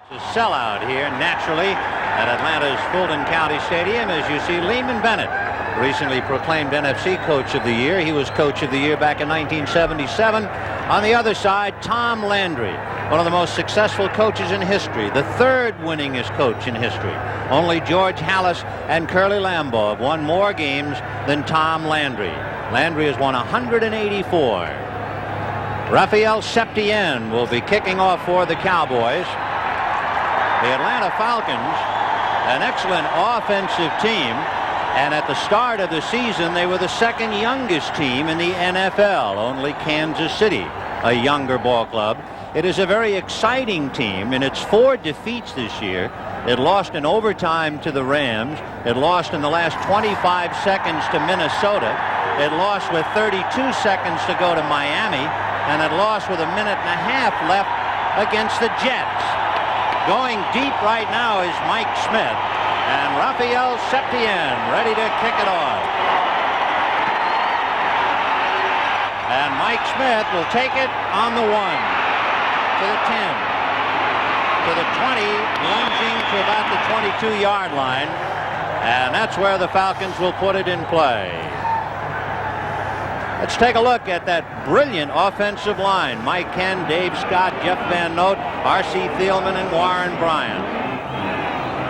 It's a sellout here naturally at Atlanta's Fulton County Stadium as you see Lehman Bennett, recently proclaimed NFC Coach of the Year. He was Coach of the Year back in 1977. On the other side, Tom Landry, one of the most successful coaches in history, the third winningest coach in history. Only George Halas and Curly Lambeau have won more games than Tom Landry. Landry has won 184. Raphael Septien will be kicking off for the Cowboys. The Atlanta Falcons, an excellent offensive team, and at the start of the season they were the second youngest team in the NFL. Only Kansas City, a younger ball club. It is a very exciting team. In its 4 defeats this year, it lost in overtime to the Rams. It lost in the last 25 seconds to Minnesota. It lost with 32 seconds to go to Miami, and it lost with a minute and a half left against the Jets. Going deep right now is Mike Smith, and Raphael Septien ready to kick it off. And Mike Smith will take it on the 1, to the 10, to the 20, lunging to about the 22-yard line, and that's where the Falcons will put it in play. Let's take a look at that brilliant offensive line. Mike Henn, Dave Scott, Jeff Van Note, R.C. Thielman, and Warren Bryant.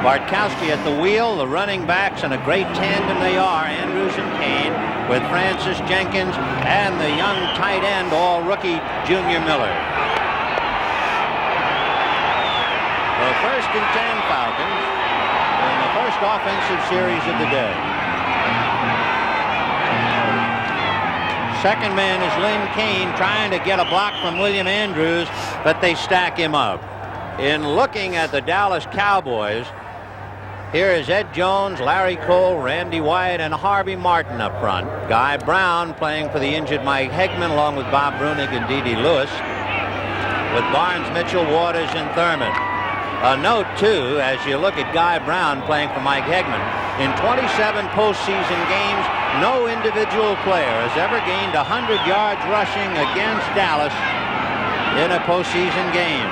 Bartkowski at the wheel, the running backs, and a great tandem they are, Andrews and Kane, with Francis Jenkins and the young tight end, all rookie Junior Miller. The 1st and 10 Falcons in the first offensive series of the day. Second man is Lynn Kane, trying to get a block from William Andrews, but they stack him up. In looking at the Dallas Cowboys, here is Ed Jones, Larry Cole, Randy White, and Harvey Martin up front. Guy Brown playing for the injured Mike Hegman, along with Bob Brunig and D.D. Lewis, with Barnes, Mitchell, Waters, and Thurman. A note, too, as you look at Guy Brown playing for Mike Hegman, in 27 postseason games, no individual player has ever gained 100 yards rushing against Dallas in a postseason game.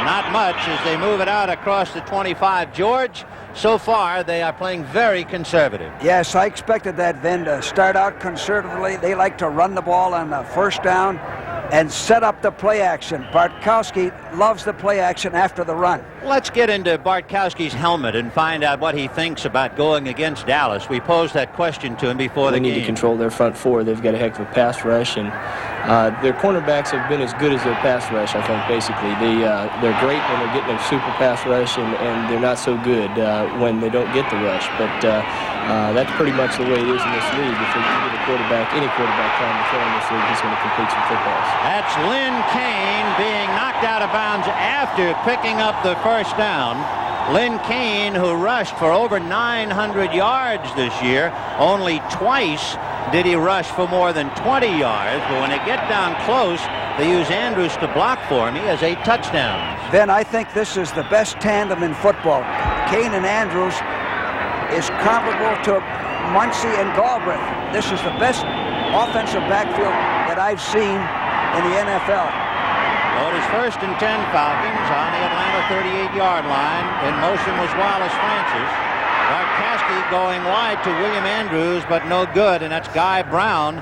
Not much as they move it out across the 25. George, so far they are playing very conservative. Yes, I expected that, Vin, to start out conservatively. They like to run the ball on the first down and set up the play action. Bartkowski loves the play action after the run. Let's get into Bartkowski's helmet and find out what he thinks about going against Dallas. We posed that question to him before the game. They need to control their front four. They've got a heck of a pass rush, and their cornerbacks have been as good as their pass rush, I think, basically. They're great when they're getting a super pass rush, and they're not so good when they don't get the rush. But that's pretty much the way it is in this league. If you get a quarterback, any quarterback trying to throw in this league, he's going to complete some footballs. That's Lynn Kane being knocked out of bounds after picking up the first down. Lynn Kane, who rushed for over 900 yards this year, only twice did he rush for more than 20 yards, but when they get down close, they use Andrews to block for him. He has 8 touchdowns. Ben, I think this is the best tandem in football. Kane and Andrews is comparable to Muncie and Galbraith. This is the best offensive backfield that I've seen in the NFL. So it is 1st and 10 Falcons on the Atlanta 38-yard line. In motion was Wallace Francis. Bartkowski going wide to William Andrews, but no good, and that's Guy Brown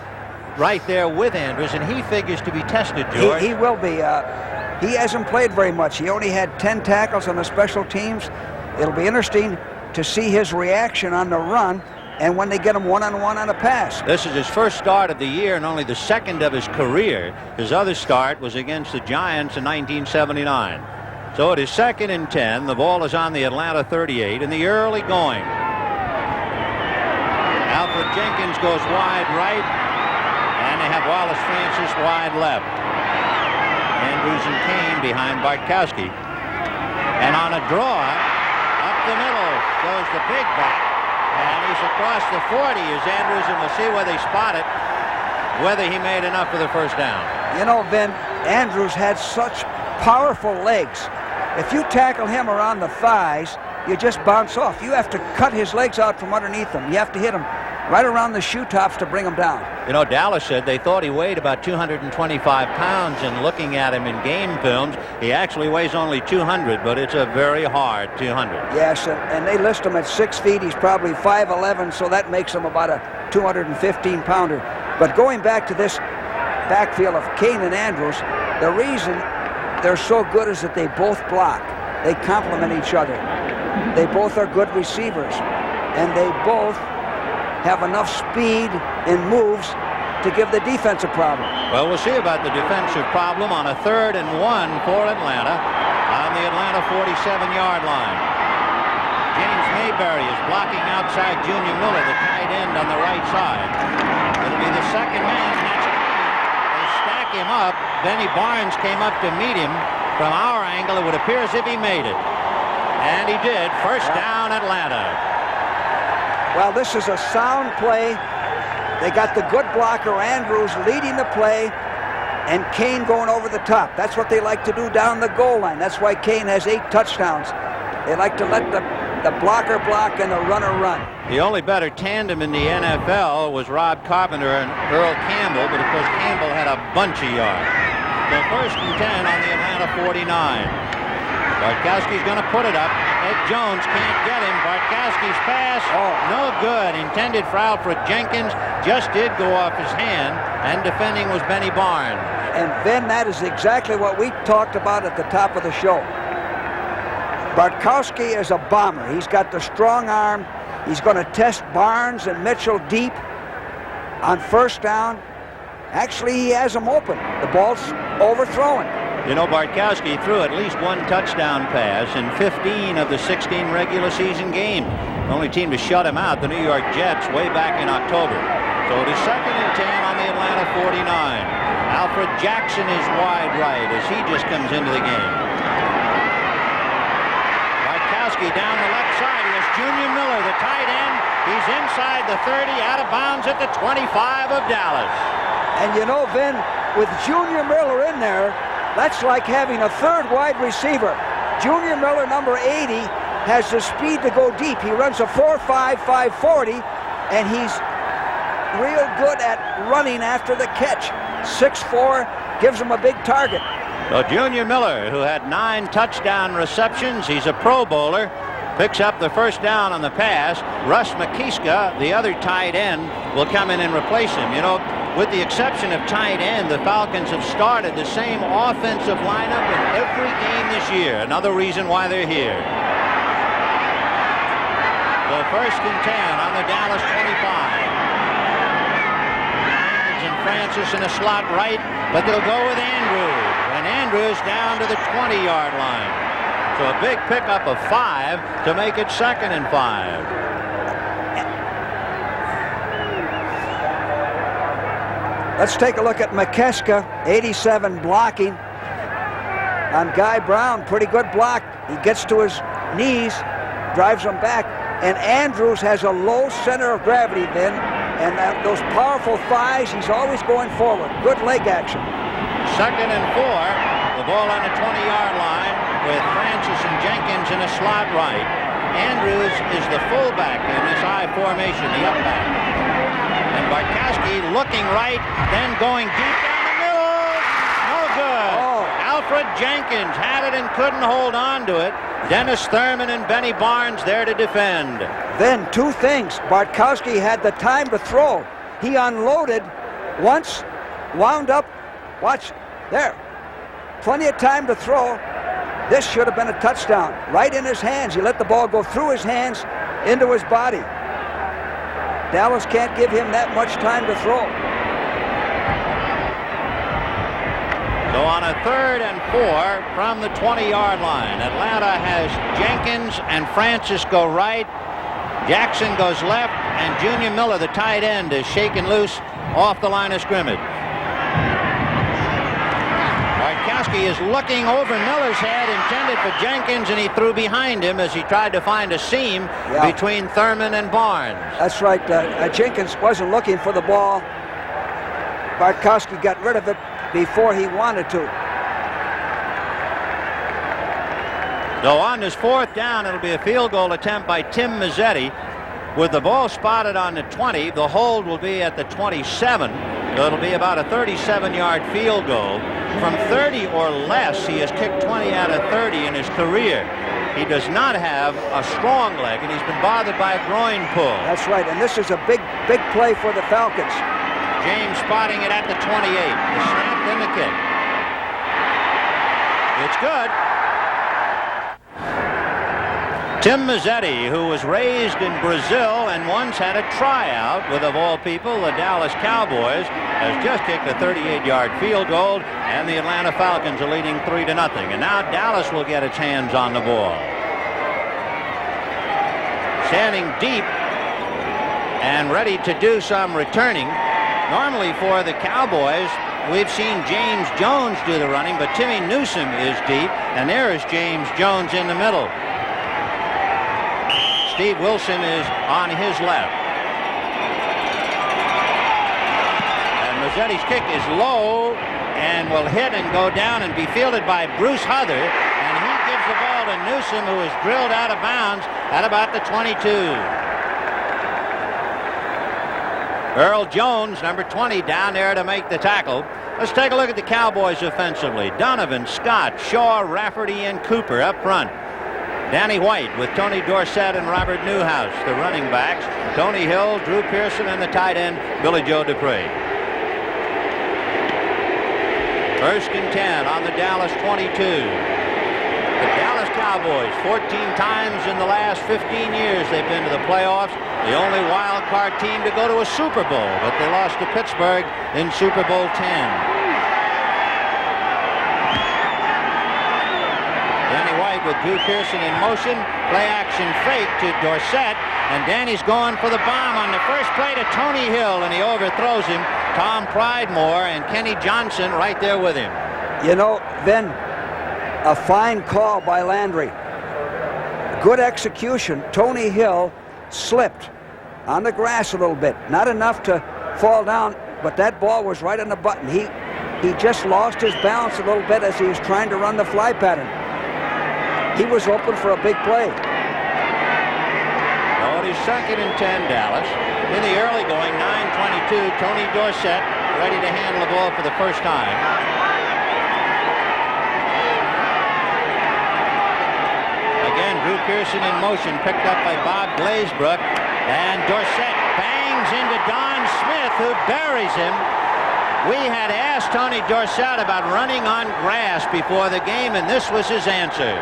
right there with Andrews, and he figures to be tested, George. He will be. He hasn't played very much. He only had 10 tackles on the special teams. It'll be interesting to see his reaction on the run and when they get him one-on-one on a pass. This is his first start of the year and only the second of his career. His other start was against the Giants in 1979. So it is 2nd and 10. The ball is on the Atlanta 38 in the early going. Alfred Jenkins goes wide right, and they have Wallace Francis wide left. Andrews and Kane behind Bartkowski. And on a draw, up the middle goes the big back. And he's across the 40 as Andrews, and we'll see where they spot it, whether he made enough for the first down. You know, Ben, Andrews had such powerful legs. If you tackle him around the thighs, you just bounce off. You have to cut his legs out from underneath him. You have to hit him right around the shoe tops to bring him down. You know, Dallas said they thought he weighed about 225 pounds, and looking at him in game films, he actually weighs only 200, but it's a very hard 200. Yes, and they list him at 6 feet. He's probably 5'11", so that makes him about a 215-pounder. But going back to this backfield of Kane and Andrews, the reason they're so good is that they both block. They complement each other. They both are good receivers, and they both have enough speed and moves to give the defense a problem. Well, we'll see about the defensive problem on a 3rd and 1 for Atlanta on the Atlanta 47-yard line. James Mayberry is blocking outside Junior Miller, the tight end on the right side. It'll be the second man, and that's they stack him up. Benny Barnes came up to meet him. From our angle, it would appear as if he made it. And he did. First down, Atlanta. Well, this is a sound play. They got the good blocker, Andrews, leading the play, and Kane going over the top. That's what they like to do down the goal line. That's why Kane has 8 touchdowns. They like to let the blocker block and the runner run. The only better tandem in the NFL was Rob Carpenter and Earl Campbell, but of course Campbell had a bunch of yards. So 1st and 10 on the Atlanta 49. Bartkowski's going to put it up. Ed Jones can't get him. Bartkowski's pass, no good. Intended for Alfred Jenkins, just did go off his hand, and defending was Benny Barnes. And Ben, that is exactly what we talked about at the top of the show. Bartkowski is a bomber. He's got the strong arm. He's going to test Barnes and Mitchell deep on 1st down. Actually, he has them open. The ball's overthrown. You know, Bartkowski threw at least 1 touchdown pass in 15 of the 16 regular season games. The only team to shut him out, the New York Jets, way back in October. So it is 2nd and 10 on the Atlanta 49. Alfred Jackson is wide right as he just comes into the game. Bartkowski down the left side. He has Junior Miller, the tight end. He's inside the 30, out of bounds at the 25 of Dallas. And you know, Vin, with Junior Miller in there, that's like having a 3rd wide receiver. Junior Miller, number 80, has the speed to go deep. He runs a 4.5, 5.40, and he's real good at running after the catch. 6'4", gives him a big target. So Junior Miller, who had 9 touchdown receptions, he's a Pro Bowler, picks up the 1st down on the pass. Russ McKiska, the other tight end, will come in and replace him. You know, with the exception of tight end, the Falcons have started the same offensive lineup in every game this year. Another reason why they're here. So 1st and 10 on the Dallas 25. And Francis in a slot right, but they'll go with Andrews. And Andrews down to the 20-yard line. So a big pickup of 5 to make it 2nd and 5. Let's take a look at McKeska, 87 blocking on Guy Brown. Pretty good block. He gets to his knees, drives him back. And Andrews has a low center of gravity, Ben. And those powerful thighs, he's always going forward. Good leg action. 2nd and 4. The ball on the 20-yard line with Francis and Jenkins in a slot right. Andrews is the fullback in this I formation, the up back. And Bartkowski looking right, then going deep down the middle. No good. Alfred Jenkins had it and couldn't hold on to it. Dennis Thurman and Benny Barnes there to defend. Then 2 things. Bartkowski had the time to throw. He unloaded once, wound up. Watch there. Plenty of time to throw. This should have been a touchdown. Right in his hands. He let the ball go through his hands into his body. Dallas can't give him that much time to throw. So on a 3rd and 4 from the 20-yard line, Atlanta has Jenkins and Francis go right. Jackson goes left, and Junior Miller, the tight end, is shaken loose off the line of scrimmage. Bartkowski is looking over Miller's head, intended for Jenkins, and he threw behind him as he tried to find a seam between Thurman and Barnes. That's right. Jenkins wasn't looking for the ball. Bartkowski got rid of it before he wanted to. So on this 4th down, it'll be a field goal attempt by Tim Mazzetti. With the ball spotted on the 20, the hold will be at the 27. So it'll be about a 37-yard field goal. From 30 or less, he has kicked 20 out of 30 in his career. He does not have a strong leg, and he's been bothered by a groin pull. That's right, and this is a big play for the Falcons. James spotting it at the 28. The snap, then the kick. It's good. Tim Mazzetti, who was raised in Brazil and once had a tryout with, of all people, the Dallas Cowboys, has just kicked a 38-yard field goal, and the Atlanta Falcons are leading 3-0. And now Dallas will get its hands on the ball. Standing deep and ready to do some returning. Normally for the Cowboys, we've seen James Jones do the running, but Timmy Newsome is deep, and there is James Jones in the middle. Steve Wilson is on his left. And Mazzetti's kick is low and will hit and go down and be fielded by Bruce Huther. And he gives the ball to Newsome, who is drilled out of bounds at about the 22. Earl Jones, number 20, down there to make the tackle. Let's take a look at the Cowboys offensively. Donovan, Scott, Shaw, Rafferty, and Cooper up front. Danny White with Tony Dorsett and Robert Newhouse, the running backs. Tony Hill, Drew Pearson, and the tight end, Billy Joe Dupree. First and 10 on the Dallas 22. The Dallas Cowboys, 14 times in the last 15 years they've been to the playoffs. The only wild card team to go to a Super Bowl, but they lost to Pittsburgh in Super Bowl 10. Danny White with Drew Pearson in motion. Play action fake to Dorsett. And Danny's going for the bomb on the first play to Tony Hill, and he overthrows him. Tom Pridemore and Kenny Johnson right there with him. You know, then a fine call by Landry. Good execution. Tony Hill slipped on the grass a little bit. Not enough to fall down, but that ball was right on the button. He just lost his balance a little bit as he was trying to run the fly pattern. He was open for a big play. Well, it is 2nd and 10, Dallas. In the early going, 9:22, Tony Dorsett ready to handle the ball for the first time. Again, Drew Pearson in motion, picked up by Bob Glazebrook. And Dorsett bangs into Don Smith, who buries him. We had asked Tony Dorsett about running on grass before the game, and this was his answer.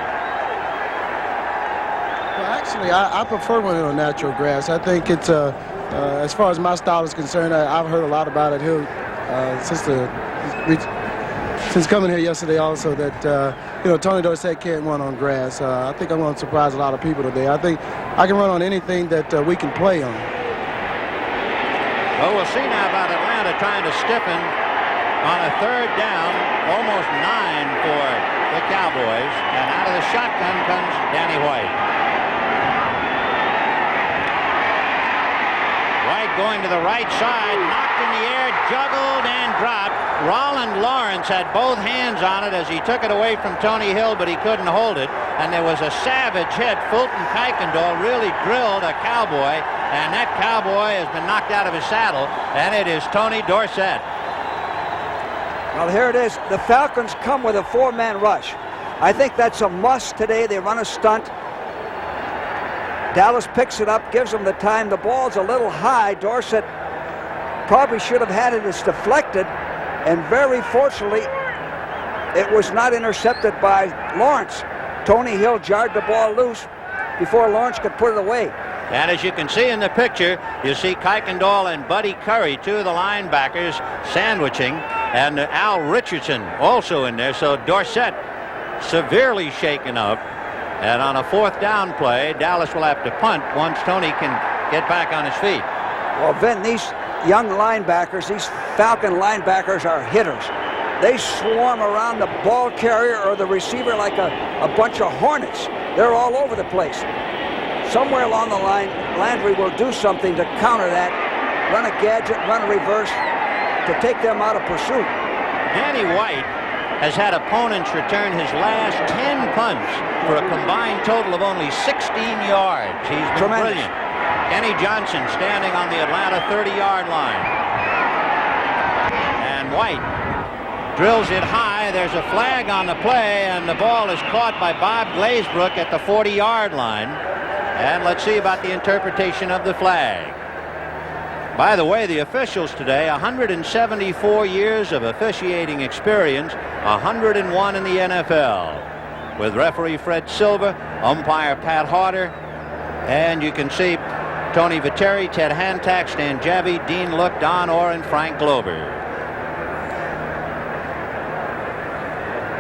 Actually, I prefer running on natural grass. I think it's, as far as my style is concerned, I've heard a lot about it here since coming here yesterday also that, Tony Dorsett can't run on grass. I think I'm going to surprise a lot of people today. I think I can run on anything that we can play on. Well, we'll see now about Atlanta trying to stiffen on a 3rd down, almost 9 for the Cowboys. And out of the shotgun comes Danny White. Going to the right side, knocked in the air, juggled and dropped. Roland Lawrence had both hands on it as he took it away from Tony Hill, but he couldn't hold it. And there was a savage hit. Fulton Kuykendall really drilled a Cowboy, and that Cowboy has been knocked out of his saddle, and it is Tony Dorsett. Well, here it is. The Falcons come with a 4-man rush. I think that's a must today. They run a stunt. Dallas picks it up, gives them the time. The ball's a little high. Dorsett probably should have had it. It's deflected, and very fortunately, it was not intercepted by Lawrence. Tony Hill jarred the ball loose before Lawrence could put it away. And as you can see in the picture, you see Kuykendall and Buddy Curry, 2 of the linebackers, sandwiching, and Al Richardson also in there. So Dorsett severely shaken up. And on a 4th down play, Dallas will have to punt once Tony can get back on his feet. Well, Vin, these young linebackers, these Falcon linebackers are hitters. They swarm around the ball carrier or the receiver like a bunch of hornets. They're all over the place. Somewhere along the line, Landry will do something to counter that, run a gadget, run a reverse, to take them out of pursuit. Danny White has had opponents return his last 10 punts for a combined total of only 16 yards. He's been Tremendous. brilliant. Kenny Johnson standing on the Atlanta 30-yard line. And White drills it high. There's a flag on the play, and the ball is caught by Bob Glazebrook at the 40-yard line. And let's see about the interpretation of the flag. By the way, the officials today, 174 years of officiating experience, 101 in the NFL. With referee Fred Silver, umpire Pat Harder, and you can see Tony Viteri, Ted Hantak, Stan Javi, Dean Look, Don Orr, and Frank Glover.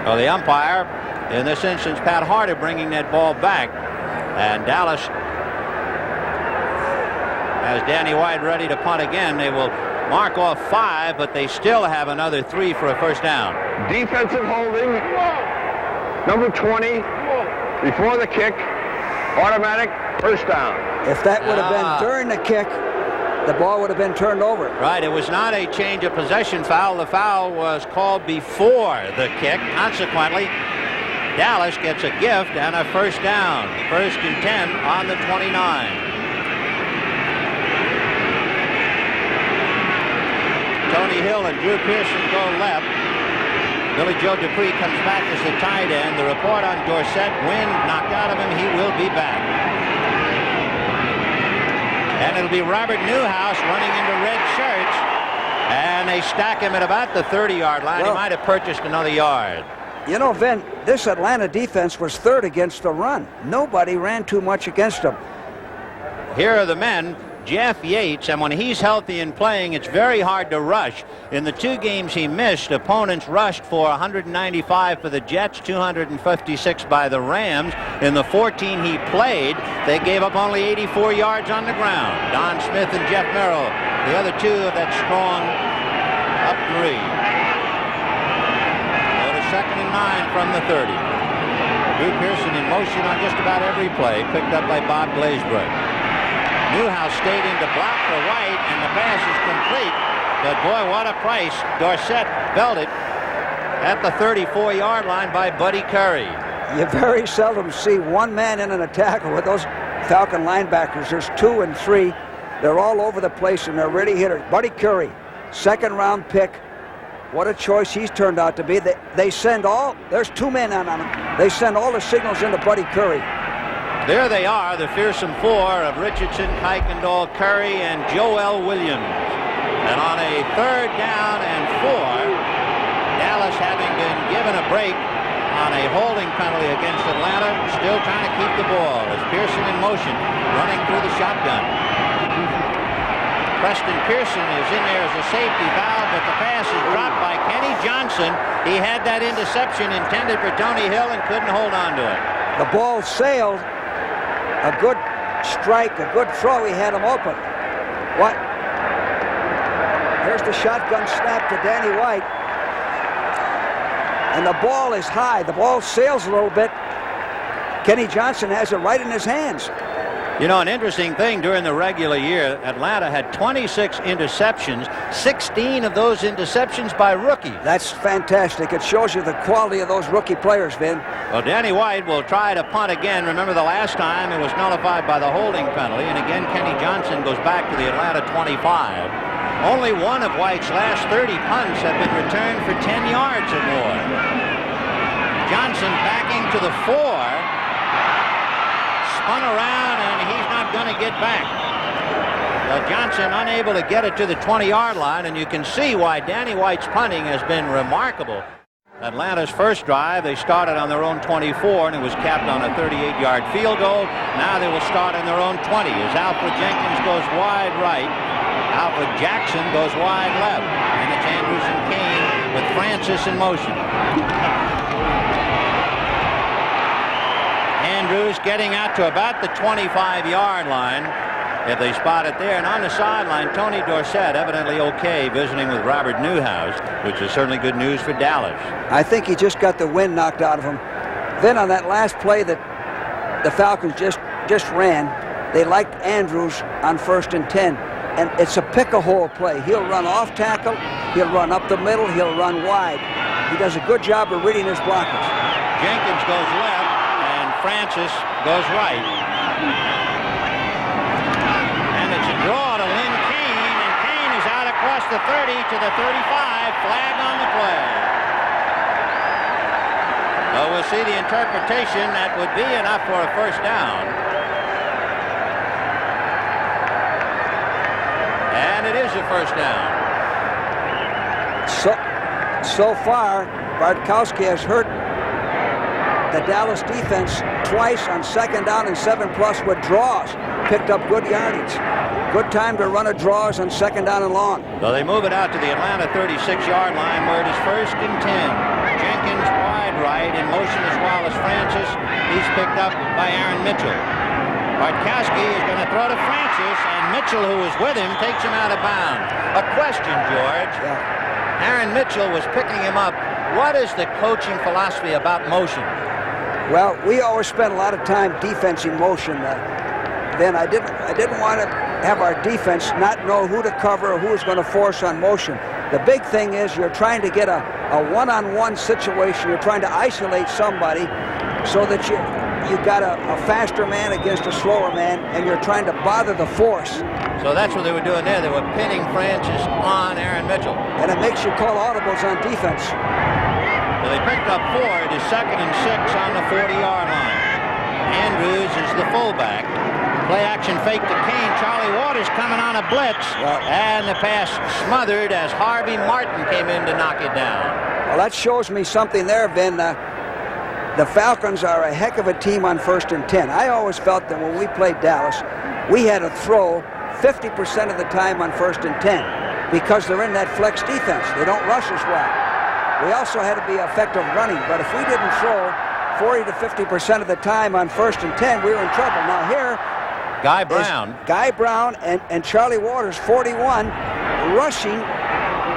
Well, the umpire, in this instance, Pat Harder, bringing that ball back. And Dallas has Danny White ready to punt again. They will mark off 5, but they still have another 3 for a first down. Defensive holding, number 20, before the kick, automatic first down. If that would have been during the kick, the ball would have been turned over. Right, it was not a change of possession foul. The foul was called before the kick. Consequently, Dallas gets a gift and a first down. 1st and 10 on the 29. Tony Hill and Drew Pearson go left. Billy Joe Dupree comes back as the tight end. The report on Dorsett, wind knocked out of him. He will be back. And it'll be Robert Newhouse running into red shirts. And they stack him at about the 30-yard line. Well, he might have purchased another yard. You know, Vin, this Atlanta defense was 3rd against the run. Nobody ran too much against them. Here are the men. Jeff Yates, and when he's healthy and playing, it's very hard to rush. In the 2 games he missed, opponents rushed for 195 for the Jets, 256 by the Rams. In the 14 he played, they gave up only 84 yards on the ground. Don Smith and Jeff Merrill, the other 2 of that strong up 3. Go to 2nd and 9 from the 30. Drew Pearson in motion on just about every play, picked up by Bob Glazebrook. Newhouse stayed in to block for White, and the pass is complete. But boy, what a price. Dorsett belted at the 34-yard line by Buddy Curry. You very seldom see one man in an tackle with those Falcon linebackers. There's 2 and 3. They're all over the place, and they're ready hitters. Buddy Curry, 2nd-round pick. What a choice he's turned out to be. They send all, there's 2 men on him. They send all the signals into Buddy Curry. There they are, the fearsome 4 of Richardson, Kuykendall, Curry, and Joel Williams. And on a 3rd down and 4, Dallas, having been given a break on a holding penalty against Atlanta, still trying to keep the ball as Pearson in motion, running through the shotgun. Preston Pearson is in there as a safety valve, but the pass is dropped by Kenny Johnson. He had that interception intended for Tony Hill and couldn't hold on to it. The ball sailed. A good strike, a good throw. He had him open. What? Here's the shotgun snap to Danny White. And the ball is high. The ball sails a little bit. Kenny Johnson has it right in his hands. You know, an interesting thing during the regular year, Atlanta had 26 interceptions, 16 of those interceptions by rookies. That's fantastic. It shows you the quality of those rookie players, Vin. Well, Danny White will try to punt again. Remember the last time it was nullified by the holding penalty, and again Kenny Johnson goes back to the Atlanta 25. Only one of White's last 30 punts have been returned for 10 yards or more. Johnson backing to the 4. Spun around, and he's not going to get back. Johnson unable to get it to the 20-yard line, and you can see why Danny White's punting has been remarkable. Atlanta's first drive, they started on their own 24, and it was capped on a 38-yard field goal. Now they will start on their own 20 as Alfred Jenkins goes wide right. Alfred Jackson goes wide left. And it's Andrews and Kane with Francis in motion. Andrews getting out to about the 25-yard line. If they spot it there. And on the sideline, Tony Dorsett, evidently okay, visiting with Robert Newhouse, which is certainly good news for Dallas. I think he just got the wind knocked out of him. Then on that last play that the Falcons just ran, they liked Andrews on 1st and 10. And it's a pick-a-hole play. He'll run off tackle, he'll run up the middle, he'll run wide. He does a good job of reading his blockers. Jenkins goes left, and Francis goes right. the 30 to the 35. Flag on the play. Well, we'll see the interpretation. That would be enough for a first down. And it is a first down. So far, Bartkowski has hurt the Dallas defense twice on 2nd down and 7+ with draws. Picked up good yardage. Good time to run a draws on 2nd down and long. So they move it out to the Atlanta 36-yard line where it is 1st and 10. Jenkins wide right in motion as well as Francis. He's picked up by Aaron Mitchell. Bartkowski is going to throw to Francis, and Mitchell, who was with him, takes him out of bounds. A question, George. Yeah. Aaron Mitchell was picking him up. What is the coaching philosophy about motion? Well, we always spent a lot of time defense in motion. Then I didn't want to have our defense not know who to cover or who is going to force on motion. The big thing is you're trying to get a one-on-one situation. You're trying to isolate somebody so that you've got a faster man against a slower man, and you're trying to bother the force. So that's what they were doing there. They were pinning Francis on Aaron Mitchell. And it makes you call audibles on defense. So they picked up 4. It is 2nd and 6 on the 40-yard line. Andrews is the fullback. Play action fake to Kane. Charlie Waters coming on a blitz. And the pass smothered as Harvey Martin came in to knock it down. Well, that shows me something there, Vin. The Falcons are a heck of a team on 1st and 10. I always felt that when we played Dallas, we had to throw 50% of the time on 1st and 10 because they're in that flex defense. They don't rush as well. We also had to be effective running, but if we didn't throw 40 to 50% of the time on 1st and 10, we were in trouble. Now here, Guy Brown and Charlie Waters, 41, rushing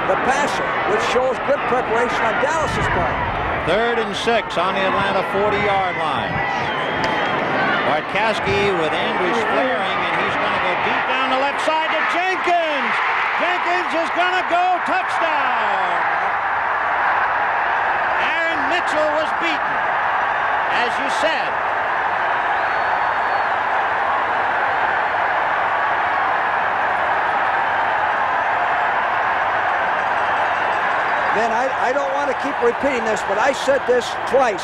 the passer, which shows good preparation on Dallas's part. 3rd and 6 on the Atlanta 40-yard line. Bartkowski with Andrews flaring, and he's going to go deep down the left side to Jenkins. Jenkins is going to go touchdown. Aaron Mitchell was beaten, as you said. Man, I don't want to keep repeating this, but I said this twice.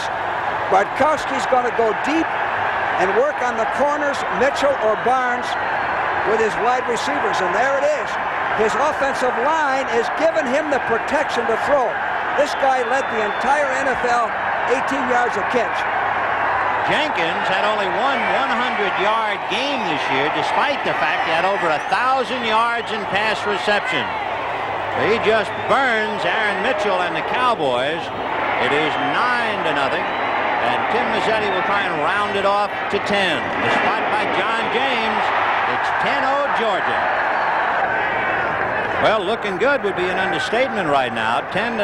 Bartkowski's going to go deep and work on the corners, Mitchell or Barnes, with his wide receivers, and there it is. His offensive line is giving him the protection to throw. This guy led the entire NFL 18 yards a catch. Jenkins had only one 100-yard game this year, despite the fact he had over 1,000 yards in pass reception. He just burns Aaron Mitchell and the Cowboys. It is 9-0, and Tim Mazzetti will try and round it off to 10. The spot by John James. It's 10-0 Georgia. Well, looking good would be an understatement right now. 10-0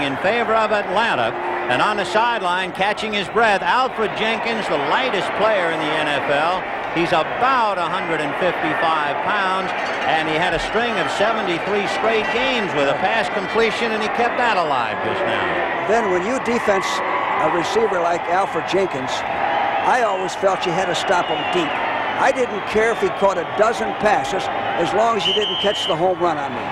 in favor of Atlanta. And on the sideline, catching his breath, Alfred Jenkins, the lightest player in the NFL. He's about 155 pounds, and he had a string of 73 straight games with a pass completion, and he kept that alive just now. Then when you defense a receiver like Alfred Jenkins, I always felt you had to stop him deep. I didn't care if he caught a dozen passes as long as he didn't catch the home run on me.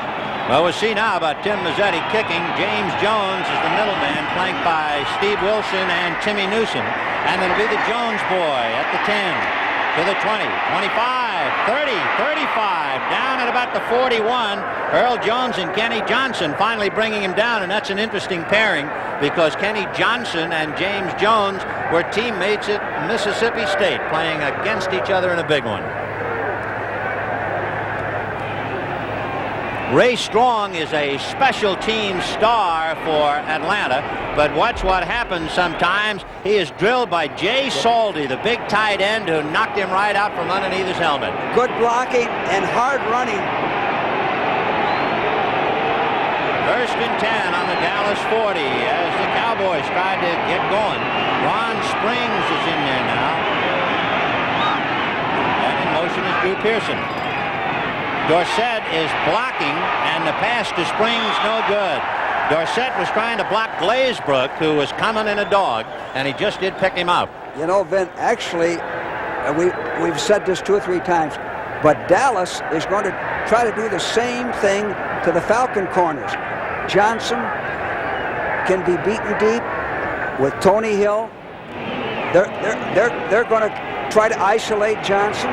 Well, we'll see now about Tim Mazzetti kicking. James Jones is the middleman, flanked by Steve Wilson and Timmy Newsom. And it'll be the Jones boy at the 10. To the 20, 25, 30, 35, down at about the 41. Earl Jones and Kenny Johnson finally bringing him down, and that's an interesting pairing because Kenny Johnson and James Jones were teammates at Mississippi State, playing against each other in a big one. Ray Strong is a special team star for Atlanta, but watch what happens sometimes. He is drilled by Jay Saldy, the big tight end who knocked him right out from underneath his helmet. Good blocking and hard running. 1st and 10 on the Dallas 40 as the Cowboys tried to get going. Ron Springs is in there now. And in motion is Drew Pearson. Dorsett is blocking, and the pass to Springs no good. Dorsett was trying to block Glazebrook, who was coming in a dog, and he just did pick him up. You know, Vin, actually, we've said this 2 or 3 times, but Dallas is going to try to do the same thing to the Falcon corners. Johnson can be beaten deep with Tony Hill. They're going to try to isolate Johnson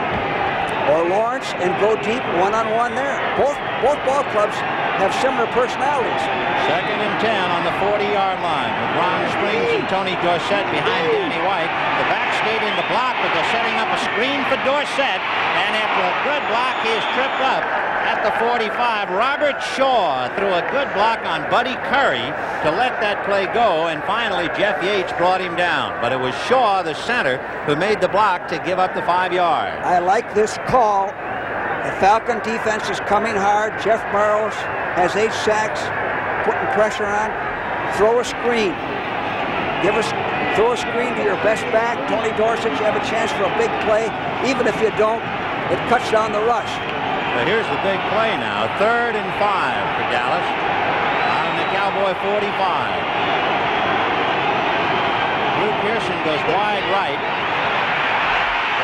or Lawrence and go deep one-on-one there. Both ball clubs have similar personalities. 2nd and 10 on the 40-yard line with Ron Springs and Tony Dorsett behind Danny White. The backs stayed in the block, but they're setting up a screen for Dorsett. And after a good block, he is tripped up at the 45. Robert Shaw threw a good block on Buddy Curry to let that play go. And finally, Jeff Yates brought him down. But it was Shaw, the center, who made the block to give up the 5 yards. I like this call. The Falcon defense is coming hard. Jeff Burrows has 8 sacks, putting pressure on. Throw a screen. Throw a screen to your best back. Tony Dorsett, you have a chance for a big play. Even if you don't, it cuts down the rush. But here's the big play now. 3rd and 5 for Dallas on the Cowboy 45. Drew Pearson goes wide right.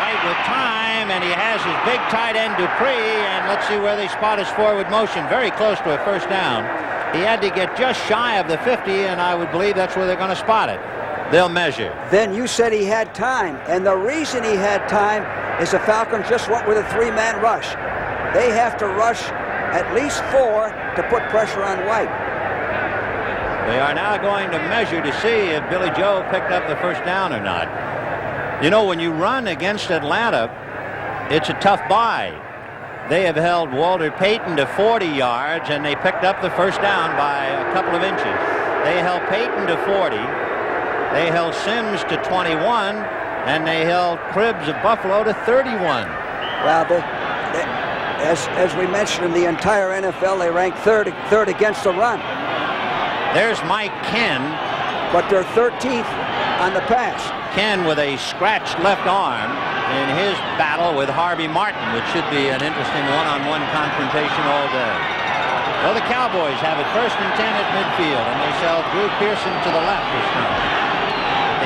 White with time, and he has his big tight end Dupree, and let's see where they spot his forward motion. Very close to a first down. He had to get just shy of the 50, and I would believe that's where they're going to spot it. They'll measure. Then you said he had time, and the reason he had time is the Falcons just went with a 3-man rush. They have to rush at least 4 to put pressure on White. They are now going to measure to see if Billy Joe picked up the first down or not. You know, when you run against Atlanta, it's a tough buy. They have held Walter Payton to 40 yards, and they picked up the first down by a couple of inches. They held Payton to 40. They held Sims to 21, and they held Cribbs of Buffalo to 31. Well, as we mentioned, in the entire NFL, they rank third against the run. There's Mike Ken. But they're 13th on the pass. Ken with a scratched left arm in his battle with Harvey Martin, which should be an interesting one-on-one confrontation all day. Well, the Cowboys have it 1st and 10 at midfield, and they sell Drew Pearson to the left this time.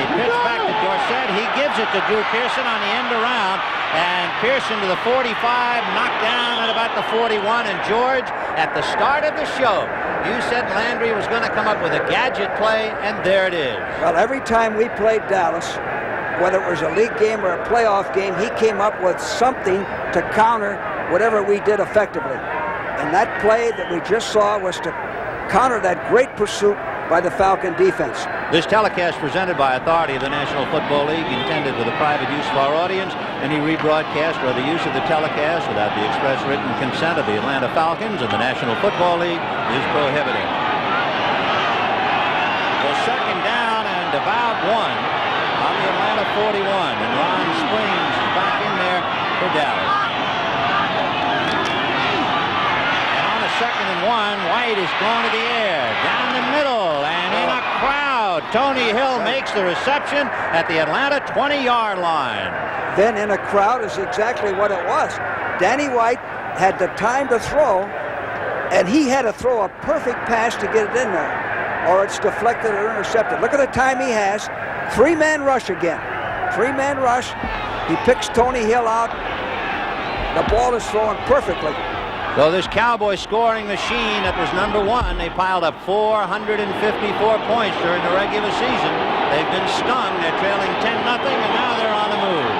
They pitch back to Dorsett. He gives it to Drew Pearson on the end around, and Pearson to the 45, knocked down at about the 41. And George, at the start of the show, you said Landry was going to come up with a gadget play, and there it is. Well, every time we played Dallas, whether it was a league game or a playoff game, he came up with something to counter whatever we did effectively. And that play that we just saw was to counter that great pursuit by the Falcon defense. This telecast presented by authority of the National Football League, intended for the private use of our audience. Any rebroadcast or the use of the telecast without the express written consent of the Atlanta Falcons and the National Football League is prohibited. So 2nd down and about 1 on the Atlanta 41, and Ron Springs is back in there for Dallas. And on a 2nd and 1, White is going to the air, down the middle, and in a crowd. Tony Hill makes the reception at the Atlanta 20-yard line. Then in a crowd is exactly what it was. Danny White had the time to throw, and he had to throw a perfect pass to get it in there, or it's deflected or intercepted. Look at the time he has. 3-man rush again. 3-man rush. He picks Tony Hill out. The ball is thrown perfectly. So this Cowboy scoring machine that was number 1, they piled up 454 points during the regular season. They've been stung. They're trailing 10-0, and now they're on the move.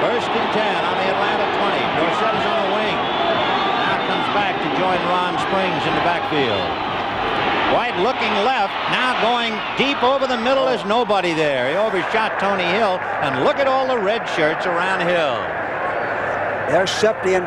1st and 10 on the Atlanta 20. Dorsett is on the wing. Now comes back to join Ron Springs in the backfield. White looking left, now going deep over the middle. There's nobody there. He overshot Tony Hill, and look at all the red shirts around Hill. There's Septian,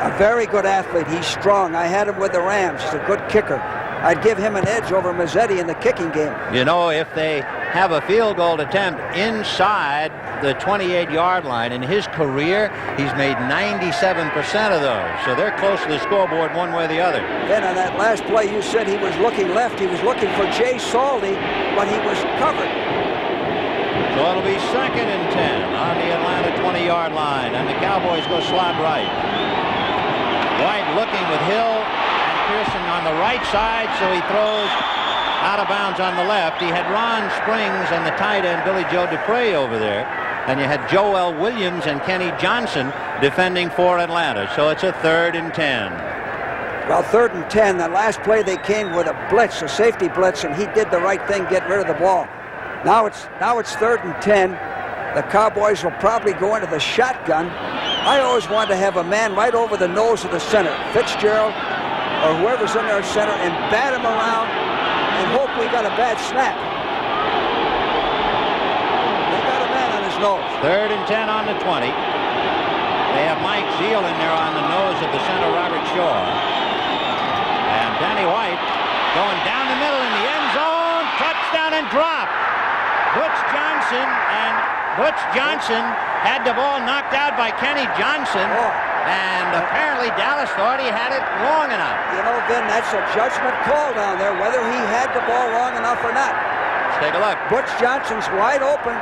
a very good athlete. He's strong. I had him with the Rams. He's a good kicker. I'd give him an edge over Mazzetti in the kicking game. You know, if they have a field goal attempt inside the 28-yard line, in his career, he's made 97% of those. So they're close to the scoreboard one way or the other. Then on that last play, you said he was looking left. He was looking for Jay Saldy, but he was covered. So it'll be 2nd and 10 on the Atlanta 20-yard line, and the Cowboys go slot right. White looking with Hill and Pearson on the right side, so he throws out of bounds on the left. He had Ron Springs and the tight end Billy Joe Dupree over there, and you had Joel Williams and Kenny Johnson defending for Atlanta. So it's a 3rd and 10. Well, 3rd and 10. The last play they came with a blitz, a safety blitz, and he did the right thing, get rid of the ball. Now it's 3rd and 10. The Cowboys will probably go into the shotgun. I always wanted to have a man right over the nose of the center, Fitzgerald or whoever's in there at center, and bat him around and hope we got a bad snap. They got a man on his nose. 3rd and 10 on the 20. They have Mike Zeal in there on the nose of the center, Robert Shaw. And Danny White going down the middle in the end zone. Touchdown and drop. Butch Johnson had the ball knocked out by Kenny Johnson. And apparently Dallas thought he had it long enough. You know, Ben, that's a judgment call down there, whether he had the ball long enough or not. Let's take a look. Butch Johnson's wide open.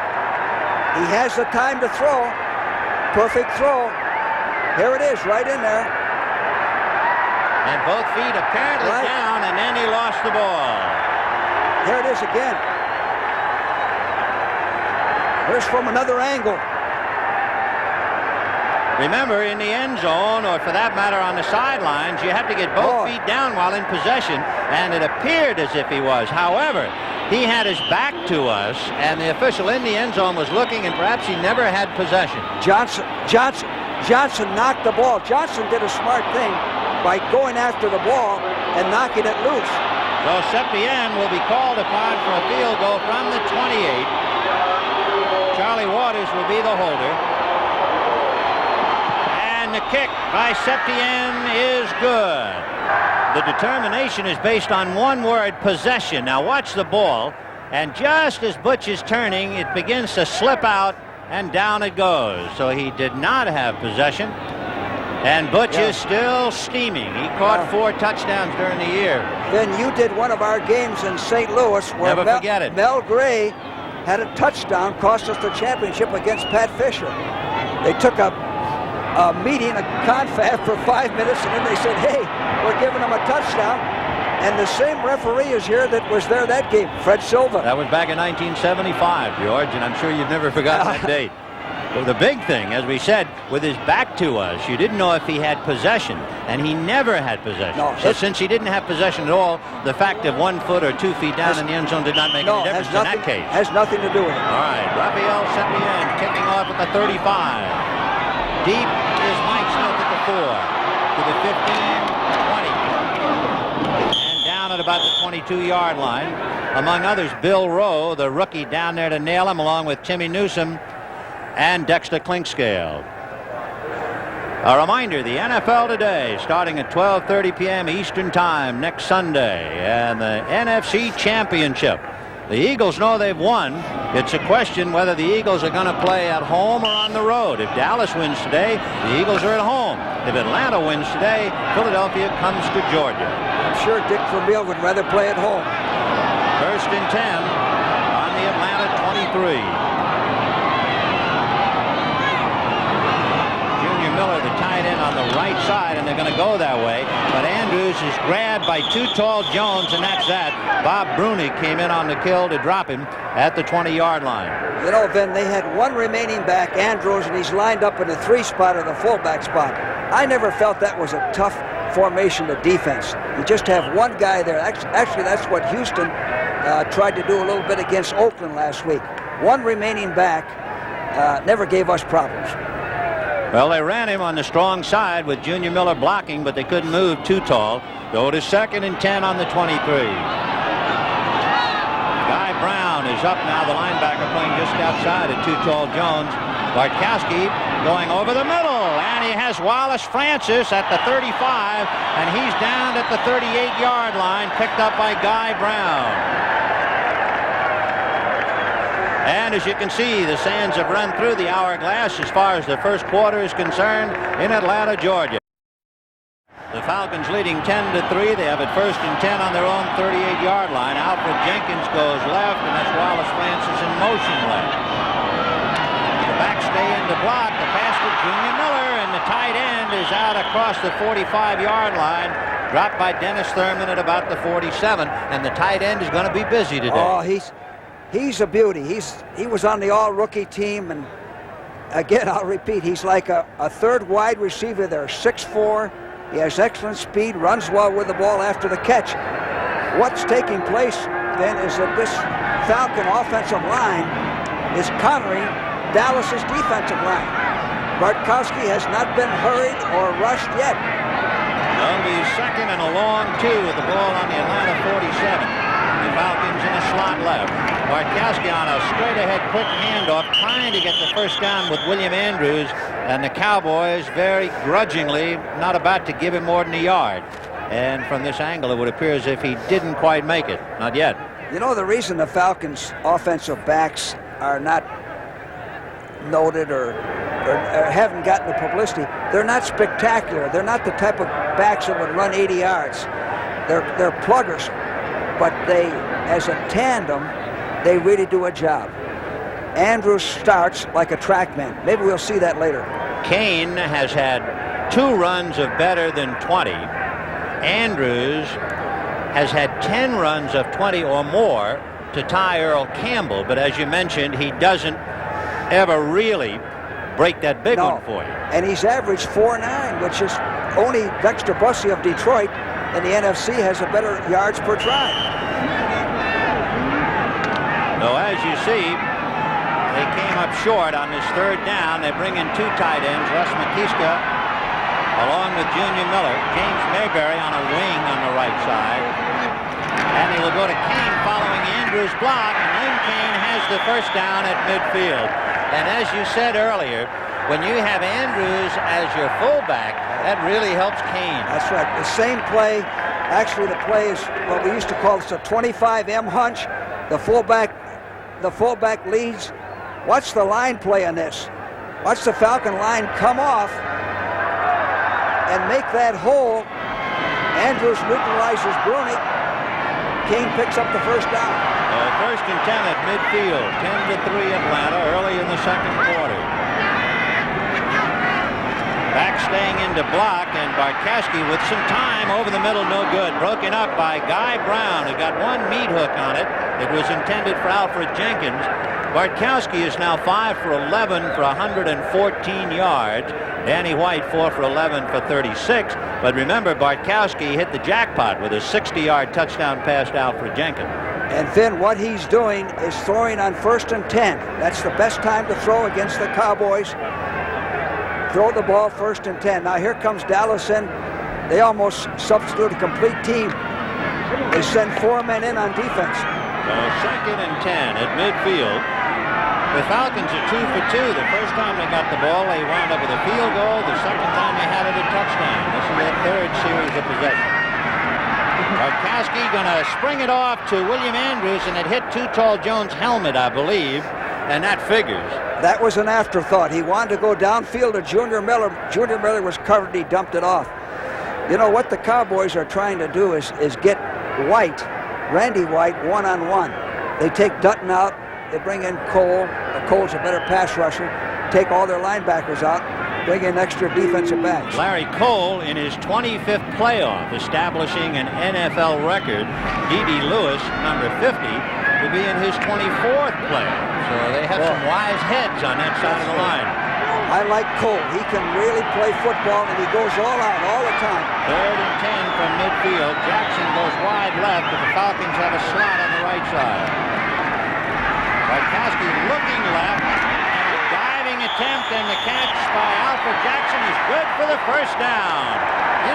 He has the time to throw. Perfect throw. Here it is, right in there. And both feet apparently down, and then he lost the ball. Here it is again. Here's from another angle. Remember, in the end zone, or for that matter on the sidelines, you have to get both feet down while in possession, and it appeared as if he was. However, he had his back to us, and the official in the end zone was looking, and perhaps he never had possession. Johnson knocked the ball. Johnson did a smart thing by going after the ball and knocking it loose. So Septien will be called upon for a field goal from the 28. Charlie Waters will be the holder. And the kick by Septien is good. The determination is based on one word, possession. Now watch the ball, and just as Butch is turning, it begins to slip out, and down it goes. So he did not have possession, and Butch is still steaming. He caught 4 touchdowns during the year. Then you did one of our games in St. Louis where Never forget it. Mel Gray had a touchdown, cost us the championship against Pat Fisher. They took a meeting, a confab for 5 minutes, and then they said, hey, we're giving them a touchdown. And the same referee is here that was there that game, Fred Silva. That was back in 1975, George, and I'm sure you've never forgotten that date. Well, the big thing, as we said, with his back to us, you didn't know if he had possession, and he never had possession. No, so since he didn't have possession at all, the fact of 1 foot or 2 feet down in the end zone did not make any difference in that case. Has nothing to do with it. All right, Raphael Septien kicking off at the 35. Deep is Mike Smith at the 4, to the 15, 20. And down at about the 22-yard line. Among others, Bill Rowe, the rookie, down there to nail him, along with Timmy Newsom and Dexter Clinkscale. A reminder, the NFL today, starting at 12:30 p.m. Eastern Time next Sunday, and the NFC Championship. The Eagles know they've won. It's a question whether the Eagles are going to play at home or on the road. If Dallas wins today, the Eagles are at home. If Atlanta wins today, Philadelphia comes to Georgia. I'm sure Dick Vermeil would rather play at home. 1st and 10 on the Atlanta 23. Miller, the tight end, on the right side, and they're going to go that way. But Andrews is grabbed by too tall Jones, and that's that. Bob Bruni came in on the kill to drop him at the 20-yard line. You know, Ben, they had one remaining back, Andrews, and he's lined up in the 3 spot or the fullback spot. I never felt that was a tough formation to defense. You just have one guy there. Actually, that's what Houston tried to do a little bit against Oakland last week. One remaining back never gave us problems. Well, they ran him on the strong side with Junior Miller blocking, but they couldn't move too tall. Go to 2nd and 10 on the 23. Guy Brown is up now, the linebacker, playing just outside of too tall Jones. Bartkowski going over the middle, and he has Wallace Francis at the 35, and he's down at the 38-yard line, picked up by Guy Brown. And as you can see, the Sands have run through the hourglass as far as the first quarter is concerned in Atlanta, Georgia. The Falcons leading 10-3. They have it 1st and 10 on their own 38-yard line. Alfred Jenkins goes left, and that's Wallace Francis in motion left. The backs stay in the block. The pass to Junior Miller, and the tight end is out across the 45-yard line. Dropped by Dennis Thurman at about the 47, and the tight end is going to be busy today. Oh, he's a beauty. He was on the all-rookie team, and again, I'll repeat, he's like a 3rd wide receiver there, 6'4", He has excellent speed, runs well with the ball after the catch. What's taking place, then, is that this Falcon offensive line is countering Dallas's defensive line. Bartkowski has not been hurried or rushed yet. Well, the second and a long two with the ball on the Atlanta 47. The Falcons in a slot left. Bartkowski on a straight-ahead quick handoff, trying to get the first down with William Andrews, and the Cowboys very grudgingly not about to give him more than a yard. And from this angle, it would appear as if he didn't quite make it. Not yet. You know, the reason the Falcons' offensive backs are not noted or haven't gotten the publicity, they're not spectacular. They're not the type of backs that would run 80 yards. They're pluggers. But they, as a tandem, they really do a job. Andrews starts like a track man. Maybe we'll see that later. Kane has had 2 runs of better than 20. Andrews has had 10 runs of 20 or more to tie Earl Campbell, but as you mentioned, he doesn't ever really break that big one for you. And he's averaged 4.9, which is only Dexter Bussey of Detroit in the NFC has a better yards per try. So as you see, they came up short on this third down. They bring in 2 tight ends, Russ McKiska along with Junior Miller, James Mayberry on a wing on the right side. And he will go to Kane following Andrews' block, and then Kane has the first down at midfield. And as you said earlier, when you have Andrews as your fullback, that really helps Kane. That's right. The same play, actually the play is what we used to call this a 25M hunch. The fullback leads. Watch the line play on this. Watch the Falcon line come off and make that hole. Andrews neutralizes Brunick. Kane picks up the first down. First and 10 at midfield. 10-3 Atlanta early in the second quarter. Back staying into block, and Bartkowski with some time over the middle, no good. Broken up by Guy Brown, who got 1 meat hook on it. It was intended for Alfred Jenkins. Bartkowski is now 5 for 11 for 114 yards. Danny White 4 for 11 for 36. But remember, Bartkowski hit the jackpot with a 60-yard touchdown pass to Alfred Jenkins. And Finn, what he's doing is throwing on 1st and 10. That's the best time to throw against the Cowboys. Throw the ball 1st and 10. Now here comes Dallas in. They almost substitute a complete team. They send 4 men in on defense. So 2nd and 10 at midfield. The Falcons are 2 for 2. The first time they got the ball, they wound up with a field goal. The second time they had it a touchdown. This is their 3rd series of possession. Bartkowski going to spring it off to William Andrews, and it hit Too Tall Jones' helmet, I believe, and that figures. That was an afterthought. He wanted to go downfield to Junior Miller. Junior Miller was covered. He dumped it off. You know what the Cowboys are trying to do is get White, Randy White, one-on-one. They take Dutton out. They bring in Cole. Cole's a better pass rusher. Take all their linebackers out. Bring in extra defensive backs. Larry Cole in his 25th playoff, establishing an NFL record. D.D. Lewis, number 50, will be in his 24th playoff. So they have some wise heads on that side of the line. I like Cole. He can really play football, and he goes all out all the time. 3rd and 10 from midfield. Jackson goes wide left, but the Falcons have a slot on the right side. Bartkowski looking left, and a diving attempt, and the catch by Alfred Jackson is good for the first down.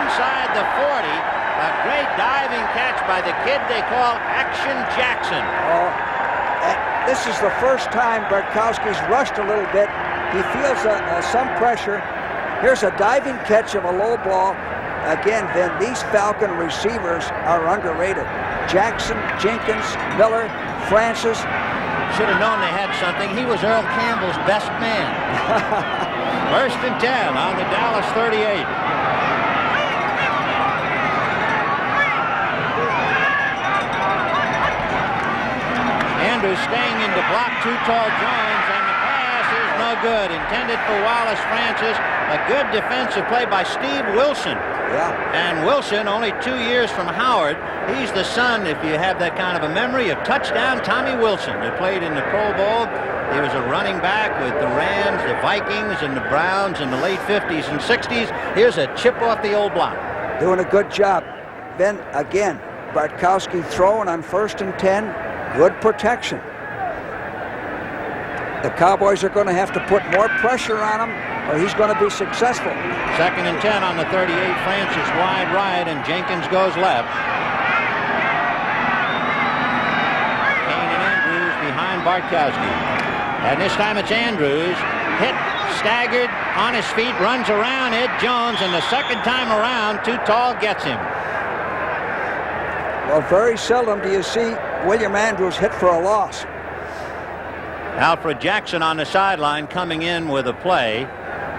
Inside the 40, a great diving catch by the kid they call Action Jackson. This is the first time Bartkowski's rushed a little bit. He feels some pressure. Here's a diving catch of a low ball. Again, Vin, these Falcon receivers are underrated. Jackson, Jenkins, Miller, Francis. Should have known they had something. He was Earl Campbell's best man. 1st and 10 on the Dallas 38. Andrews staying into block Too Tall Jones, and the pass is no good. Intended for Wallace Francis. A good defensive play by Steve Wilson. Yeah. And Wilson, only 2 years from Howard. He's the son, if you have that kind of a memory, of touchdown Tommy Wilson, who played in the Pro Bowl. He was a running back with the Rams, the Vikings, and the Browns in the late 50s and 60s. Here's a chip off the old block. Doing a good job. Then again, Bartkowski throwing on 1st and 10. Good protection. The Cowboys are going to have to put more pressure on him, or he's going to be successful. 2nd and 10 on the 38. Francis wide right, and Jenkins goes left. Kane and Andrews behind Bartkowski. And this time it's Andrews. Hit, staggered, on his feet, runs around Ed Jones, and the second time around, too tall, gets him. Well, very seldom do you see William Andrews hit for a loss. Alfred Jackson on the sideline coming in with a play.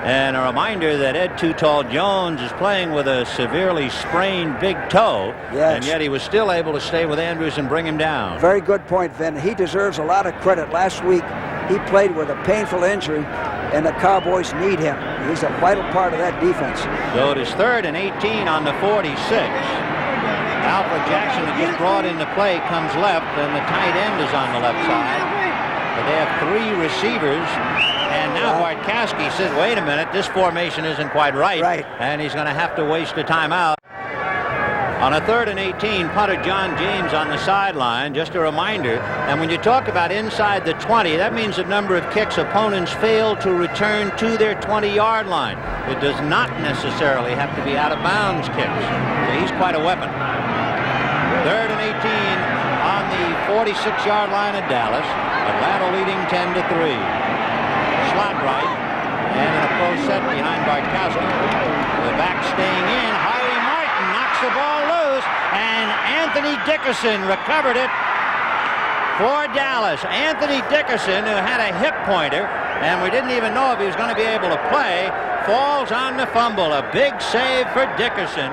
And a reminder that Ed Too Tall Jones is playing with a severely sprained big toe. Yes. And yet he was still able to stay with Andrews and bring him down. Very good point, Vin. He deserves a lot of credit. Last week, he played with a painful injury, and the Cowboys need him. He's a vital part of that defense. So it is 3rd and 18 on the 46. Alfred Jackson, that gets brought into play, comes left, and the tight end is on the left side. But they have 3 receivers, and now Bartkowski says, wait a minute, this formation isn't quite right. And he's going to have to waste a timeout. On a 3rd and 18, punter John James on the sideline. Just a reminder, and when you talk about inside the 20, that means the number of kicks opponents fail to return to their 20-yard line. It does not necessarily have to be out-of-bounds kicks. So he's quite a weapon. 3rd and 18 on the 46-yard line of Dallas. Atlanta leading 10-3. Slot right, and in a close set behind Bartkowski. The back staying in. Harvey Martin knocks the ball loose, and Anthony Dickerson recovered it for Dallas. Anthony Dickerson, who had a hip pointer, and we didn't even know if he was going to be able to play, falls on the fumble. A big save for Dickerson.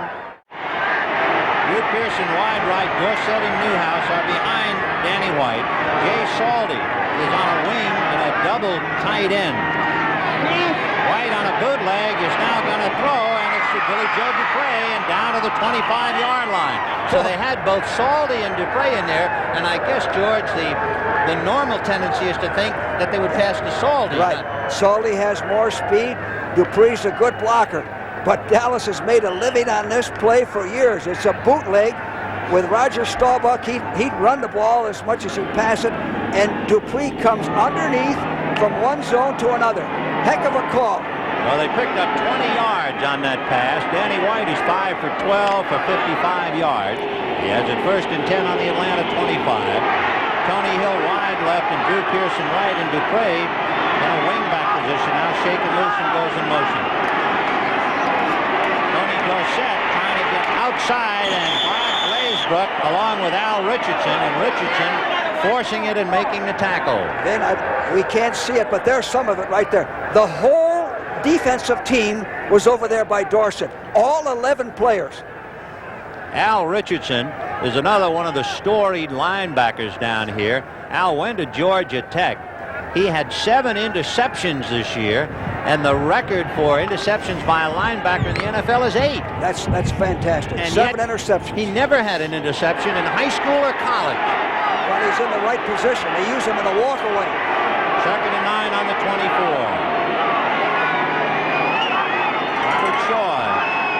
Drew Pearson wide right. Dorsett and Newhouse are behind Danny White. Jay Saldy is on a wing in a double tight end. White on a bootleg is now going to throw, and it's to Billy Joe Dupre and down to the 25-yard line. So they had both Saldy and Dupre in there, and I guess, George, the normal tendency is to think that they would pass to Saldy. Right. Saldy has more speed. Dupre's a good blocker. But Dallas has made a living on this play for years. It's a bootleg. With Roger Staubach, he'd run the ball as much as he'd pass it, and Dupree comes underneath from one zone to another. Heck of a call. Well, they picked up 20 yards on that pass. Danny White is 5 for 12 for 55 yards. He has it 1st and 10 on the Atlanta 25. Tony Hill wide left and Drew Pearson right, and Dupre in a wingback position now, shaken loose and goes in motion. Tony Dorsett trying to get outside, and Bob Glazebrook along with Al Richardson, and Richardson forcing it and making the tackle. Then we can't see it, but there's some of it right there. The whole defensive team was over there by Dorsett. All 11 players. Al Richardson is another one of the storied linebackers down here. Al went to Georgia Tech. He had 7 interceptions this year, and the record for interceptions by a linebacker in the NFL is 8. That's fantastic. And 7 interceptions. He never had an interception in high school or college. Well, he's in the right position. They use him in a walk-away. 2nd and 9 on the 24. Robert Shaw,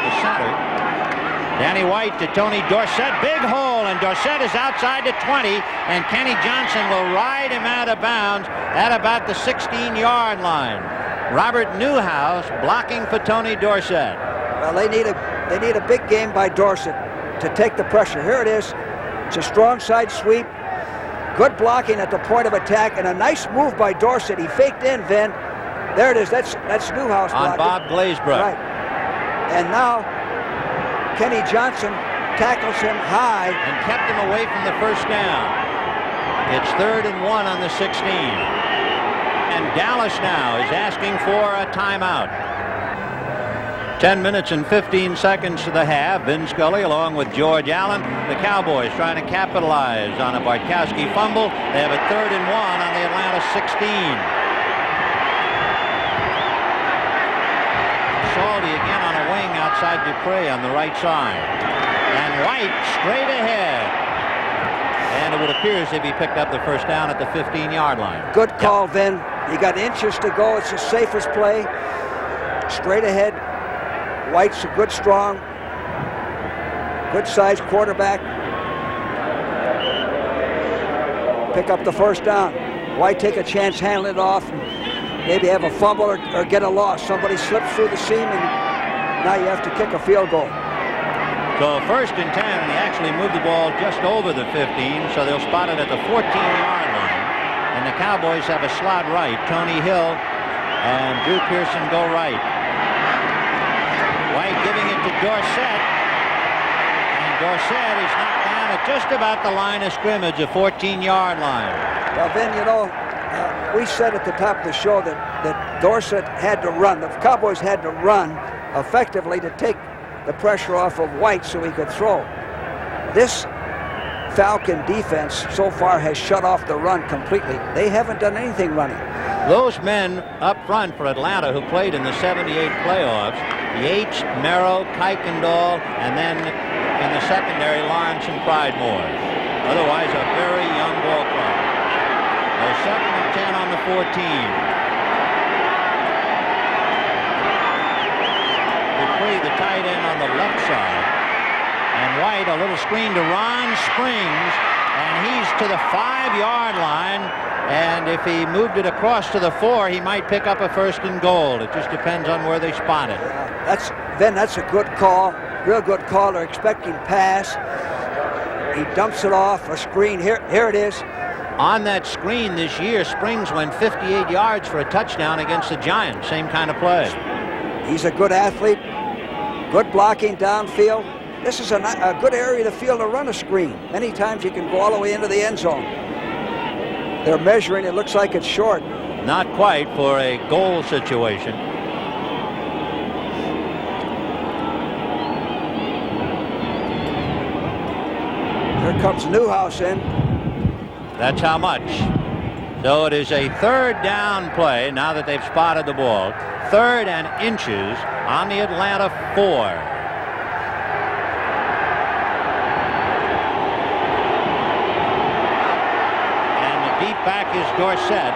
the center. Danny White to Tony Dorsett. Big hole, and Dorsett is outside the 20, and Kenny Johnson will ride him out of bounds at about the 16-yard line. Robert Newhouse blocking for Tony Dorsett. Well, they need a big game by Dorsett to take the pressure. Here it is. It's a strong side sweep. Good blocking at the point of attack, and a nice move by Dorsett. He faked in, Vin. There it is. That's Newhouse on blocking. Bob Glazebrook. Right. And now Kenny Johnson tackles him high and kept him away from the first down. It's 3rd and 1 on the 16. And Dallas now is asking for a timeout. 10 minutes and 15 seconds to the half. Vin Scully along with George Allen. The Cowboys trying to capitalize on a Bartkowski fumble. They have a 3rd and 1 on the Atlanta 16. Salty again on a wing out outside Dupree on the right side. And White straight ahead. And it would appear as if he picked up the first down at the 15-yard line. Good call, Vin. You got inches to go. It's the safest play. Straight ahead. White's a good, strong, good-sized quarterback. Pick up the first down. White take a chance, handle it off, and maybe have a fumble or get a loss. Somebody slips through the seam, and now you have to kick a field goal. So 1st and 10, and he actually moved the ball just over the 15, so they'll spot it at the 14-yard line. And the Cowboys have a slot right. Tony Hill and Drew Pearson go right. White giving it to Dorsett. And Dorsett is knocked down at just about the line of scrimmage, a 14-yard line. Well, Vin, you know, we said at the top of the show that Dorsett had to run. The Cowboys had to run effectively to take the pressure off of White so he could throw. This Falcon defense so far has shut off the run completely. They haven't done anything running. Those men up front for Atlanta who played in the '78 playoffs, Yates, Merrill, Kuykendall, and then in the secondary, Lawrence and Pridemore. Otherwise, a very young ball club. So 2nd and 10 on the 14. Dupree, the tight end, on the left side. And White, a little screen to Ron Springs, and he's to the 5-yard line. And if he moved it across to the 4, he might pick up a 1st and goal. It just depends on where they spot it. That's a good call, real good call. They're expecting pass. He dumps it off a screen. Here it is. On that screen this year, Springs went 58 yards for a touchdown against the Giants. Same kind of play. He's a good athlete, good blocking downfield. This is a good area of the field to run a screen. Many times you can go all the way into the end zone. They're measuring. It looks like it's short. Not quite for a goal situation. Here comes Newhouse in. That's how much. So it is a 3rd down play now that they've spotted the ball. 3rd and inches on the Atlanta 4. And the deep back is Dorsett.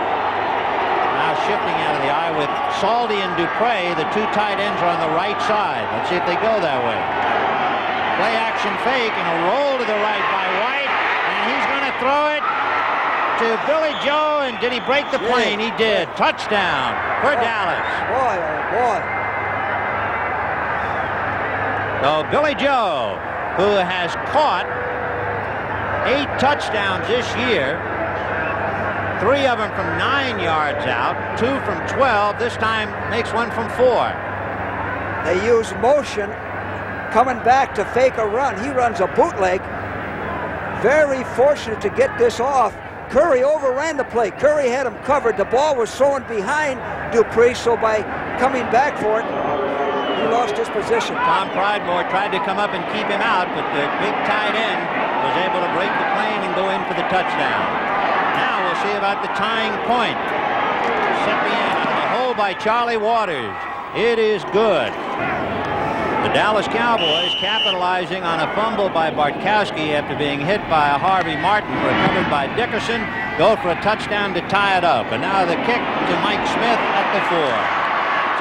Now shifting out of the eye with Saldi and Dupree. The 2 tight ends are on the right side. Let's see if they go that way. Play action fake and a roll to the right by White. And he's going to throw it to Billy Joe, and did he break the plane? He did. Touchdown for Dallas. Boy, oh boy. So Billy Joe, who has caught 8 touchdowns this year, 3 of them from 9 yards out, 2 from 12. This time makes 1 from 4. They use motion coming back to fake a run. He runs a bootleg. Very fortunate to get this off. Curry overran the play. Curry had him covered. The ball was thrown behind Dupree, so by coming back for it, he lost his position. Tom Pridemore tried to come up and keep him out, but the big tight end was able to break the plane and go in for the touchdown. Now we'll see about the tying point. Set the end on the hole by Charlie Waters. It is good. The Dallas Cowboys capitalizing on a fumble by Bartkowski after being hit by Harvey Martin, recovered by Dickerson, go for a touchdown to tie it up. And now the kick to Mike Smith at the 4,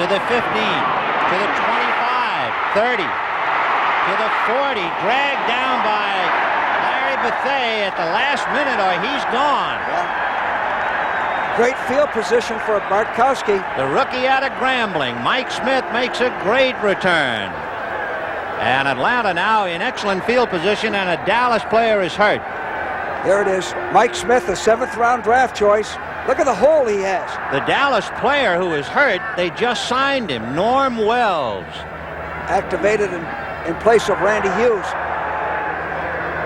to the 15, to the 25, 30, to the 40, dragged down by Larry Bethea at the last minute, or he's gone. Great field position for Bartkowski. The rookie out of Grambling, Mike Smith, makes a great return. And Atlanta now in excellent field position, and a Dallas player is hurt. There it is. Mike Smith, a 7th-round draft choice. Look at the hole he has. The Dallas player who is hurt, they just signed him, Norm Wells. Activated in place of Randy Hughes.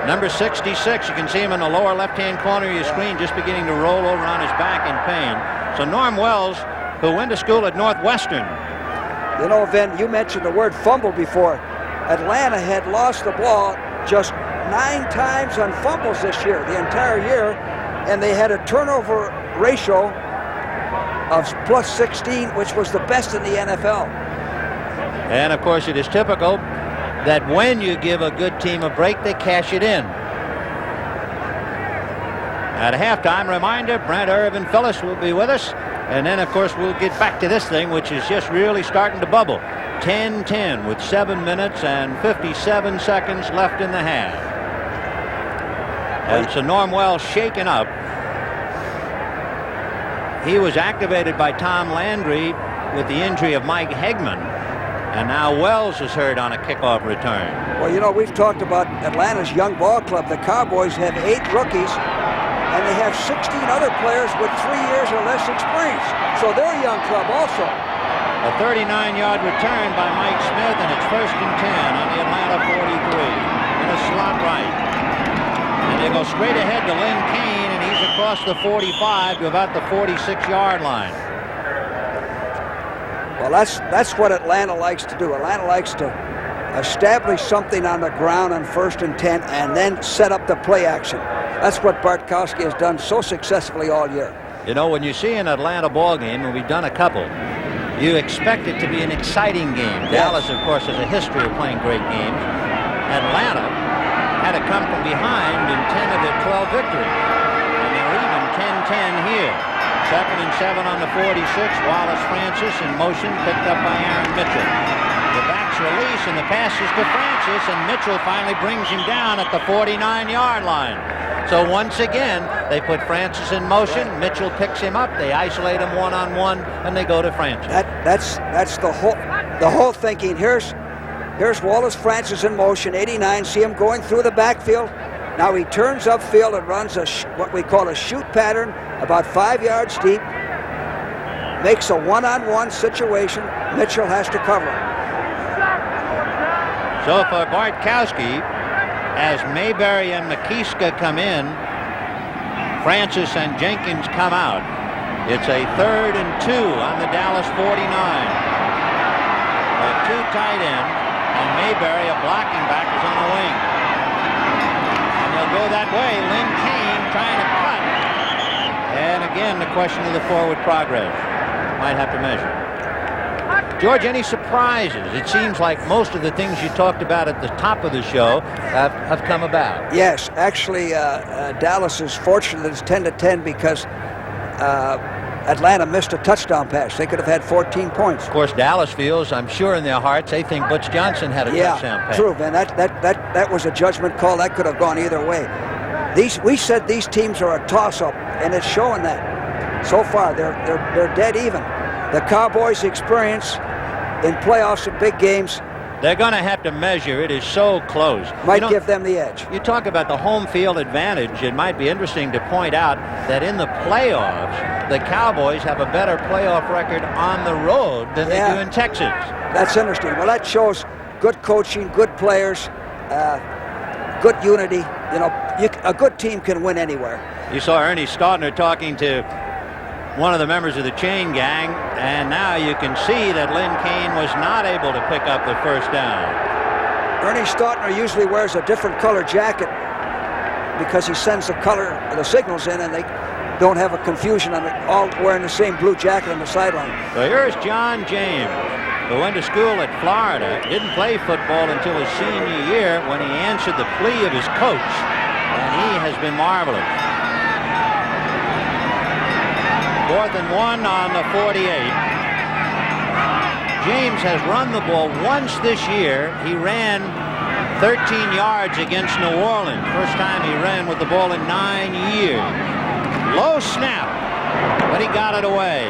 Number 66, you can see him in the lower left-hand corner of your screen, just beginning to roll over on his back in pain. So Norm Wells, who went to school at Northwestern. You know, Vin, you mentioned the word fumble before. Atlanta had lost the ball just 9 times on fumbles this year, the entire year, and they had a turnover ratio of +16, which was the best in the NFL. And, of course, it is typical that when you give a good team a break, they cash it in. At halftime, reminder, Brent Irvin Phillips will be with us. And then, of course, we'll get back to this thing, which is just really starting to bubble. 10-10 with 7 minutes and 57 seconds left in the half. And so Norm Wells shaken up. He was activated by Tom Landry with the injury of Mike Hegman. And now Wells is hurt on a kickoff return. Well, you know, we've talked about Atlanta's young ball club. The Cowboys have 8 rookies, and they have 16 other players with 3 years or less experience. So they're a young club also. A 39-yard return by Mike Smith, and it's 1st and 10 on the Atlanta 43. In a slot right. And they go straight ahead to Lynn Kane, and he's across the 45 to about the 46-yard line. Well, that's what Atlanta likes to do. Atlanta likes to establish something on the ground on 1st and 10 and then set up the play action. That's what Bartkowski has done so successfully all year. You know, when you see an Atlanta ball game, and we've done a couple, you expect it to be an exciting game. Yes. Dallas, of course, has a history of playing great games. Atlanta had to come from behind in 10 of their 12 victories. And they're even 10-10 here. 2nd and 7 on the 46. Wallace Francis in motion, picked up by Aaron Mitchell. The back's release, and the pass is to Francis, and Mitchell finally brings him down at the 49-yard line. So once again, they put Francis in motion. Mitchell picks him up. They isolate him one-on-one, and they go to Francis. That's the whole thinking. Here's Wallace Francis in motion, 89. See him going through the backfield. Now he turns upfield and runs what we call a shoot pattern, about 5 yards deep. Makes a one-on-one situation. Mitchell has to cover. So for Bartkowski, as Mayberry and McKeeska come in, Francis and Jenkins come out. It's a 3rd and 2 on the Dallas 49. A 2 tight end, and Mayberry, a blocking back, is on the wing. And they'll go that way. Lynn Kane trying to cut. And again, the question of the forward progress. Might have to measure. George, any surprises? It seems like most of the things you talked about at the top of the show have come about. Yes, actually, Dallas is fortunate that it's 10-10 because Atlanta missed a touchdown pass. They could have had 14 points. Of course, Dallas feels, I'm sure in their hearts, they think Butch Johnson had a touchdown pass. True, man. That was a judgment call. That could have gone either way. We said these teams are a toss-up, and it's showing that. So far, they're dead even. The Cowboys' experience in playoffs and big games, they're going to have to measure. It is so close. Might give them the edge. You talk about the home field advantage. It might be interesting to point out that in the playoffs, the Cowboys have a better playoff record on the road than they do in Texas. That's interesting. Well, that shows good coaching, good players, good unity. You know, a good team can win anywhere. You saw Ernie Staudner talking to one of the members of the chain gang, and now you can see that Lynn Kane was not able to pick up the first down. Ernie Staudner usually wears a different color jacket because he sends the signals in, and they don't have a confusion on it, all wearing the same blue jacket on the sideline. So here's John James, who went to school at Florida, didn't play football until his senior year when he answered the plea of his coach, and he has been marvelous. 4th and 1 on the 48. James has run the ball once this year. He ran 13 yards against New Orleans. First time he ran with the ball in 9 years. Low snap, but he got it away.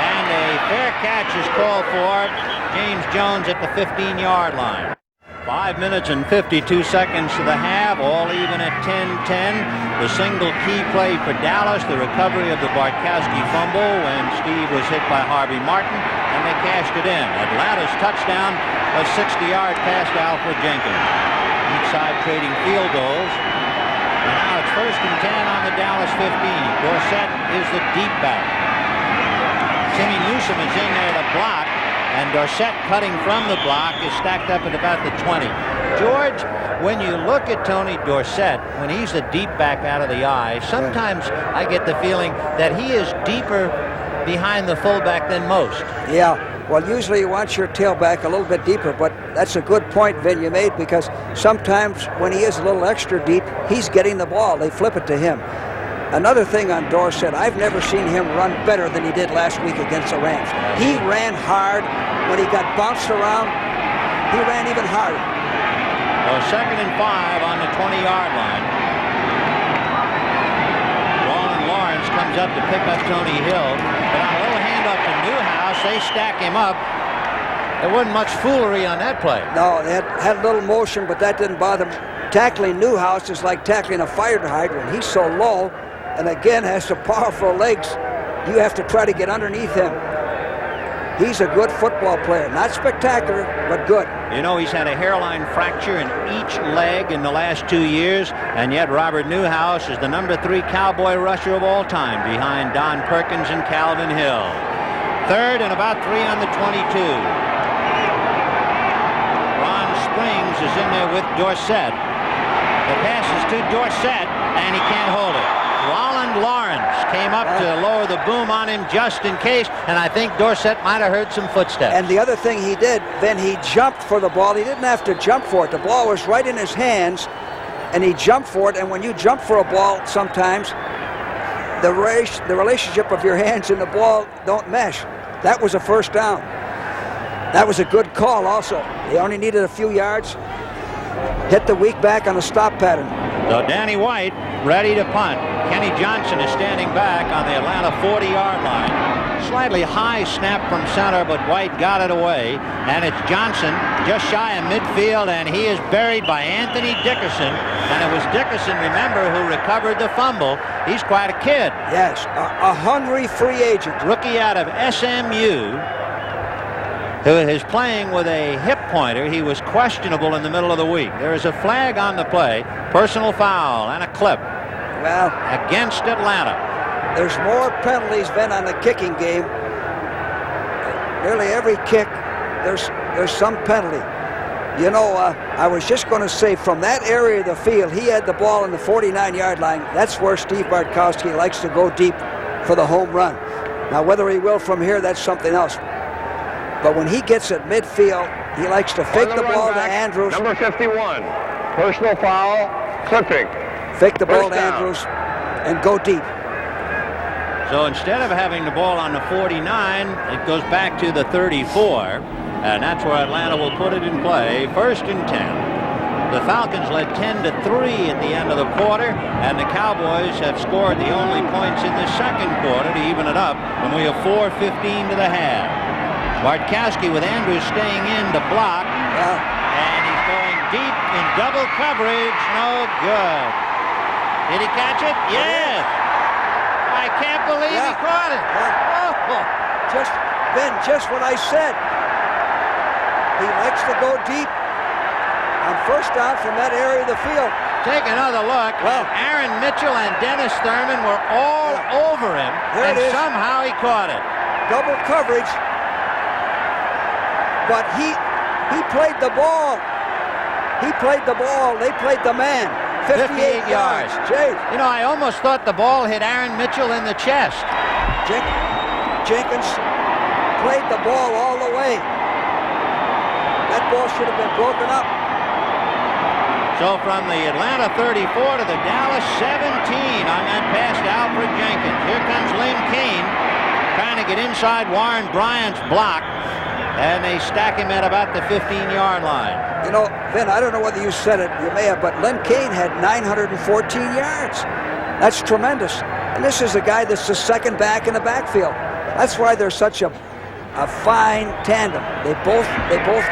And a fair catch is called for. James Jones at the 15-yard line. 5 minutes and 52 seconds to the half, all even at 10-10. The single key play for Dallas, the recovery of the Bartkowski fumble when Steve was hit by Harvey Martin, and they cashed it in. Atlanta's touchdown, a 60-yard pass to Alfred Jenkins. Each side trading field goals. And now it's 1st and 10 on the Dallas 15. Dorsett is the deep back. Timmy Newsom is in there to block. And Dorsett, cutting from the block, is stacked up at about the 20. George, when you look at Tony Dorsett, when he's the deep back out of the eye, sometimes I get the feeling that he is deeper behind the fullback than most. Yeah, Well, usually you want your tailback a little bit deeper, but that's a good point, Vin, you made, because sometimes when he is a little extra deep, he's getting the ball. They flip it to him. Another thing on Dorsett, I've never seen him run better than he did last week against the Rams. He ran hard. When he got bounced around, he ran even harder. Well, 2nd and 5 on the 20-yard line. Lawrence comes up to pick up Tony Hill. But on a little handoff to Newhouse, they stack him up. There wasn't much foolery on that play. No, they had a little motion, but that didn't bother him. Tackling Newhouse is like tackling a fire hydrant. He's so low, and again has the powerful legs. You have to try to get underneath him. He's a good football player. Not spectacular, but good. You know, he's had a hairline fracture in each leg in the last 2 years, and yet Robert Newhouse is the number 3 Cowboy rusher of all time, behind Don Perkins and Calvin Hill. 3rd and about 3 on the 22. Ron Springs is in there with Dorsett. The pass is to Dorsett, and he can't hold it. Roland Lawrence came up to lower the boom on him just in case, and I think Dorsett might have heard some footsteps. And the other thing he did, then he jumped for the ball. He didn't have to jump for it. The ball was right in his hands, and he jumped for it. And when you jump for a ball, sometimes the relationship of your hands and the ball don't mesh. That was a first down. That was a good call also. They only needed a few yards. Hit the weak back on a stop pattern. So Danny White ready to punt. Kenny Johnson is standing back on the Atlanta 40-yard line. Slightly high snap from center, but White got it away. And it's Johnson just shy of midfield, and he is buried by Anthony Dickerson. And it was Dickerson, remember, who recovered the fumble. He's quite a kid. Yes, a hungry free agent. Rookie out of SMU, who is playing with a hip pointer. He was questionable in the middle of the week. There is a flag on the play, personal foul, and a clip. Well, against Atlanta. There's more penalties than on the kicking game. Nearly every kick, there's some penalty. You know, I was just going to say, from that area of the field, he had the ball in the 49-yard line. That's where Steve Bartkowski likes to go deep for the home run. Now, whether he will from here, that's something else. But when he gets at midfield, he likes to fake the ball to Andrews. Number 51, personal foul, clipping. Fake the ball to Andrews and go deep. So instead of having the ball on the 49, it goes back to the 34, and that's where Atlanta will put it in play. 1st and 10. The Falcons led 10-3 at the end of the quarter, and the Cowboys have scored the only points in the 2nd quarter to even it up, and we have 4:15 to the half. Bartkowski with Andrews staying in to block, and he's going deep in double coverage. No good. Did he catch it? Yes. I can't believe he caught it. Just what I said. He likes to go deep on first down from that area of the field. Take another look. Well, Aaron Mitchell and Dennis Thurman were all over him, and somehow he caught it. Double coverage. But he played the ball. He played the ball. They played the man. 58 yards. Jay. You know, I almost thought the ball hit Aaron Mitchell in the chest. Jenkins played the ball all the way. That ball should have been broken up. So from the Atlanta 34 to the Dallas 17 on that pass to Alfred Jenkins. Here comes Lynn Kane trying to get inside Warren Bryant's block. And they stack him at about the 15-yard line. You know, Vin, I don't know whether you said it, you may have, but Lynn Kane had 914 yards. That's tremendous. And this is a guy that's the second back in the backfield. That's why they're such a fine tandem. They both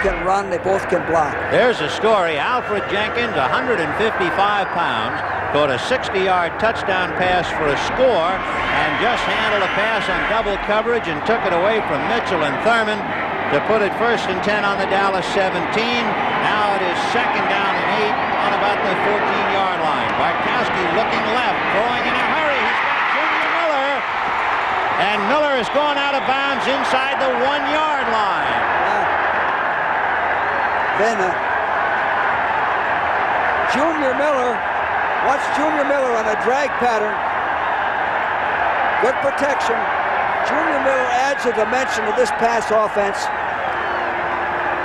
can run, they both can block. There's a story. Alfred Jenkins, 155 pounds, caught a 60-yard touchdown pass for a score and just handled a pass on double coverage and took it away from Mitchell and Thurman to put it 1st and 10 on the Dallas 17. Now it is 2nd down and 8 on about the 14-yard line. Bartkowski looking left, throwing in a hurry. He's got Junior Miller. And Miller is going out of bounds inside the 1-yard line. Then Junior Miller, watch Junior Miller on a drag pattern. Good protection. Junior Miller adds a dimension to this pass offense.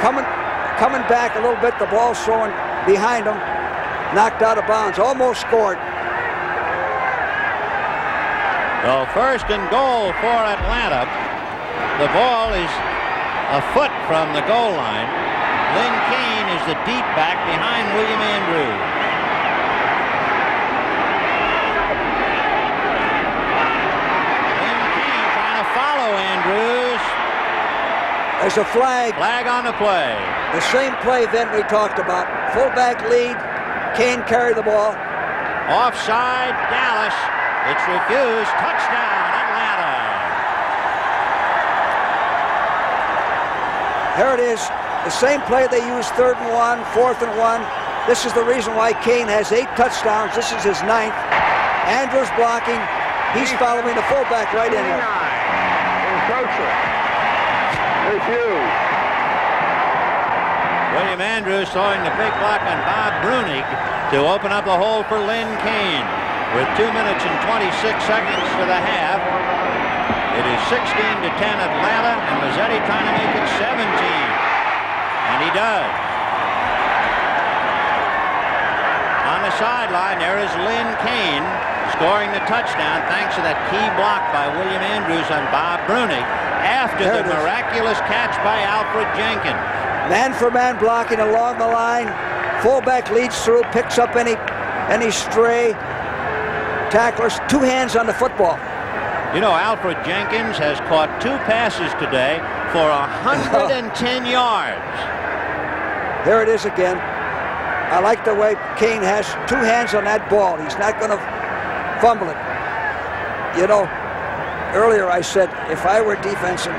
Coming back a little bit, the ball's throwing behind him. Knocked out of bounds, almost scored. So first and goal for Atlanta. The ball is a foot from the goal line. Lynn Kane is the deep back behind William Andrews. Lynn Kane trying to follow Andrews. There's a flag. Flag on the play. The same play then we talked about. Fullback lead. Kane carried the ball. Offside, Dallas. It's refused. Touchdown, Atlanta. There it is. The same play they used 3rd and 1, 4th and 1. This is the reason why Kane has 8 touchdowns. This is his 9th. Andrews blocking. He's following the fullback right in there. Encroacher. Refused. William Andrews throwing the big block on Bob Brunig to open up the hole for Lynn Kane. With 2 minutes and 26 seconds to the half, it is 16-10 Atlanta, and Mazzetti trying to make it 17. And he does. On the sideline, there is Lynn Kane scoring the touchdown thanks to that key block by William Andrews on Bob Brunig after the miraculous catch by Alfred Jenkins. Man-for-man blocking along the line. Fullback leads through, picks up any stray tacklers. 2 hands on the football. You know, Alfred Jenkins has caught 2 passes today for 110 yards. There it is again. I like the way Kane has 2 hands on that ball. He's not going to fumble it. You know, earlier I said if I were defensing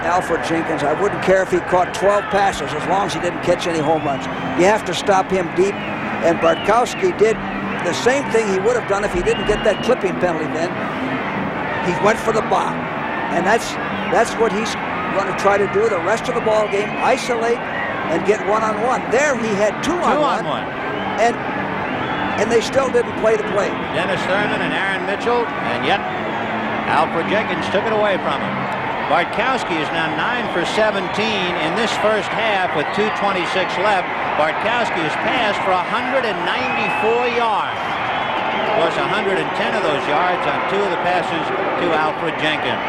Alfred Jenkins, I wouldn't care if he caught 12 passes as long as he didn't catch any home runs. You have to stop him deep, and Bartkowski did the same thing he would have done if he didn't get that clipping penalty then. He went for the bomb, and that's what he's going to try to do the rest of the ball game, isolate and get one-on-one. There he had two-on-one, and they still didn't play the play. Dennis Thurman and Aaron Mitchell, and yet Alfred Jenkins took it away from him. Bartkowski is now 9 for 17 in this first half with 2:26 left. Bartkowski has passed for 194 yards. Of course, 110 of those yards on 2 of the passes to Alfred Jenkins.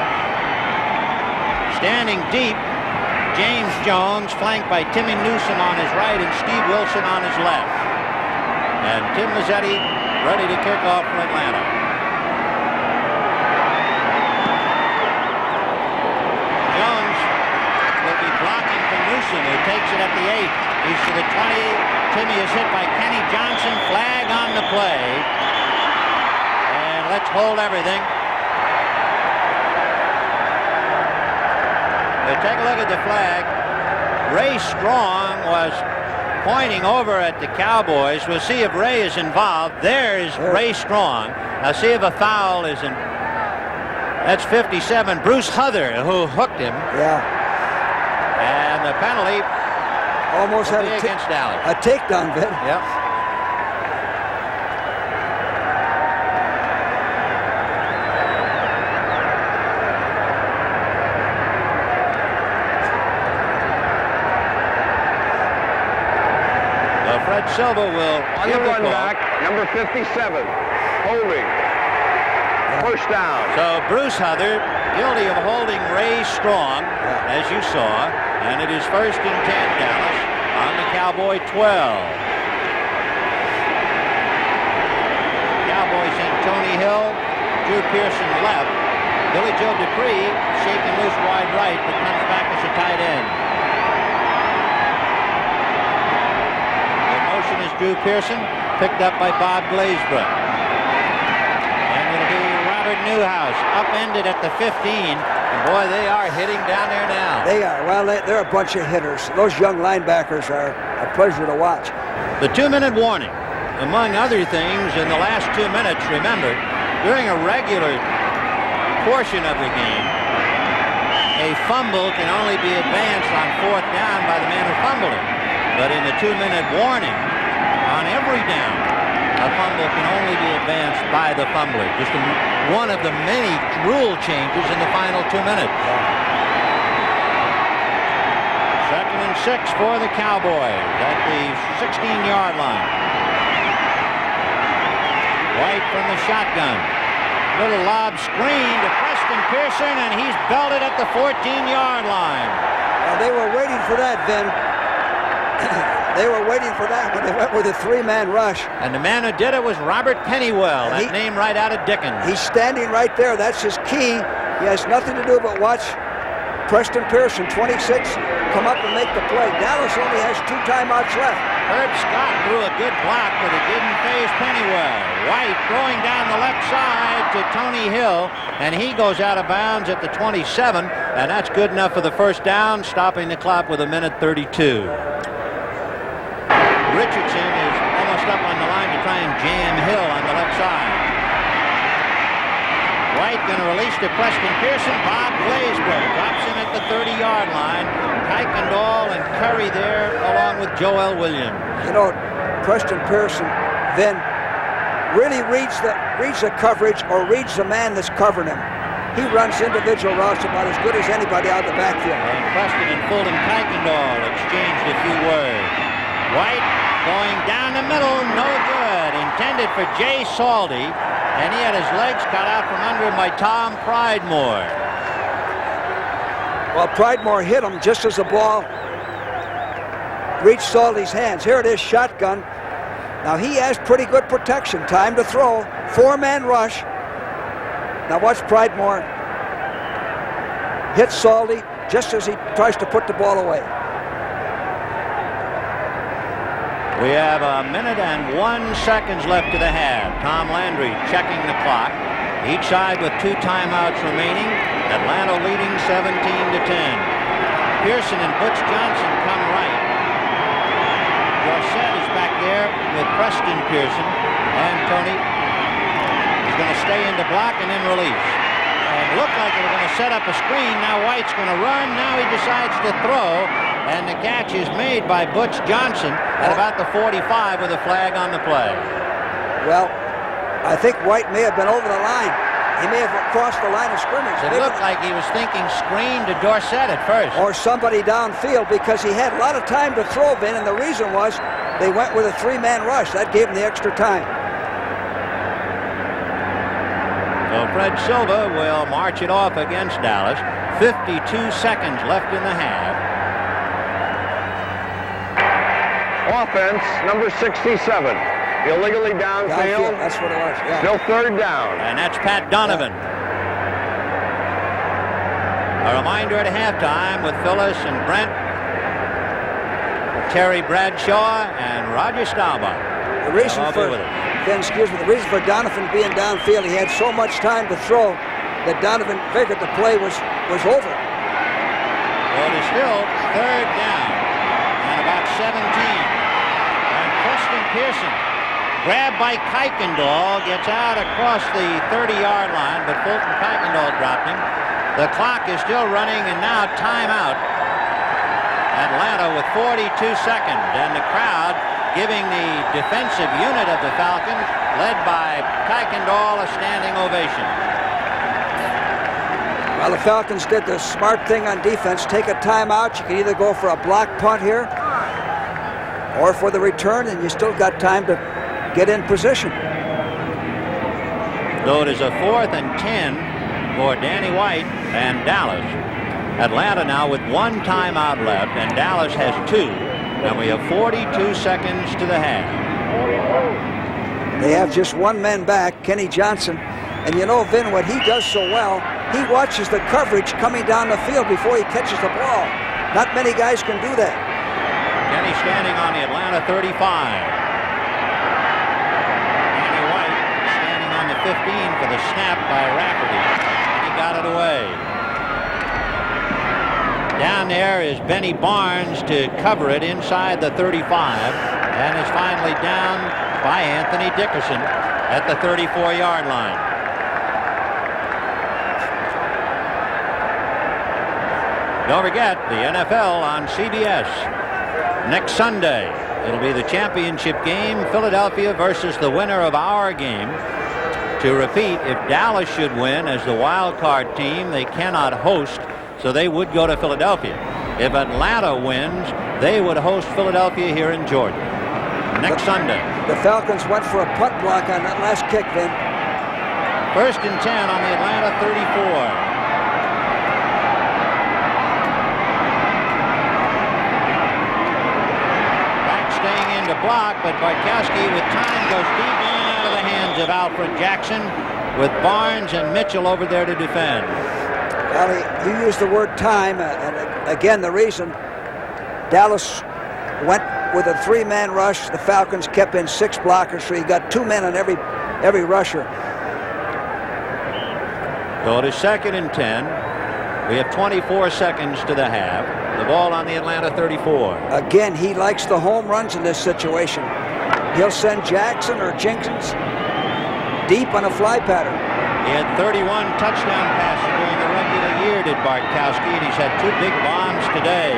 Standing deep, James Jones, flanked by Timmy Newsom on his right and Steve Wilson on his left. And Tim Mazzetti ready to kick off for Atlanta. Jones will be blocking for Newsom, who takes it at the 8. He's to the 20. Timmy is hit by Kenny Johnson. Flag on the play. And let's hold everything. Take a look at the flag. Ray Strong was pointing over at the Cowboys. We'll see if Ray is involved. There is Ray Strong. Now see if a foul is in. That's 57. Bruce Huther, who hooked him. Yeah. And the penalty almost had against Dallas. A takedown, Ben. Yep. Fred Silva will on the run back, number 57, holding. First down. So Bruce Huther guilty of holding Ray Strong, as you saw, and it is 1st and 10 Dallas on the Cowboy 12. Cowboys sent Tony Hill, Drew Pearson left. Billy Joe Dupree shaking loose wide right, but comes back as a tight end. Is Drew Pearson, picked up by Bob Glazebrook. And it'll be Robert Newhouse, upended at the 15. And boy, they are hitting down there now. They are. Well, they're a bunch of hitters. Those young linebackers are a pleasure to watch. The 2-minute warning. Among other things, in the last 2 minutes, remember, during a regular portion of the game, a fumble can only be advanced on 4th down by the man who fumbled it. But in the 2-minute warning, on every down, a fumble can only be advanced by the fumbler. Just one of the many rule changes in the final 2 minutes. 2nd and 6 for the Cowboys at the 16-yard line. White from the shotgun. Little lob screen to Preston Pearson, and he's belted at the 14-yard line. They were waiting for that, Vin. They were waiting for that when they went with a 3-man rush. And the man who did it was Robert Pennywell, that name right out of Dickens. He's standing right there. That's his key. He has nothing to do but watch Preston Pearson, 26, come up and make the play. Dallas only has 2 timeouts left. Herb Scott threw a good block, but it didn't faze Pennywell. White throwing down the left side to Tony Hill, and he goes out of bounds at the 27, and that's good enough for the first down, stopping the clock with 1:32. Richardson is almost up on the line to try and jam Hill on the left side. White going to release to Preston Pearson. Bob Glazebrook drops him at the 30-yard line. Kuykendall and Curry there along with Joel Williams. You know, Preston Pearson then really reads the coverage or reads the man that's covering him. He runs individual routes about as good as anybody out of the backfield. And Preston and Fulton Kuykendall exchanged a few words. White going down the middle, no good. Intended for Jay Saldy, and he had his legs cut out from under him by Tom Pridemore. Well, Pridemore hit him just as the ball reached Saldy's hands. Here it is, shotgun. Now he has pretty good protection. Time to throw. 4-man rush. Now watch Pridemore hit Saldy just as he tries to put the ball away. We have 1 minute and 1 seconds left to the half. Tom Landry checking the clock. Each side with 2 timeouts remaining. Atlanta leading 17-10. Pearson and Butch Johnson come right. Dorsett is back there with Preston Pearson. And Tony is going to stay in the block and then release. And looked like they were going to set up a screen. Now White's going to run. Now he decides to throw. And the catch is made by Butch Johnson at about the 45 with a flag on the play. Well, I think White may have been over the line. He may have crossed the line of scrimmage. It looked like he was thinking screen to Dorsett at first. Or somebody downfield, because he had a lot of time to throw, Ben, and the reason was they went with a 3-man rush. That gave him the extra time. Well, Fred Silva will march it off against Dallas. 52 seconds left in the half. Offense, number 67. Illegally downfield. That's what it was. Yeah. Still 3rd down. And that's Pat Donovan. A reminder at halftime with Phyllis and Brent, Terry Bradshaw, and Roger Staubach. The reason for the reason for Donovan being downfield, he had so much time to throw that Donovan figured the play was over. Well, it is still 3rd down and about 17. And Preston Pearson, grabbed by Kuykendall, gets out across the 30-yard line, but Fulton Kuykendall dropped him. The clock is still running, and now timeout. Atlanta with 42 seconds, and the crowd giving the defensive unit of the Falcons, led by Kuykendall, a standing ovation. Well, the Falcons did the smart thing on defense. Take a timeout. You can either go for a block punt here or for the return, and you still got time to get in position. So it is a 4th and 10 for Danny White and Dallas. Atlanta now with 1 timeout left, and Dallas has 2. And we have 42 seconds to the half. They have just 1 man back, Kenny Johnson. And you know, Vin, what he does so well, he watches the coverage coming down the field before he catches the ball. Not many guys can do that. Kenny standing on the Atlanta 35. Danny White standing on the 15 for the snap by Rafferty. And he got it away. Down there is Benny Barnes to cover it inside the 35, and is finally down by Anthony Dickerson at the 34-yard line. Don't forget the NFL on CBS next Sunday. It'll be the championship game, Philadelphia versus the winner of our game. To repeat, if Dallas should win as the wild card team, they cannot host, so they would go to Philadelphia. If Atlanta wins, they would host Philadelphia here in Georgia next Sunday. The Falcons went for a punt block on that last kick, Vin. 1st and 10 on the Atlanta 34. To block, but Bartkowski with time goes deep in out of the hands of Alfred Jackson, with Barnes and Mitchell over there to defend. Well, you used the word time, and again, the reason Dallas went with a 3-man rush, the Falcons kept in 6 blockers, so you got 2 men on every rusher. So it is 2nd and 10. We have 24 seconds to the half. The ball on the Atlanta 34. Again, he likes the home runs in this situation. He'll send Jackson or Jenkins deep on a fly pattern. He had 31 touchdown passes during the regular year, did Bartkowski, and he's had 2 big bombs today.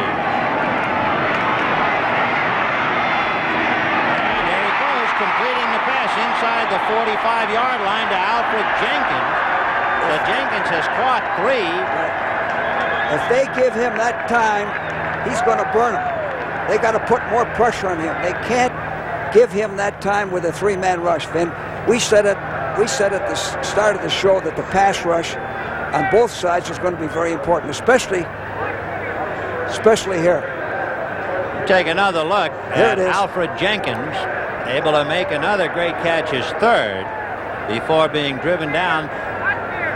And there he goes, completing the pass inside the 45-yard line to Alfred Jenkins. So Jenkins has caught 3. If they give him that time, he's going to burn them. They got to put more pressure on him. They can't give him that time with a 3-man rush, Vin. We said at the start of the show that the pass rush on both sides was going to be very important, especially here. Take another look Here at it is. Alfred Jenkins, able to make another great catch, his 3rd, before being driven down.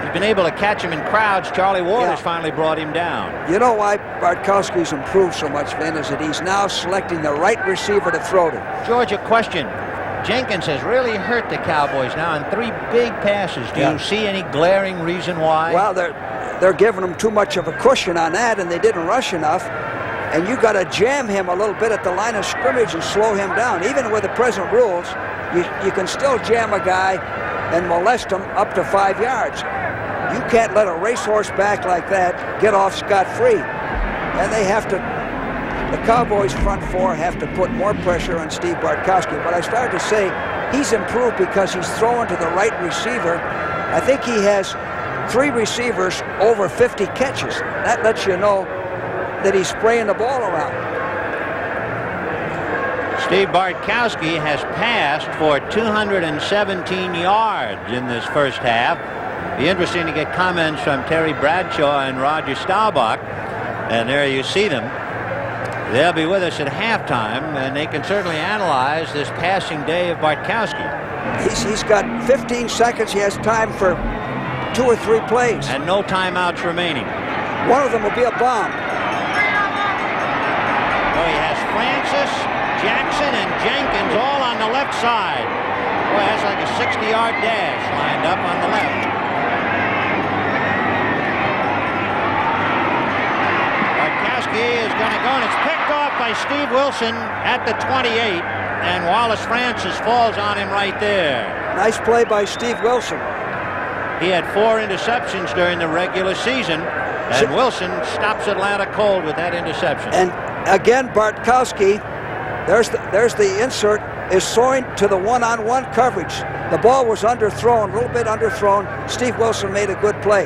He's been able to catch him in crowds. Charlie Ward has finally brought him down. You know why Bartkowski's improved so much, Vin, is that he's now selecting the right receiver to throw to. George, a question. Jenkins has really hurt the Cowboys now in 3 big passes. Do you see any glaring reason why? Well, they're giving him too much of a cushion on that, and they didn't rush enough. And you got to jam him a little bit at the line of scrimmage and slow him down. Even with the present rules, you can still jam a guy and molest him up to 5 yards. You can't let a racehorse back like that get off scot-free. And they have to, the Cowboys front 4 have to put more pressure on Steve Bartkowski. But I started to say he's improved because he's throwing to the right receiver. I think he has 3 receivers over 50 catches. That lets you know that he's spraying the ball around. Steve Bartkowski has passed for 217 yards in this first half. Be interesting to get comments from Terry Bradshaw and Roger Staubach. And there you see them. They'll be with us at halftime, and they can certainly analyze this passing day of Bartkowski. He's got 15 seconds. He has time for 2 or 3 plays. And no timeouts remaining. One of them will be a bomb. So he has Francis, Jackson, and Jenkins all on the left side. Boy, that's like a 60-yard dash lined up on the left. Is going to go, and it's picked off by Steve Wilson at the 28, and Wallace Francis falls on him right there. Nice play by Steve Wilson. He had 4 interceptions during the regular season, and Wilson stops Atlanta cold with that interception. And again, Bartkowski, there's the insert, is throwing to the one-on-one coverage. The ball was underthrown, a little bit underthrown. Steve Wilson made a good play,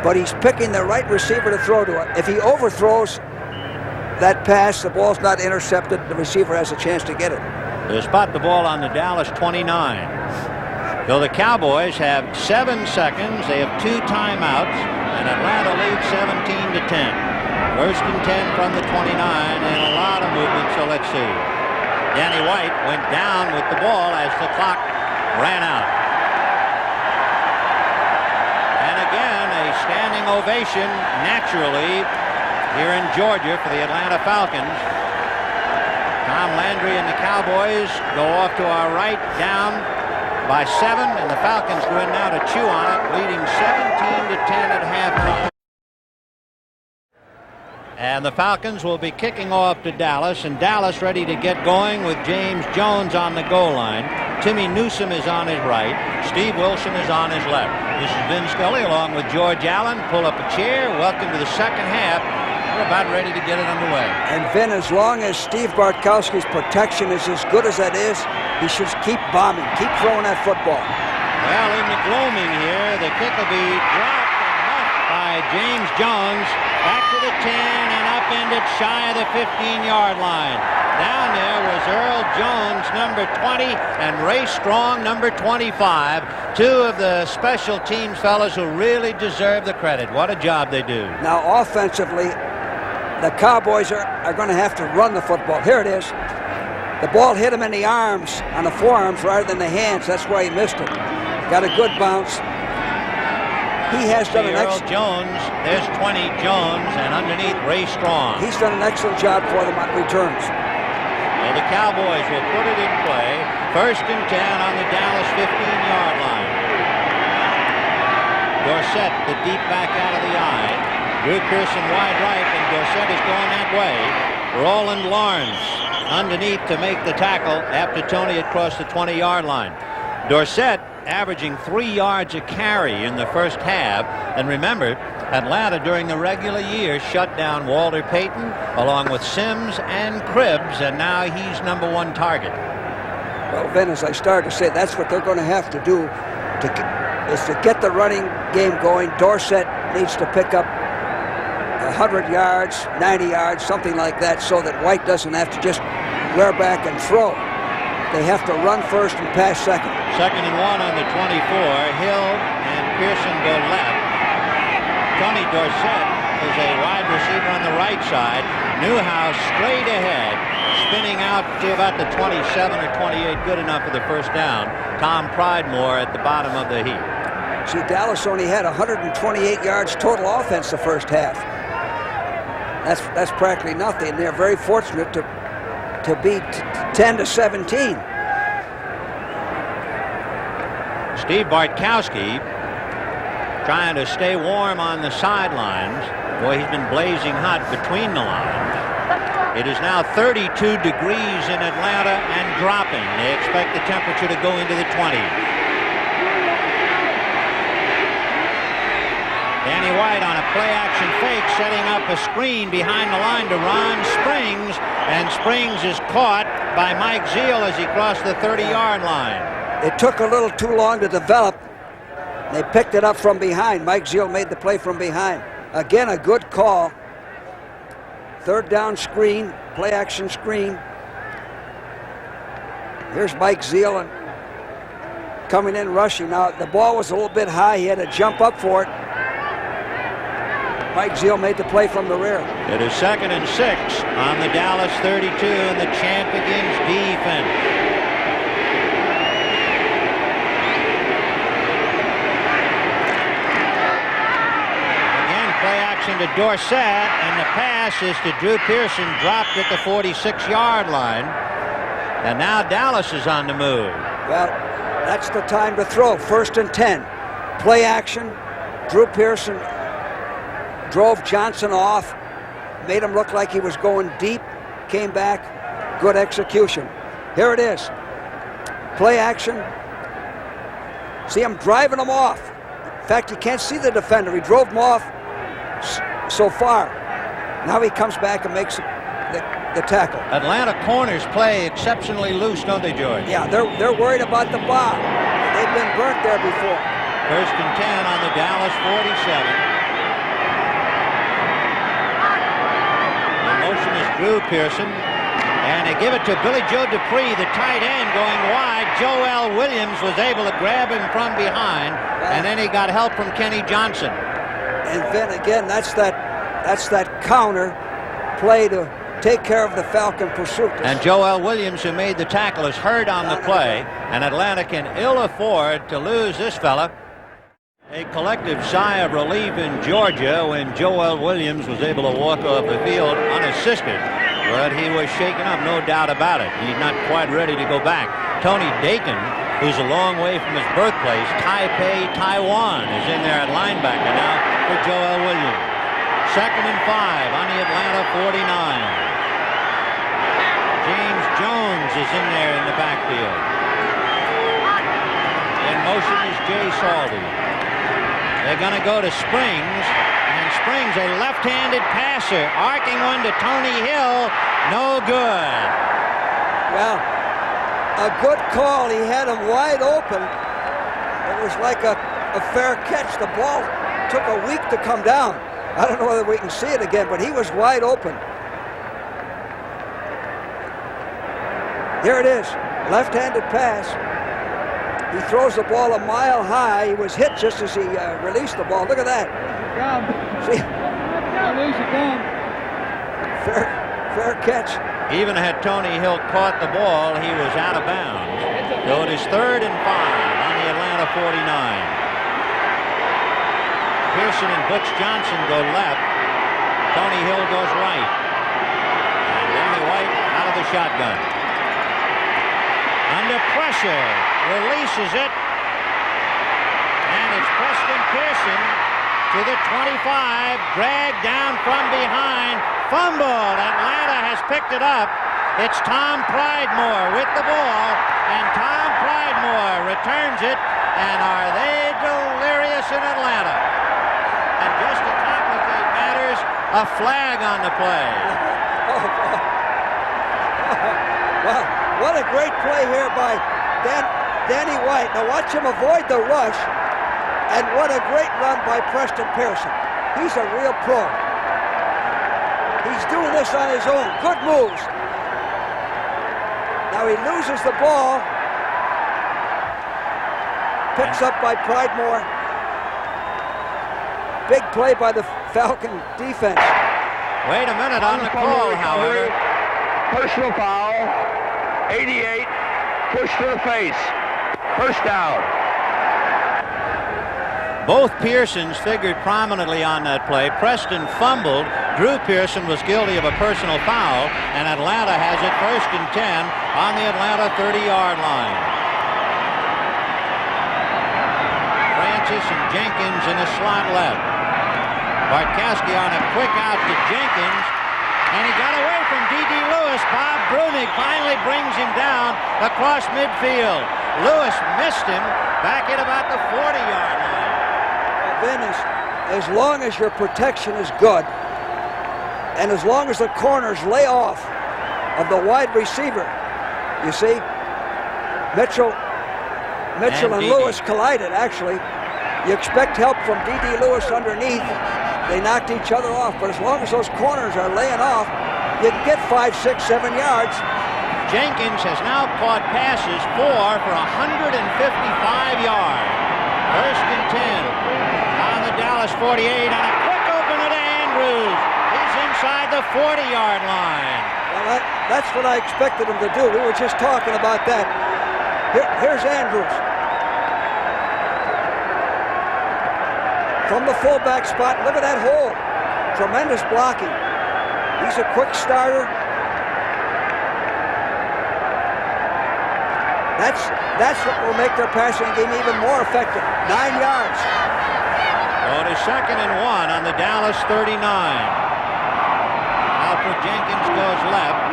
but he's picking the right receiver to throw to. If he overthrows that pass, the ball's not intercepted, the receiver has a chance to get it. They spot the ball on the Dallas 29. So the Cowboys have 7 seconds. They have 2 timeouts, and Atlanta leads 17 to 10. 1st and 10 from the 29, and a lot of movement, so let's see. Danny White went down with the ball as the clock ran out. And again, a standing ovation, naturally, here in Georgia for the Atlanta Falcons. Tom Landry and the Cowboys go off to our right, down by 7, and the Falcons go in now to chew on it, leading 17 to 10 at halftime. And the Falcons will be kicking off to Dallas, and Dallas ready to get going with James Jones on the goal line. Timmy Newsome is on his right. Steve Wilson is on his left. This is Vin Scully along with George Allen. Pull up a chair. Welcome to the second half They're about ready to get it underway. And Vin, as long as Steve Bartkowski's protection is as good as that is, he should keep bombing, keep throwing that football. Well, in the gloaming here, the kick will be dropped and left by James Jones. Back to the 10 and upended shy of the 15-yard line. Down there was Earl Jones, number 20, and Ray Strong, number 25. Two of the special teams fellas who really deserve the credit. What a job they do. Now, offensively, the Cowboys are going to have to run the football. Here it is. The ball hit him in the arms, on the forearms rather than the hands. That's why he missed it. Got a good bounce. He has done an excellent job. Jones, there's 20 Jones, and underneath Ray Strong. He's done an excellent job for them on returns. Well, the Cowboys will put it in play. 1st and 10 on the Dallas 15-yard line. Dorsett, the deep back out of the eye. Drew Pearson wide right, and Dorsett is going that way. Roland Lawrence underneath to make the tackle after Tony had crossed the 20-yard line. Dorsett averaging 3 yards a carry in the first half. And remember, Atlanta during the regular year shut down Walter Payton along with Sims and Cribbs, and now he's number 1 target. Well, Vin, as I started to say, that's what they're going to have to do is to get the running game going. Dorsett needs to pick up 100 yards, 90 yards, something like that, so that White doesn't have to just rear back and throw. They have to run first and pass second. 2nd and 1 on the 24. Hill and Pearson go left. Tony Dorsett is a wide receiver on the right side. Newhouse straight ahead, spinning out to about the 27 or 28, good enough for the first down. Tom Pridemore at the bottom of the heap. See, Dallas only had 128 yards total offense the first half. That's practically nothing. They're very fortunate to beat 10-17. Steve Bartkowski trying to stay warm on the sidelines. Boy, he's been blazing hot between the lines. It is now 32 degrees in Atlanta and dropping. They expect the temperature to go into the 20s. Danny White on a play-action fake, setting up a screen behind the line to Ron Springs, and Springs is caught by Mike Zeal as he crossed the 30-yard line. It took a little too long to develop. They picked it up from behind. Mike Zeal made the play from behind. Again, a good call. 3rd down screen, play-action screen. Here's Mike Zeal and coming in rushing. Now, the ball was a little bit high. He had to jump up for it. Mike Zeal made the play from the rear. It is 2nd and 6 on the Dallas 32, and the champ begins defense. To Dorsett, and the pass is to Drew Pearson, dropped at the 46-yard line. And now Dallas is on the move. Well, that's the time to throw. 1st and 10. Play action. Drew Pearson drove Johnson off, made him look like he was going deep, came back. Good execution. Here it is. Play action. See him driving him off. In fact, you can't see the defender. He drove him off so far. Now he comes back and makes the tackle. Atlanta corners play exceptionally loose, don't they, George? Yeah, they're worried about the bomb. They've been burnt there before. 1st and 10 on the Dallas 47. The motion is Drew Pearson, and they give it to Billy Joe Dupree, the tight end, going wide. Joel Williams was able to grab him from behind, and then he got help from Kenny Johnson. And then again, that's that counter play to take care of the Falcon pursuit. And Joel Williams, who made the tackle, is hurt on the play, and Atlanta can ill afford to lose this fella. A collective sigh of relief in Georgia when Joel Williams was able to walk off the field unassisted. But he was shaken up, no doubt about it. He's not quite ready to go back. Tony Dakin, who's a long way from his birthplace, Taipei, Taiwan, is in there at linebacker now for Joel Williams. 2nd and 5 on the Atlanta 49. James Jones is in there in the backfield. In motion is Jay Saldy. They're going to go to Springs. And Springs, a left-handed passer, arcing one to Tony Hill. No good. Well, a good call. He had him wide open. It was like a fair catch. The ball took a week to come down. I don't know whether we can see it again, but he was wide open. Here it is. Left-handed pass. He throws the ball a mile high. He was hit just as he released the ball. Look at that. See? Fair catch. Even had Tony Hill caught the ball, he was out of bounds. So it is 3rd and 5 on the Atlanta 49. Pearson and Butch Johnson go left. Tony Hill goes right. And Danny White out of the shotgun. Under pressure, releases it. And it's Preston Pearson to the 25, dragged down from behind, fumbled. Atlanta has picked it up. It's Tom Pridemore with the ball, and Tom Pridemore returns it. And are they delirious in Atlanta? And just to complicate matters, a flag on the play. Wow, what a great play here by Danny White. Now watch him avoid the rush, and what a great run by Preston Pearson. He's a real pro. He's doing this on his own. Good moves. Now he loses the ball. Picks up by Pridemore. Big play by the Falcon defense. Wait a minute on the call, however. Personal foul. 88. Push to the face. First down. Both Pearsons figured prominently on that play. Preston fumbled. Drew Pearson was guilty of a personal foul, and Atlanta has it 1st and 10 on the Atlanta 30-yard line. Francis and Jenkins in the slot left. Bartkowski on a quick out to Jenkins, and he got away from D.D. Lewis. Bob Brunig finally brings him down across midfield. Lewis missed him back at about the 40-yard line. Ben, as long as your protection is good, and as long as the corners lay off of the wide receiver, you see, Mitchell and Lewis collided, actually. You expect help from D.D. Lewis underneath. They knocked each other off, but as long as those corners are laying off, you can get 5, 6, 7 yards. Jenkins has now caught passes for 155 yards. 1st and 10 on the Dallas 48, and a quick opener to Andrews. He's inside the 40-yard line. Well, that's what I expected him to do. We were just talking about that. Here's Andrews. From the fullback spot, look at that hole. Tremendous blocking. He's a quick starter. That's what will make their passing game even more effective. 9 yards. Well, it is 2nd and 1 on the Dallas 39. Alfred Jenkins goes left.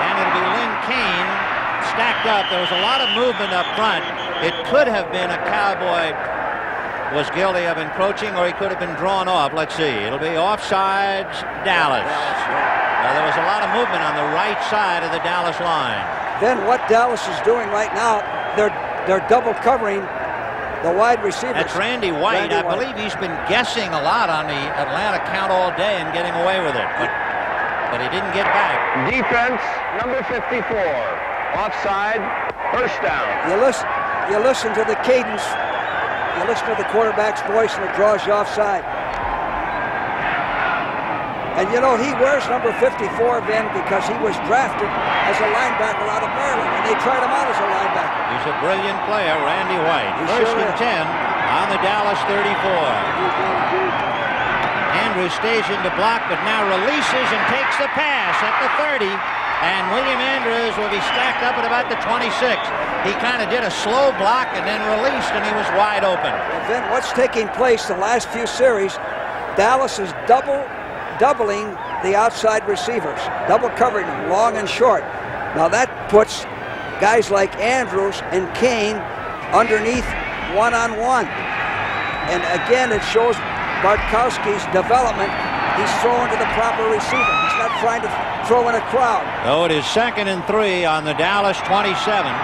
And it'll be Lynn Kane stacked up. There was a lot of movement up front. It could have been a Cowboy was guilty of encroaching, or he could have been drawn off. Let's see. It'll be offsides, Dallas. Now, there was a lot of movement on the right side of the Dallas line. Then what Dallas is doing right now, they're double covering the wide receivers. That's Randy White. I believe he's been guessing a lot on the Atlanta count all day and getting away with it, but he didn't get back. Defense, number 54. Offside, first down. You listen to the cadence. You listen to the quarterback's voice, and it draws you offside. And you know, he wears number 54, Ben, because he was drafted as a linebacker out of Maryland, and they tried him out as a linebacker. He's a brilliant player, Randy White. First and 10 on the Dallas 34. Andrews stays in to block, but now releases and takes the pass at the 30. And William Andrews will be stacked up at about the 26. He kind of did a slow block and then released, and he was wide open. Well, then what's taking place the last few series, Dallas is doubling the outside receivers, double covering them, long and short. Now that puts guys like Andrews and Kane underneath one-on-one. And again, it shows Bartkowski's development. He's throwing to the proper receiver. He's not trying to throw in a crowd. Oh, it is 2nd and 3 on the Dallas 27.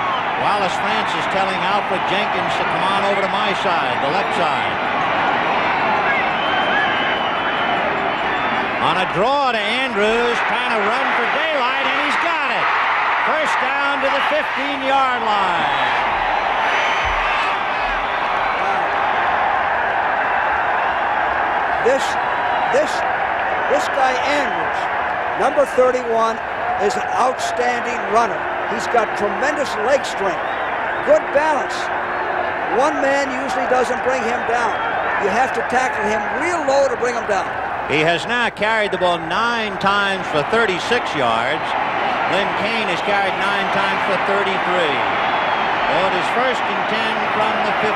Wallace Francis telling Alfred Jenkins to come on over to my side, the left side. On a draw to Andrews, trying to run for daylight, and he's got it. First down to the 15-yard line. This guy Andrews, number 31, is an outstanding runner. He's got tremendous leg strength, good balance. One man usually doesn't bring him down. You have to tackle him real low to bring him down. He has now carried the ball 9 times for 36 yards. Lynn Kane has carried 9 times for 33. Oh, it is 1st and 10 from the 15.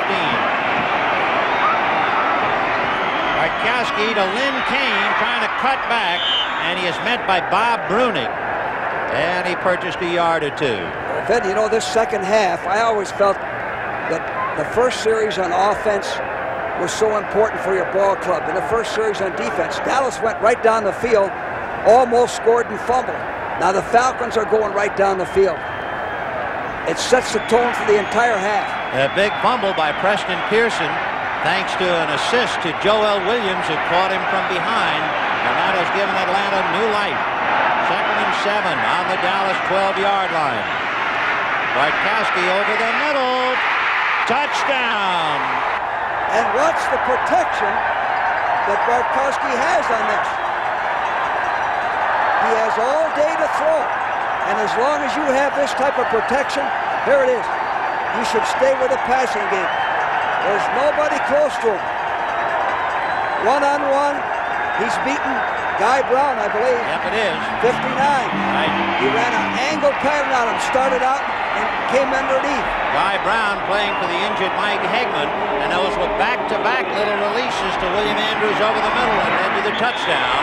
Bartkowski to Lynn Kane, trying to cut back, and he is met by Bob Brunig, and he purchased a yard or 2. Then, you know, this second half, I always felt that the first series on offense was so important for your ball club. And the first series on defense, Dallas went right down the field, almost scored and fumbled. Now the Falcons are going right down the field. It sets the tone for the entire half. A big fumble by Preston Pearson, thanks to an assist to Joel Williams, who caught him from behind, and that has given Atlanta new life. 2nd and 7 on the Dallas 12-yard line. Bartkowski over the middle, touchdown. And watch the protection that Bartkowski has on this. He has all day to throw, and as long as you have this type of protection, here it is. You should stay with the passing game. There's nobody close to him. One-on-one, he's beaten Guy Brown, I believe. Yep, it is. 59. Right. He ran an angle pattern on him, started out and came underneath. Guy Brown playing for the injured Mike Hegman, and those were back-to-back little releases to William Andrews over the middle and led to the touchdown.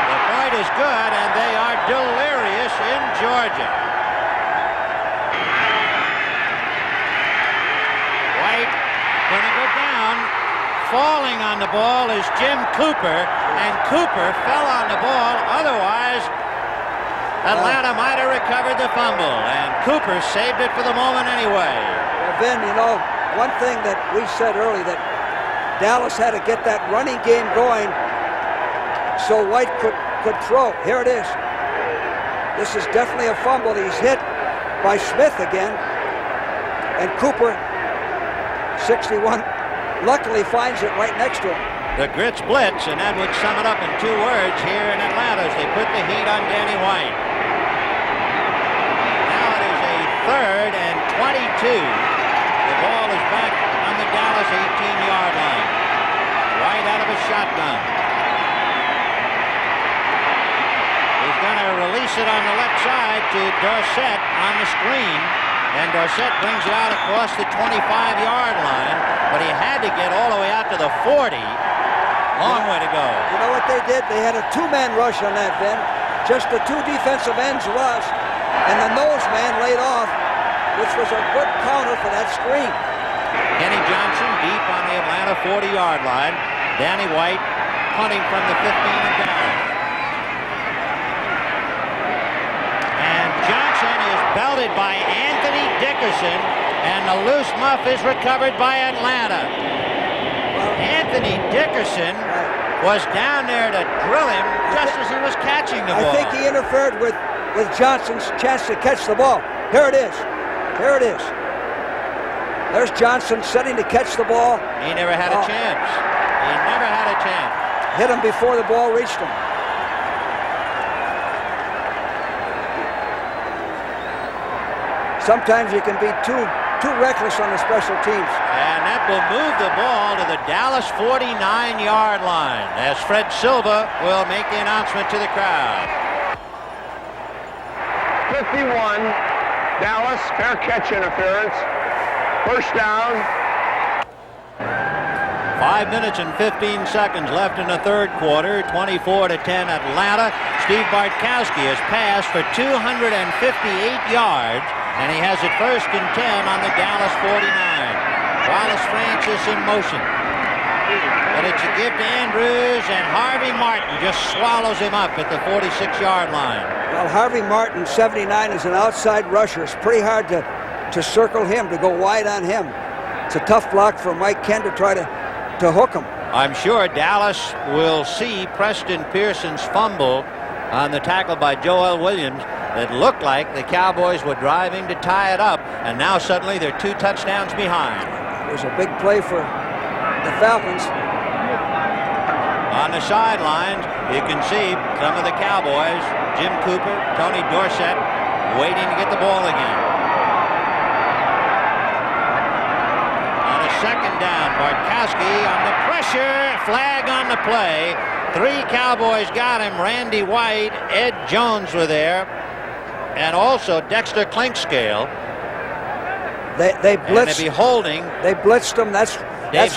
The point is good, and they are delirious in Georgia. White going to go down. Falling on the ball is Jim Cooper, and Cooper fell on the ball. Otherwise, Atlanta might have recovered the fumble, and Cooper saved it for the moment anyway. Well, Vin, you know, one thing that we said earlier, that Dallas had to get that running game going so White could throw. Here it is. This is definitely a fumble. He's hit by Smith again, and Cooper, 61, luckily finds it right next to him. The Grits blitz, and that would sum it up in 2 words here in Atlanta as they put the heat on Danny White. Now it is a 3rd and 22. The ball is back on the Dallas 18-yard line. White out of a shotgun. He's going to release it on the left side to Dorsett on the screen. And Dorsett brings it out across the 25-yard line, but he had to get all the way out to the 40. Long way to go. You know what they did? They had a 2-man rush on that, Vin. Just the 2 defensive ends rush, and the nose man laid off, which was a good counter for that screen. Kenny Johnson deep on the Atlanta 40-yard line. Danny White punting from the 15 and down. And Johnson is belted by Anthony Dickerson, and the loose muff is recovered by Atlanta. Anthony Dickerson was down there to drill him just as he was catching the ball. I think he interfered with Johnson's chance to catch the ball. Here it is. Here it is. There's Johnson setting to catch the ball. He never had a chance. He never had a chance. Hit him before the ball reached him. Sometimes you can be too reckless on the special teams. And that will move the ball to the Dallas 49-yard line as Fred Silva will make the announcement to the crowd. 51, Dallas, fair catch interference. First down. 5 minutes and 15 seconds left in the 3rd quarter. 24-10 Atlanta. Steve Bartkowski has passed for 258 yards, and he has it 1st and 10 on the Dallas 49. Wallace this in motion. But it's a give to Andrews, and Harvey Martin just swallows him up at the 46-yard line. Well, Harvey Martin, 79, is an outside rusher. It's pretty hard to circle him, to go wide on him. It's a tough block for Mike Ken to try to hook him. I'm sure Dallas will see Preston Pearson's fumble on the tackle by Joel Williams. It looked like the Cowboys were driving to tie it up, and now suddenly they're 2 touchdowns behind. It was a big play for the Falcons. On the sidelines, you can see some of the Cowboys, Jim Cooper, Tony Dorsett, waiting to get the ball again. On a second down, Bartkowski under pressure, flag on the play. 3 Cowboys got him. Randy White, Ed Jones were there, and also Dexter Clinkscale. They blitzed. Be holding. They blitzed them. That's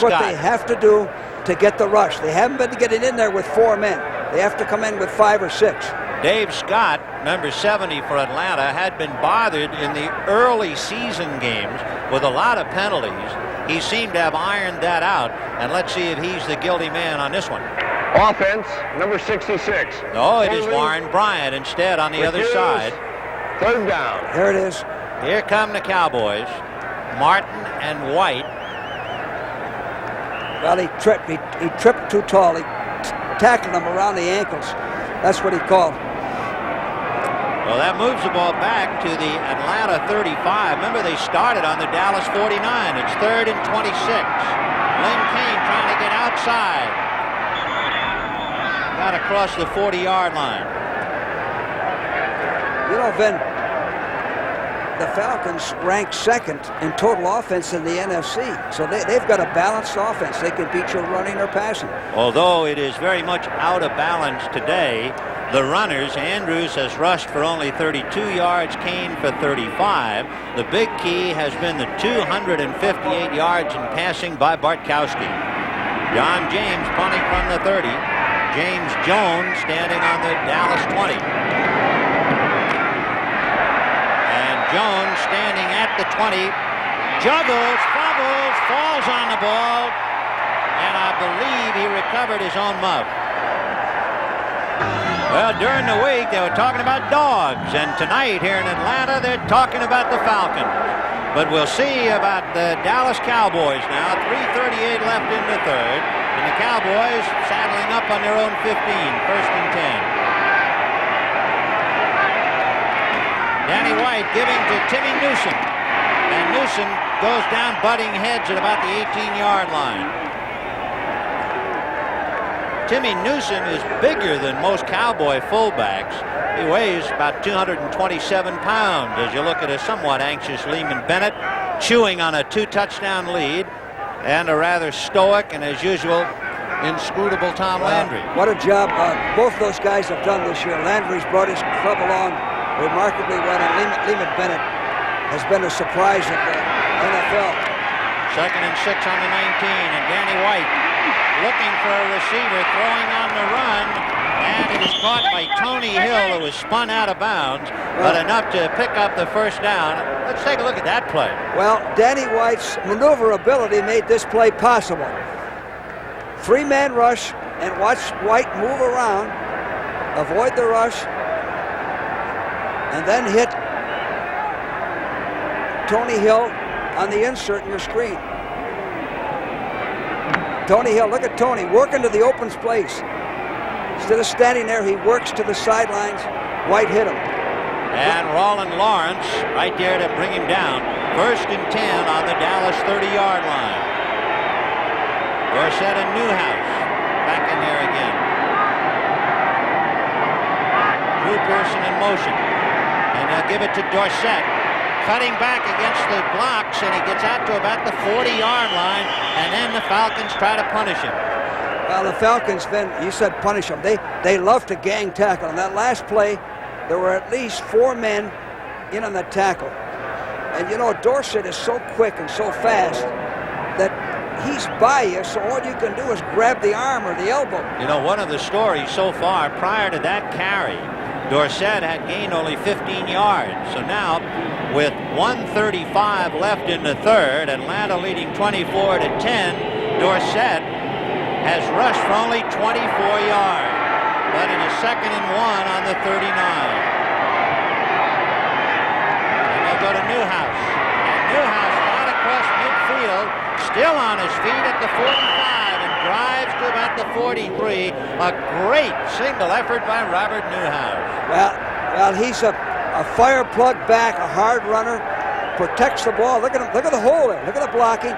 what they have to do to get the rush. They haven't been getting in there with 4 men. They have to come in with 5 or 6. Dave Scott, number 70 for Atlanta, had been bothered in the early season games with a lot of penalties. He seemed to have ironed that out, and let's see if he's the guilty man on this one. Offense, number 66. No, it is Warren Bryant instead on the other side. 3rd down. There it is. Here come the Cowboys. Martin and White. Well, he tripped too tall. He tackled him around the ankles. That's what he called. Well, that moves the ball back to the Atlanta 35. Remember, they started on the Dallas 49. It's 3rd and 26. Lynn Kane trying to get outside. Got across the 40-yard line. You know, Vin, the Falcons rank 2nd in total offense in the NFC. So they've got a balanced offense. They can beat you running or passing. Although it is very much out of balance today, the runners, Andrews has rushed for only 32 yards, Kane for 35. The big key has been the 258 yards in passing by Bartkowski. John James punting from the 30. James Jones standing on the Dallas 20. Jones standing at the 20, juggles, fumbles, falls on the ball, and I believe he recovered his own muff. Well, during the week, they were talking about dogs, and tonight here in Atlanta, they're talking about the Falcons. But we'll see about the Dallas Cowboys now. 3:38 left in the 3rd, and the Cowboys saddling up on their own 15, 1st and 10. Danny White giving to Timmy Newsom. And Newsom goes down butting heads at about the 18-yard line. Timmy Newsom is bigger than most Cowboy fullbacks. He weighs about 227 pounds as you look at a somewhat anxious Lehman Bennett chewing on a 2-touchdown lead, and a rather stoic and, as usual, inscrutable Tom Landry. What a job both those guys have done this year. Landry's brought his club along remarkably well, and Lehman Bennett has been a surprise at the NFL. 2nd and 6 on the 19, and Danny White looking for a receiver, throwing on the run, and it is caught by Tony Hill, who was spun out of bounds, but enough to pick up the 1st down. Let's take a look at that play. Well, Danny White's maneuverability made this play possible. 3-man rush, and watch White move around, avoid the rush, and then hit Tony Hill on the insert in your screen. Tony Hill, look at Tony working to the open place. Instead of standing there, he works to the sidelines. White hit him. And Roland Lawrence right there to bring him down. 1st and 10 on the Dallas 30-yard line. Dorsett and Newhouse back in there again. Drew Pearson in motion. And they'll give it to Dorsett. Cutting back against the blocks, and he gets out to about the 40-yard line, and then the Falcons try to punish him. Well, the Falcons, Ben, you said punish them. They love to gang tackle. On that last play, there were at least 4 men in on the tackle. And, you know, Dorsett is so quick and so fast that he's by you, so all you can do is grab the arm or the elbow. You know, one of the stories so far prior to that carry Dorsett had gained only 15 yards. So now, with 1:35 left in the third, Atlanta leading 24-10. Dorsett has rushed for only 24 yards, but in a 2nd and 1 on the 39. And they'll go to Newhouse. And Newhouse right across midfield, still on his feet at the 45 and drives to about the 43. A great single effort by Robert Newhouse. Well, he's a fire plug back, a hard runner, protects the ball. Look at him. Look at the hole there. Look at the blocking.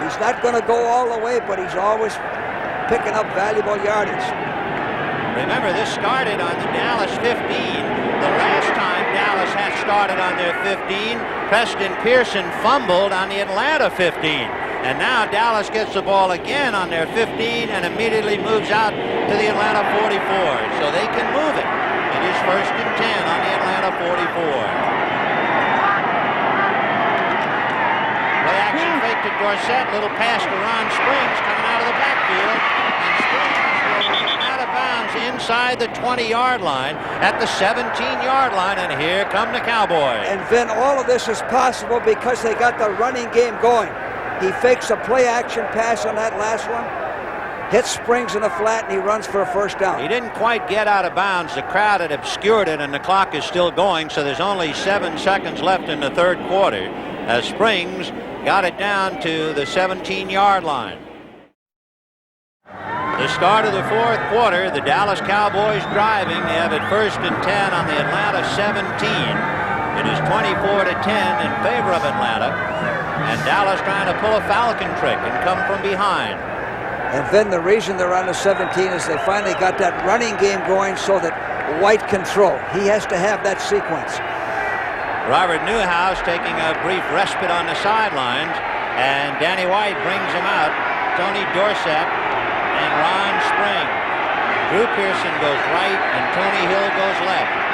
He's not going to go all the way, but he's always picking up valuable yardage. Remember, this started on the Dallas 15. The last time Dallas had started on their 15, Preston Pearson fumbled on the Atlanta 15. And now Dallas gets the ball again on their 15 and immediately moves out to the Atlanta 44. So they can move it. It is 1st and 10 on the Atlanta 44. Play action fake to Dorsett. Little pass to Ron Springs coming out of the backfield. And Springs will out of bounds inside the 20-yard line at the 17-yard line. And here come the Cowboys. And Vin, all of this is possible because they got the running game going. He fakes a play action pass on that last one, hits Springs in the flat, and he runs for a 1st down. He didn't quite get out of bounds. The crowd had obscured it, and the clock is still going, so there's only 7 seconds left in the 3rd quarter as Springs got it down to the 17-yard line. The start of the 4th quarter, the Dallas Cowboys driving. They have it 1st and 10 on the Atlanta 17. It is 24-10 in favor of Atlanta, and Dallas trying to pull a Falcon trick and come from behind. And then the reason they're on the 17 is they finally got that running game going so that White can throw. He has to have that sequence. Robert Newhouse taking a brief respite on the sidelines, and Danny White brings him out. Tony Dorsett and Ron Springs. Drew Pearson goes right, and Tony Hill goes left.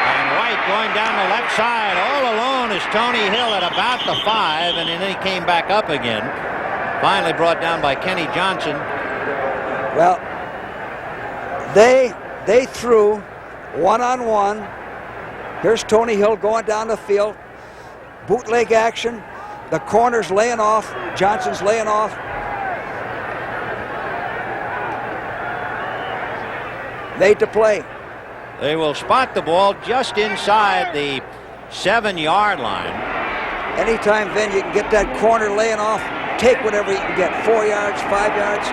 And White going down the left side. All alone is Tony Hill at about the 5, and then he came back up again. Finally brought down by Kenny Johnson. Well, they threw one-on-one. Here's Tony Hill going down the field. Bootleg action. The corner's laying off. Johnson's laying off. Made to play. They will spot the ball just inside the 7-yard line. Anytime, Vin, you can get that corner laying off, take whatever you can get. 4 yards, 5 yards.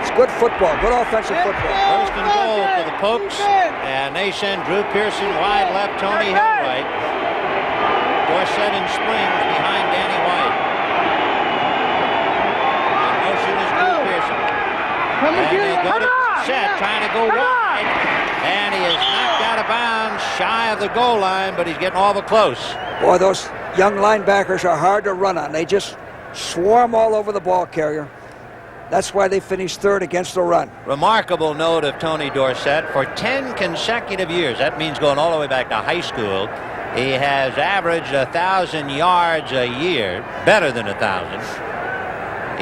It's good football, good offensive football. 1st and goal for the Pokes, and they send Drew Pearson wide left, Tony Hill right. Dorsett and Springs behind Danny White. In motion is Drew Pearson. And they go to Dorsett, trying to go wide, and he is knocked out of bounds, shy of the goal line, but he's getting awful close. Boy, those young linebackers are hard to run on. They just swarm all over the ball carrier. That's why they finished 3rd against the run. Remarkable note of Tony Dorsett. For 10 consecutive years, that means going all the way back to high school, he has averaged 1,000 yards a year, better than 1,000.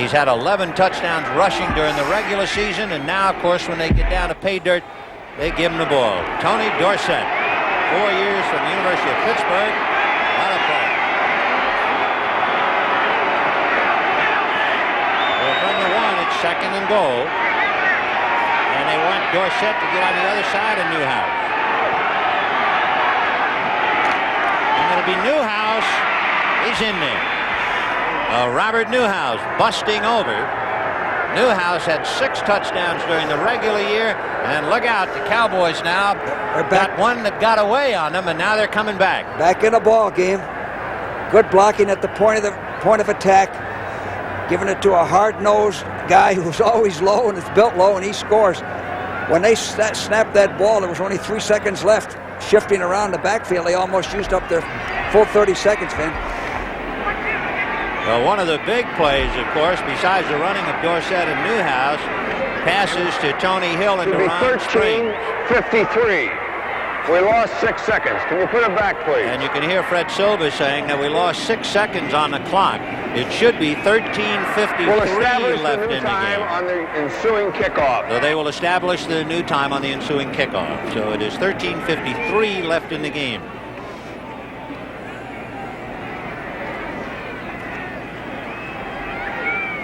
He's had 11 touchdowns rushing during the regular season, and now, of course, when they get down to pay dirt, they give him the ball. Tony Dorsett, 4 years from the University of Pittsburgh. What a play. Well, from the 1, it's 2nd and goal. And they want Dorsett to get on the other side of Newhouse. And it'll be Newhouse. He's in there. Robert Newhouse busting over. Newhouse had 6 touchdowns during the regular year, and look out, the Cowboys now got one that got away on them, and now they're coming back. Back in the ball game. Good blocking at the point of attack, giving it to a hard-nosed guy who's always low and is built low, and he scores. When they snapped that ball, there was only 3 seconds left. Shifting around the backfield, they almost used up their full 30 seconds, Vin. Well, one of the big plays, of course, besides the running of Dorsett and Newhouse, passes to Tony Hill and to Ron Springs. 13-53. We lost 6 seconds. Can you put it back, please? And you can hear Fred Silva saying that we lost 6 seconds on the clock. It should be 13:53 We'll establish left the new in the time game. on the ensuing kickoff. So they will establish the new time on the ensuing kickoff. So it is 13:53 left in the game.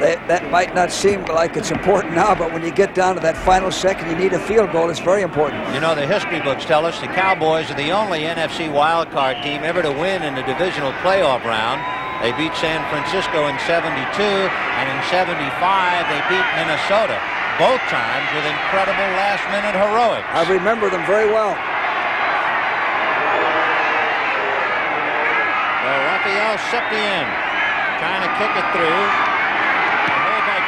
That might not seem like it's important now, but when you get down to that final second, you need a field goal. It's very important. You know, the history books tell us the Cowboys are the only NFC wildcard team ever to win in the divisional playoff round. They beat San Francisco in '72, and in '75 they beat Minnesota, both times with incredible last-minute heroics. I remember them very well. Well, Raphael Septien trying to kick it through.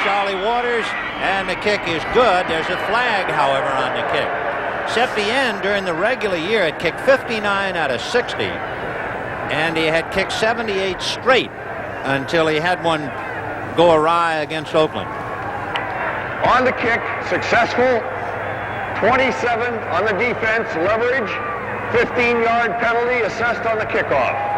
Charlie Waters, and the kick is good. There's a flag, however, on the kick. Septien, during the regular year, had kicked 59 out of 60, and he had kicked 78 straight until he had one go awry against Oakland. On the kick, successful. 27 on the defense, leverage. 15-yard penalty assessed on the kickoff.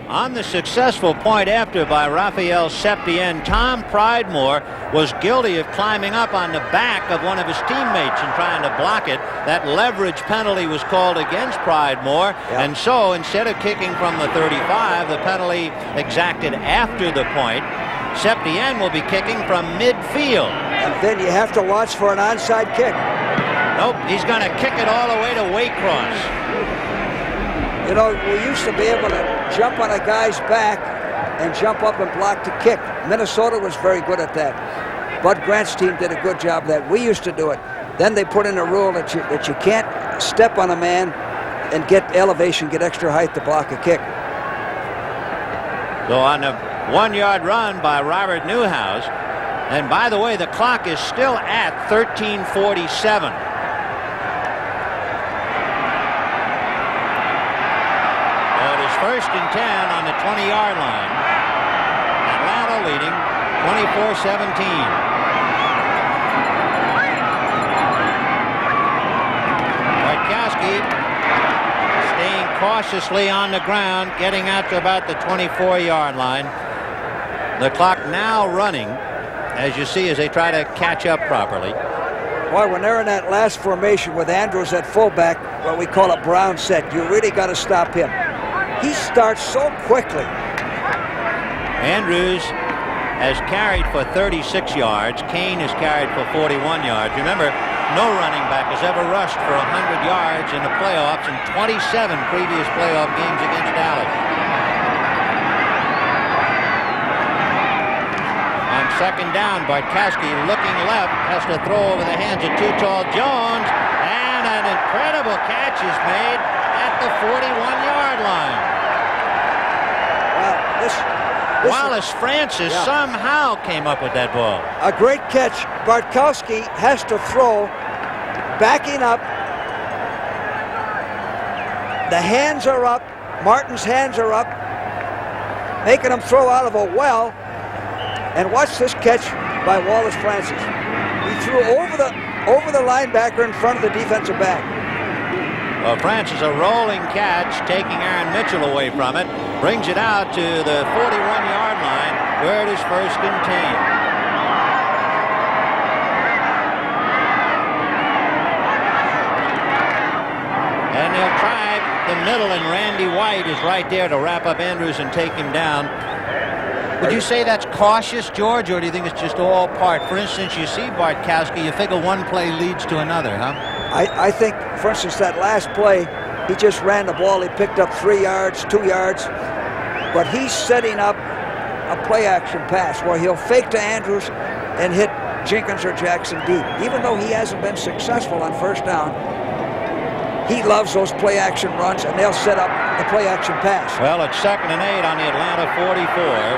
On the successful point after by Raphael Septien, Tom Pridemore was guilty of climbing up on the back of one of his teammates and trying to block it. That leverage penalty was called against Pridemore, and so instead of kicking from the 35, the penalty exacted after the point. Septien will be kicking from midfield. And then you have to watch for an onside kick. Nope, he's going to kick it all the way to Waycross. You know, we used to be able to jump on a guy's back and jump up and block the kick. Minnesota was very good at that. Bud Grant's team did a good job of that. We used to do it. Then they put in a rule that you can't step on a man and get elevation, get extra height to block a kick. So on a 1-yard run by Robert Newhouse, and by the way, the clock is still at 13:47. First and 10 on the 20-yard line. Atlanta leading 24-17. Bartkowski staying cautiously on the ground, getting out to about the 24-yard line. The clock now running, as you see, as they try to catch up properly. Boy, when they're in that last formation with Andrews at fullback, what we call a brown set, you really got to stop him. He starts so quickly. Andrews has carried for 36 yards. Kane has carried for 41 yards. Remember, no running back has ever rushed for 100 yards in the playoffs in 27 previous playoff games against Dallas. On second down, Bartkowski looking left, has to throw over the hands of Too Tall Jones, and an incredible catch is made at the 41-yard line. Well, this Wallace Francis somehow came up with that ball. a great catch. Bartkowski has to throw, backing up. The hands are up. Martin's hands are up, making him throw out of a well. And watch this catch by Wallace Francis. He threw over the linebacker in front of the defensive back. Well, Francis, a rolling catch, taking Aaron Mitchell away from it, brings it out to the 41-yard line, where it is first and 10. And they'll try the middle, and Randy White is right there to wrap up Andrews and take him down. Would you say that's cautious, George, or do you think it's just all part? For instance, you see Bartkowski, you figure one play leads to another, huh? I think, for instance, that last play, he just ran the ball. He picked up 3 yards, 2 yards. But he's setting up a play-action pass where he'll fake to Andrews and hit Jenkins or Jackson deep. Even though he hasn't been successful on first down, he loves those play-action runs, and they'll set up the play-action pass. Well, it's 2nd and 8 on the Atlanta 44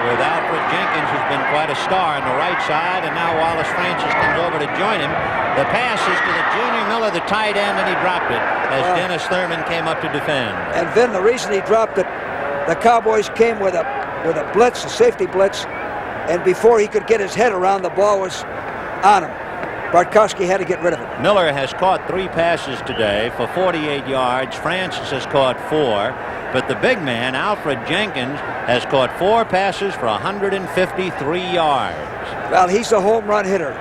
with Alfred Jenkins, who's been quite a star on the right side, and now Wallace Francis comes over to join him. The pass is to the junior Miller, the tight end, and he dropped it as Dennis Thurman came up to defend. And then the reason he dropped it, the Cowboys came with a blitz, a safety blitz, and before he could get his head around, the ball was on him. Bartkowski had to get rid of it. Miller has caught 3 passes today for 48 yards. Francis has caught 4. But the big man, Alfred Jenkins, has caught 4 passes for 153 yards. Well, he's a home run hitter.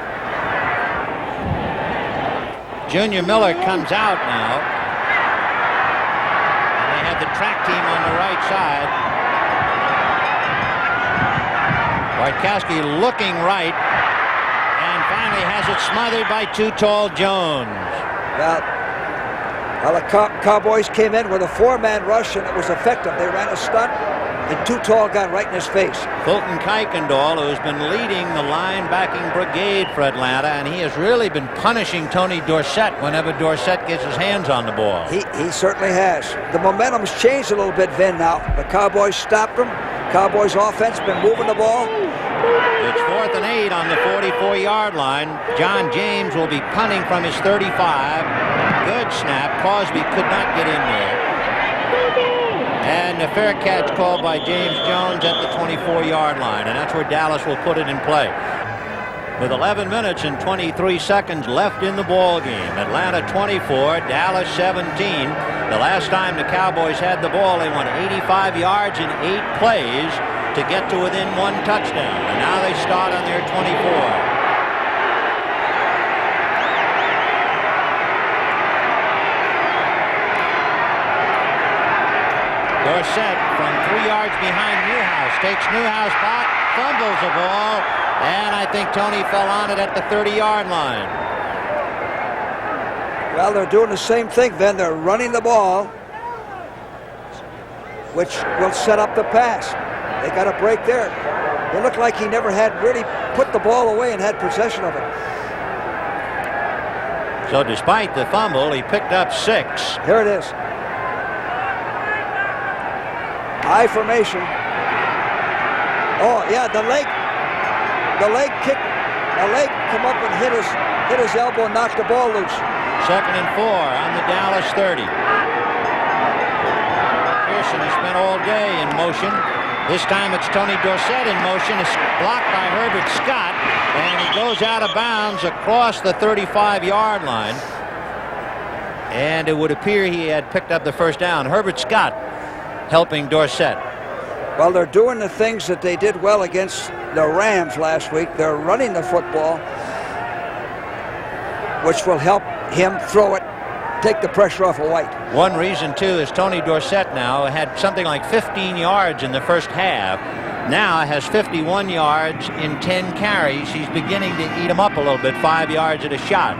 Junior Miller comes out now. And they have the track team on the right side. Bartkowski looking right. And finally has it smothered by Too Tall Jones. Well, the Cowboys came in with a 4-man rush, and it was effective. They ran a stunt, and Too Tall got right in his face. Fulton Kuykendall, who's been leading the linebacking brigade for Atlanta, and he has really been punishing Tony Dorsett whenever Dorsett gets his hands on the ball. He certainly has. The momentum's changed a little bit, Vin, now. The Cowboys stopped him. Cowboys offense been moving the ball. It's 4th and 8 on the 44-yard line. John James will be punting from his 35. Good snap. Cosby could not get in there. And a fair catch called by James Jones at the 24-yard line, and that's where Dallas will put it in play. With 11 minutes and 23 seconds left in the ball game, Atlanta 24, Dallas 17. The last time the Cowboys had the ball, they went 85 yards in 8 plays to get to within 1 touchdown, and now they start on their 24. Dorsett from 3 yards behind Newhouse takes Newhouse back, fumbles the ball, and I think Tony fell on it at the 30-yard line. Well, they're doing the same thing, then. They're running the ball, which will set up the pass. They got a break there. It looked like he never had really put the ball away and had possession of it. So despite the fumble, he picked up 6. Here it is. High formation. Oh, yeah, the leg kick. The leg come up and hit his elbow and knocked the ball loose. 2nd and 4 on the Dallas 30. Pearson has spent all day in motion. This time it's Tony Dorsett in motion. It's blocked by Herbert Scott, and he goes out of bounds across the 35-yard line. And it would appear he had picked up the first down. Herbert Scott helping Dorsett. Well, they're doing the things that they did well against the Rams last week. They're running the football, which will help him throw it, take the pressure off of White. One reason, too, is Tony Dorsett now had something like 15 yards in the first half. Now has 51 yards in 10 carries. He's beginning to eat him up a little bit, 5 yards at a shot.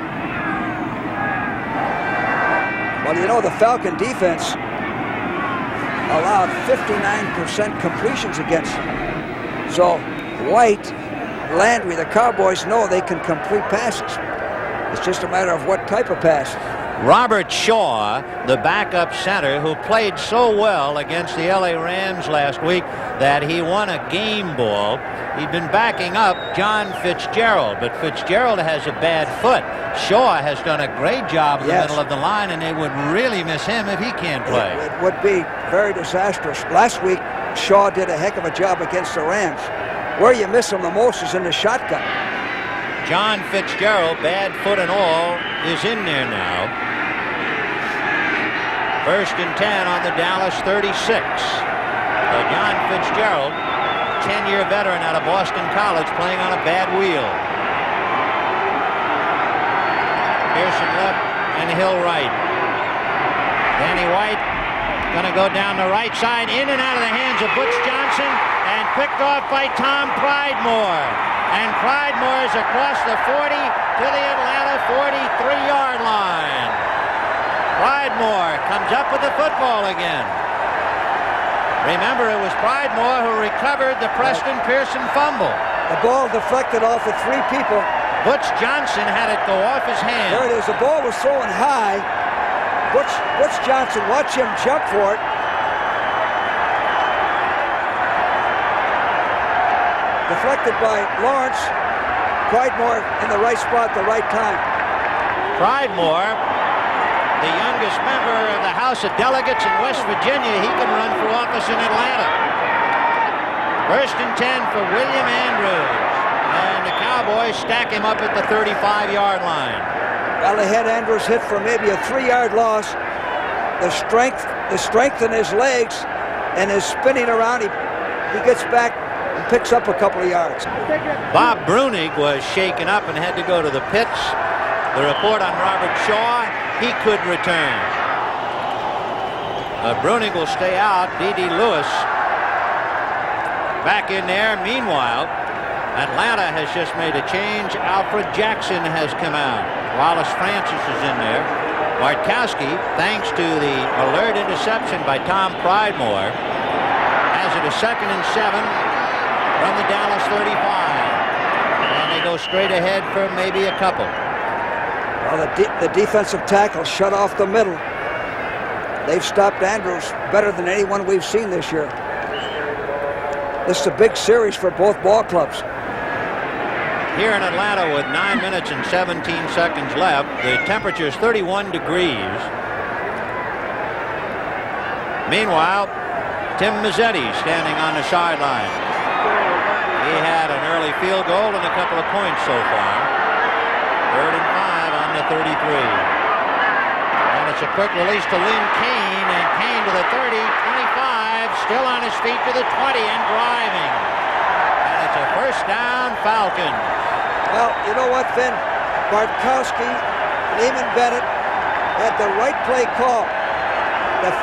Well, you know, the Falcon defense allowed 59% completions against them. So White, Landry, the Cowboys know they can complete passes. It's just a matter of what type of pass. Robert Shaw, the backup center who played so well against the LA Rams last week that he won a game ball. He'd been backing up John Fitzgerald, but Fitzgerald has a bad foot. Shaw has done a great job in the middle of the line, and they would really miss him if he can't play. It would be very disastrous. Last week, Shaw did a heck of a job against the Rams. Where you miss him the most is in the shotgun. John Fitzgerald, bad foot and all, is in there now. 1st and 10 on the Dallas 36. So John Fitzgerald, 10-year veteran out of Boston College, playing on a bad wheel. Pearson left and Hill right. Danny White going to go down the right side, in and out of the hands of Butch Johnson, and picked off by Tom Pridemore. And Pridemore is across the 40 to the Atlanta 43-yard line. Pridemore comes up with the football again. Remember, it was Pridemore who recovered the Preston Pearson fumble. The ball deflected off of 3 people. Butch Johnson had it go off his hand. There it is. The ball was throwing high. Butch Johnson, watch him jump for it. Deflected by Lawrence. Pridemore in the right spot at the right time. Pridemore, the youngest member of the House of Delegates in West Virginia, he can run for office in Atlanta. 1st and 10 for William Andrews. and the Cowboys stack him up at the 35-yard line. Well, they had Andrews hit for maybe a 3-yard loss. The strength in his legs and his spinning around, he gets back and picks up a couple of yards. Bob Brunig was shaken up and had to go to the pits. The report on Robert Shaw, he could return. Brunig will stay out. D.D. Lewis back in there. Meanwhile, Atlanta has just made a change. Alfred Jackson has come out. Wallace Francis is in there. Bartkowski, thanks to the alert interception by Tom Pridemore, has it a 2nd and 7 from the Dallas 35. And they go straight ahead for maybe a couple. Well, the defensive tackle shut off the middle. They've stopped Andrews better than anyone we've seen this year. This is a big series for both ball clubs. Here in Atlanta with 9 minutes and 17 seconds left, the temperature is 31 degrees. Meanwhile, Tim Mazzetti standing on the sideline. He had an early field goal and a couple of points so far. 3rd and 5 on the 33. And it's a quick release to Lynn Kane, and Kane to the 30, 25, still on his feet to the 20 and driving. And it's a first down, Falcons. Well, you know what, Finn? Bartkowski, Lehman Bennett had the right play call. The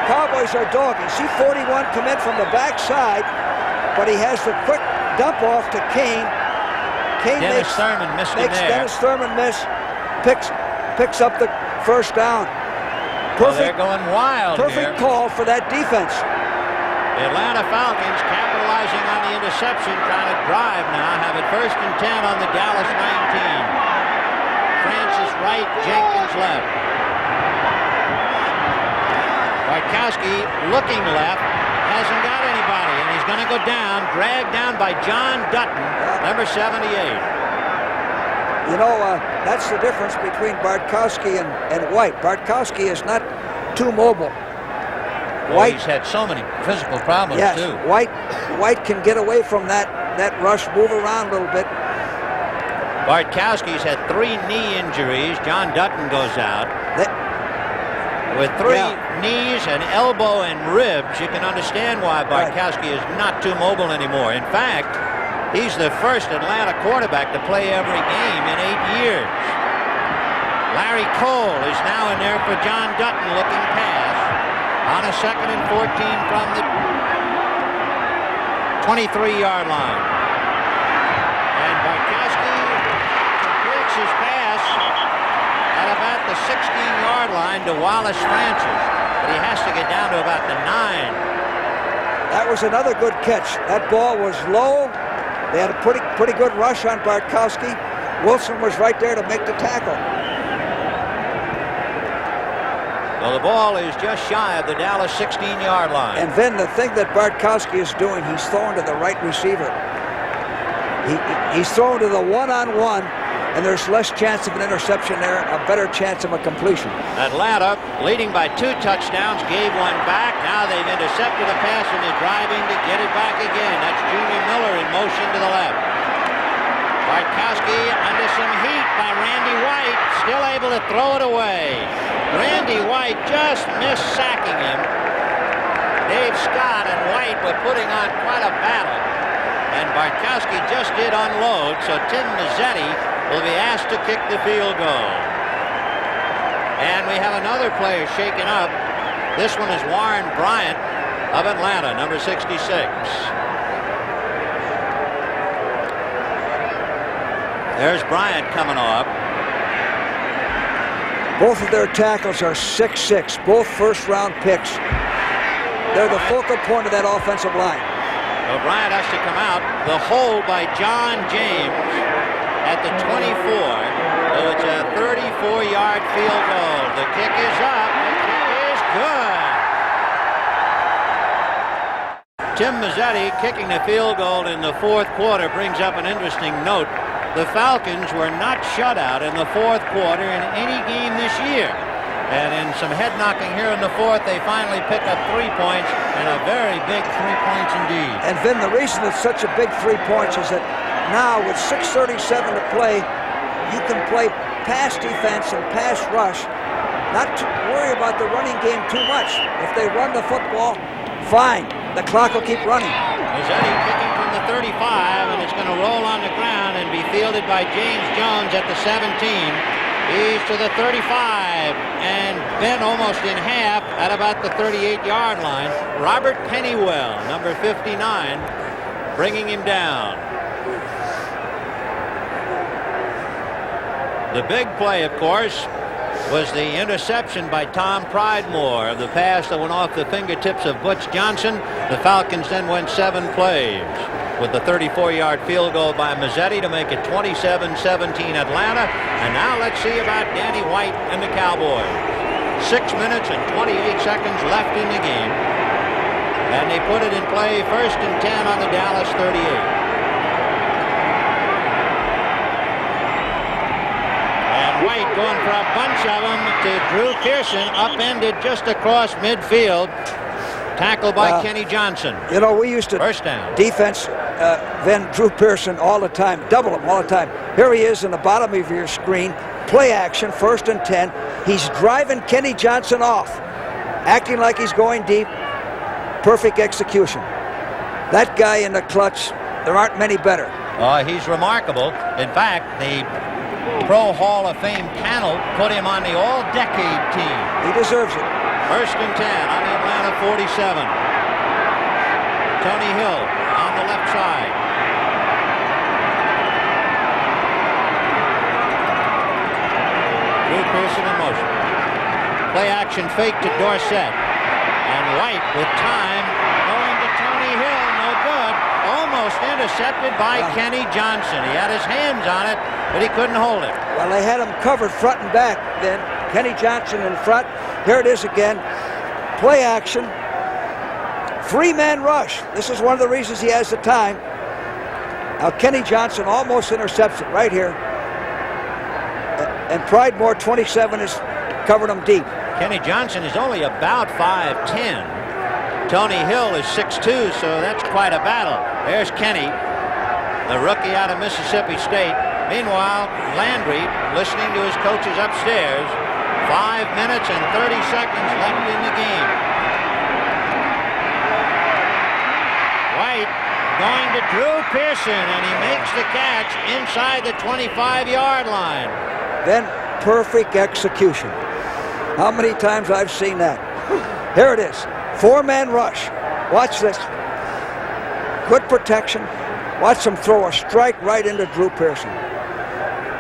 Cowboys are dogging. See 41 come in from the backside, but he has the quick dump off to Kane. Kane Dennis Thurman missed him there. Dennis Thurman miss, picks up the first down. They're going wild here. Perfect call for that defense. The Atlanta Falcons capitalizing on the interception, trying to drive now, have it 1st and 10 on the Dallas 19. Francis right, Jenkins left. Bartkowski looking left, hasn't got anybody, and he's going to go down, dragged down by John Dutton, number 78. You know, that's the difference between Bartkowski and White. Bartkowski is not too mobile. White, he's had so many physical problems, yes, too. White can get away from that rush, move around a little bit. Bartkowski's had 3 knee injuries. John Dutton goes out. With 3 knees, an elbow, and ribs, you can understand why Bartkowski is not too mobile anymore. In fact, he's the first Atlanta quarterback to play every game in 8 years. Larry Cole is now in there for John Dutton, looking pass. On a 2nd and 14 from the 23-yard line. And Bartkowski completes his pass at about the 16-yard line to Wallace Francis. But he has to get down to about the 9. That was another good catch. That ball was low. They had a pretty good rush on Bartkowski. Wilson was right there to make the tackle. Well, the ball is just shy of the Dallas 16-yard line. And then the thing that Bartkowski is doing, he's throwing to the right receiver. He's throwing to the one-on-one, and there's less chance of an interception there, a better chance of a completion. Atlanta leading by 2 touchdowns, gave one back. Now they've intercepted a pass, and they're driving to get it back again. That's Junior Miller in motion to the left. Bartkowski under some heat by Randy White, still able to throw it away. Randy White just missed sacking him. Dave Scott and White were putting on quite a battle. And Bartkowski just did unload, so Tim Mazzetti will be asked to kick the field goal. And we have another player shaken up. This one is Warren Bryant of Atlanta, number 66. There's Bryant coming off. Both of their tackles are 6'6", both first-round picks. They're the focal point of that offensive line. Well, Bryant has to come out. The hold by John James at the 24. So it's a 34-yard field goal. The kick is up. The kick is good. Tim Mazzetti kicking the field goal in the 4th quarter brings up an interesting note. The Falcons were not shut out in the 4th quarter in any game this year. And in some head knocking here in the fourth, they finally pick up 3 points, and a very big 3 points indeed. And Vin, the reason it's such a big 3 points is that now with 6:37 to play, you can play pass defense and pass rush. Not to worry about the running game too much. If they run the football, fine. The clock will keep running. Mazzetti kicking from the 35, and it's going to roll on the ground and be fielded by James Jones at the 17. He's to the 35 and bent almost in half at about the 38-yard line. Robert Pennywell, number 59, bringing him down. The big play, of course, was the interception by Tom Pridemore of the pass that went off the fingertips of Butch Johnson. The Falcons then went 7 plays with the 34-yard field goal by Mazzetti to make it 27-17 Atlanta. And now let's see about Danny White and the Cowboys. 6 minutes and 28 seconds left in the game. And they put it in play, 1st and 10 on the Dallas 38. White going for a bunch of them to Drew Pearson, upended just across midfield. Tackled by Kenny Johnson. You know, we used to first down defense then Drew Pearson all the time, double him all the time. Here he is in the bottom of your screen, play action, 1st and 10. He's driving Kenny Johnson off, acting like he's going deep. Perfect execution. That guy in the clutch, there aren't many better. He's remarkable. In fact, the Pro Hall of Fame panel put him on the all-decade team. He deserves it. 1st and 10 on the Atlanta 47. Tony Hill on the left side. Drew Pearson in motion. Play action fake to Dorsett. And White with time going to Tony Hill. No good. Almost intercepted by Kenny Johnson. He had his hands on it, but he couldn't hold it. Well, they had him covered front and back then. Kenny Johnson in front. Here it is again. Play action. 3-man rush. This is one of the reasons he has the time. Now Kenny Johnson almost intercepts it right here. And Pridemore, 27, has covered him deep. Kenny Johnson is only about 5'10". Tony Hill is 6'2", so that's quite a battle. There's Kenny, the rookie out of Mississippi State. Meanwhile, Landry listening to his coaches upstairs. 5 minutes and 30 seconds left in the game. White going to Drew Pearson, and he makes the catch inside the 25-yard line. Then perfect execution. How many times I've seen that? Here it is. 4-man rush. Watch this. Good protection. Watch him throw a strike right into Drew Pearson.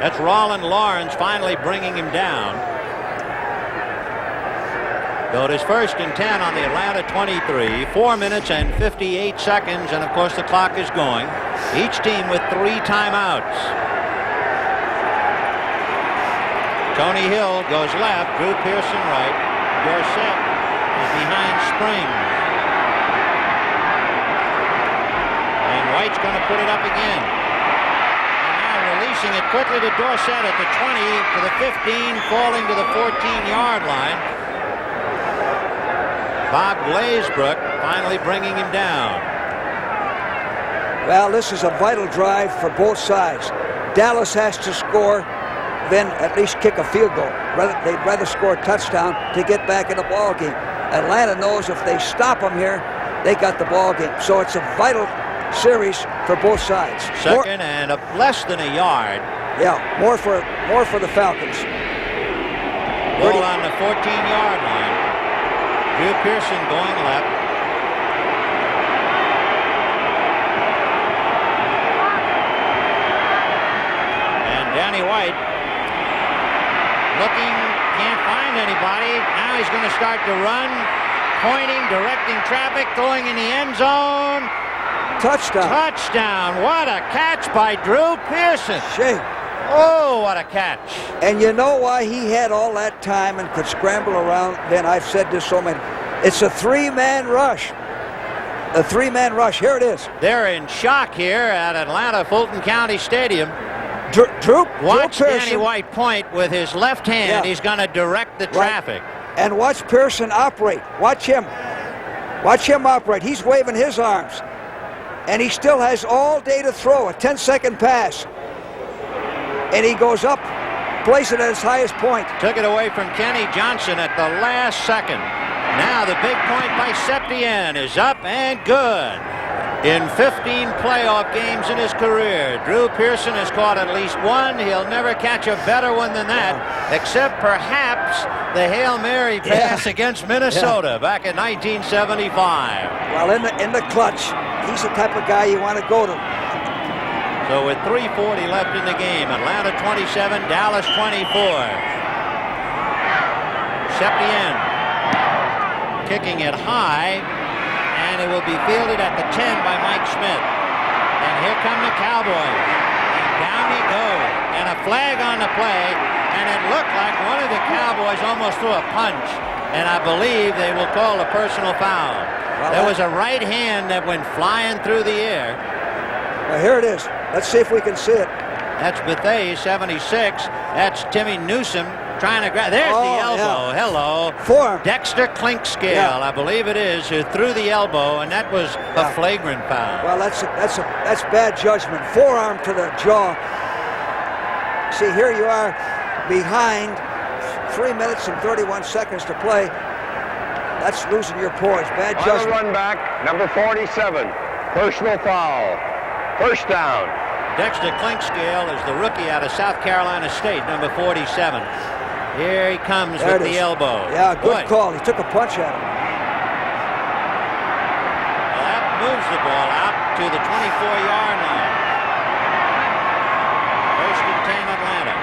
That's Roland Lawrence finally bringing him down. So it is 1st and 10 on the Atlanta 23. 4 minutes and 58 seconds, and of course the clock is going. Each team with 3 timeouts. Tony Hill goes left, Drew Pearson right. Dorsett is behind Springs. And White's going to put it up again. And now releasing it quickly to Dorsett at the 20, to the 15, falling to the 14-yard line. Bob Glazebrook finally bringing him down. Well, this is a vital drive for both sides. Dallas has to score, then at least kick a field goal. They'd rather score a touchdown to get back in the ball game. Atlanta knows if they stop them here, they got the ball game. So it's a vital series for both sides. Second and less than a yard. Yeah, more for the Falcons. Ball on the 14-yard line. Drew Pearson going left. And Danny White looking, can't find anybody. Now he's going to start to run, pointing, directing traffic, going in the end zone. Touchdown. Touchdown. What a catch by Drew Pearson. Shame. Oh, what a catch. And you know why he had all that time and could scramble around? Then I've said this so many. It's a 3-man rush. A 3-man rush. Here it is. They're in shock here at Atlanta Fulton County Stadium. Watch Pearson. Danny White point with his left hand. Yeah. He's going to direct the traffic. And watch Pearson operate. Watch him. Watch him operate. He's waving his arms. And he still has all day to throw. A 10-second pass. And he goes up, plays it at his highest point. Took it away from Kenny Johnson at the last second. Now the big point by Septien is up and good. In 15 playoff games in his career, Drew Pearson has caught at least one. He'll never catch a better one than that, except perhaps the Hail Mary pass against Minnesota back in 1975. Well, in the clutch, he's the type of guy you want to go to. So with 3:40 left in the game, Atlanta 27, Dallas 24. Septien kicking it high. And it will be fielded at the 10 by Mike Smith. And here come the Cowboys. And down he goes. And a flag on the play. And it looked like one of the Cowboys almost threw a punch. And I believe they will call a personal foul. Well, there was a right hand that went flying through the air. Well, here it is. Let's see if we can see it. That's Bethea, 76. That's Timmy Newsom trying to grab. There's the elbow. Yeah. Hello. Forearm. Dexter Clinkscale, I believe it is, who threw the elbow, and that was a flagrant foul. Well, that's bad judgment. Forearm to the jaw. See, here you are behind 3 minutes and 31 seconds to play. That's losing your poise. Bad judgment. On the run back, number 47. Personal foul. First down. Dexter Clinkscale is the rookie out of South Carolina State, number 47. Here he comes with the elbow. Yeah, good call. He took a punch at him. Well, that moves the ball out to the 24-yard line. First and 10 Atlanta.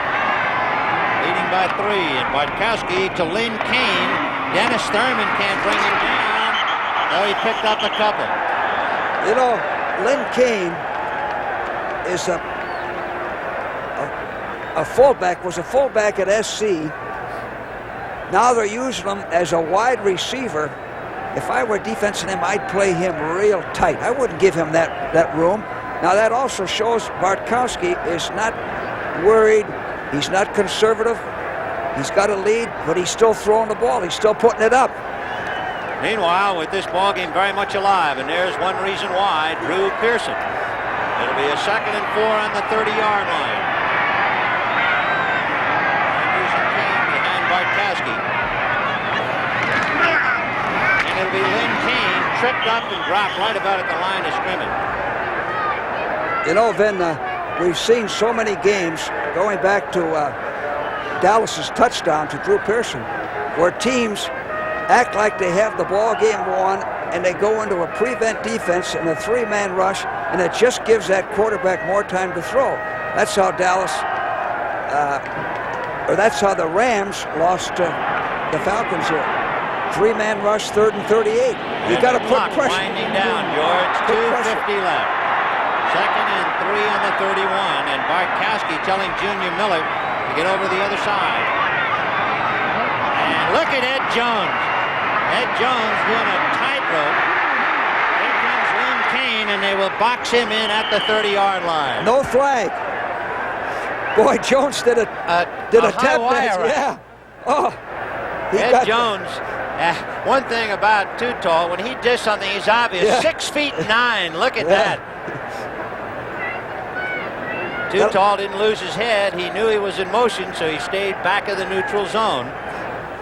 Leading by 3. And Bartkowski to Lynn Kane. Dennis Thurman can't bring him down. Oh, he picked up a couple. You know, Lynn Kane is a fullback, was a fullback at SC. Now they're using him as a wide receiver. If I were defensing him, I'd play him real tight. I wouldn't give him that room. Now that also shows Bartkowski is not worried. He's not conservative. He's got a lead, but he's still throwing the ball. He's still putting it up. Meanwhile, with this ball game very much alive, and there's one reason why, Drew Pearson. It'll be a 2nd and 4 on the 30-yard line. Andrews and Kane behind Bartkowski. And it'll be Lynn Kane tripped up and dropped right about at the line of scrimmage. You know, Vin, we've seen so many games going back to Dallas's touchdown to Drew Pearson, where teams act like they have the ball game won, and they go into a prevent defense and a 3-man rush, and it just gives that quarterback more time to throw. That's how that's how the Rams lost the Falcons here. 3-man rush, 3rd and 38. You got to put pressure. Winding down, George. 2:50 left. 2nd and 3 on the 31, and Bartkowski telling Junior Miller to get over the other side. And look at Ed Jones. Ed Jones doing a tightrope. Here comes Lynn Kane, and they will box him in at the 30-yard line. No flag. Boy, Jones did a tap dance. Yeah. Oh. Ed Jones. One thing about Too Tall, when he does something, he's obvious. Yeah. 6'9". Look at that. Too Tall didn't lose his head. He knew he was in motion, so he stayed back of the neutral zone.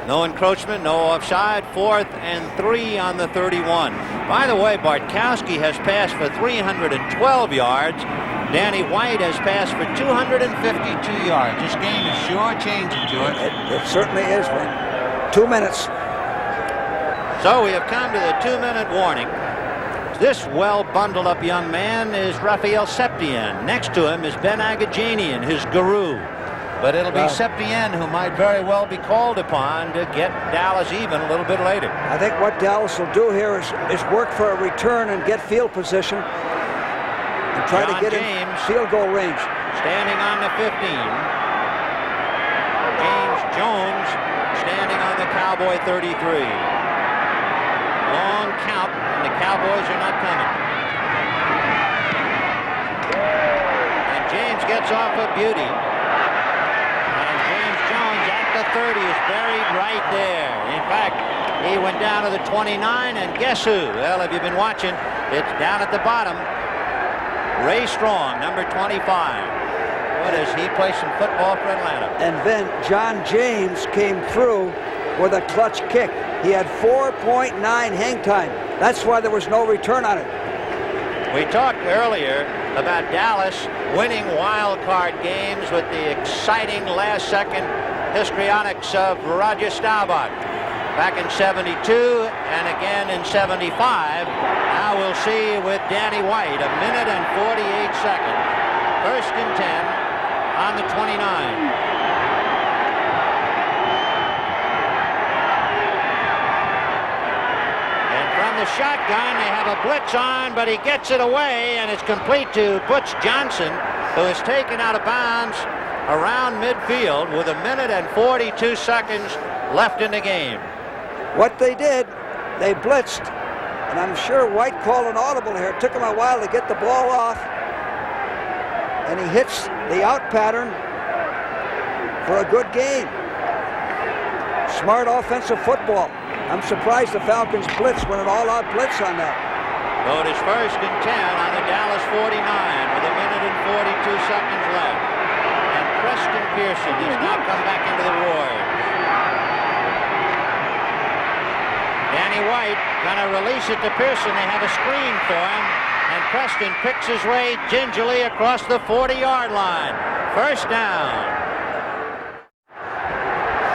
No encroachment, no offside. 4th and 3 on the 31. By the way, Bartkowski has passed for 312 yards. Danny White has passed for 252 yards. This game is sure changing, George. It certainly is, man. 2 minutes. So we have come to the 2-minute warning. This well-bundled-up young man is Raphael Septien. Next to him is Ben Agajanian, his guru. But it'll be Septien who might very well be called upon to get Dallas even a little bit later. I think what Dallas will do here is work for a return and get field position and try to get in field goal range. Standing on the 15. James Jones standing on the Cowboy 33. Long count, and the Cowboys are not coming. And James gets gets off a beauty. And James Jones at the 30 is buried right there. In fact, he went down to the 29, and guess who? Well, if you've been watching, it's down at the bottom. Ray Strong, number 25. What does he play some football for Atlanta? And then John James came through with a clutch kick. He had 4.9 hang time. That's why there was no return on it. We talked earlier about Dallas winning wild card games with the exciting last-second histrionics of Roger Staubach back in 72 and again in 75. Now we'll see with Danny White, 1 minute and 48 seconds. 1st and 10 on the 29. The shotgun, they have a blitz on, but he gets it away, and it's complete to Butch Johnson, who is taken out of bounds around midfield with 1 minute and 42 seconds left in the game. What they did, they blitzed, and I'm sure White called an audible here. It took him a while to get the ball off, and he hits the out pattern for a good gain. Smart offensive football. I'm surprised the Falcons blitz went an all-out blitz on that. So it is 1st and 10 on the Dallas 49 with 1 minute and 42 seconds left. And Preston Pearson has now come back into the Warriors. Danny White going to release it to Pearson. They have a screen for him. And Preston picks his way gingerly across the 40-yard line. 1st down.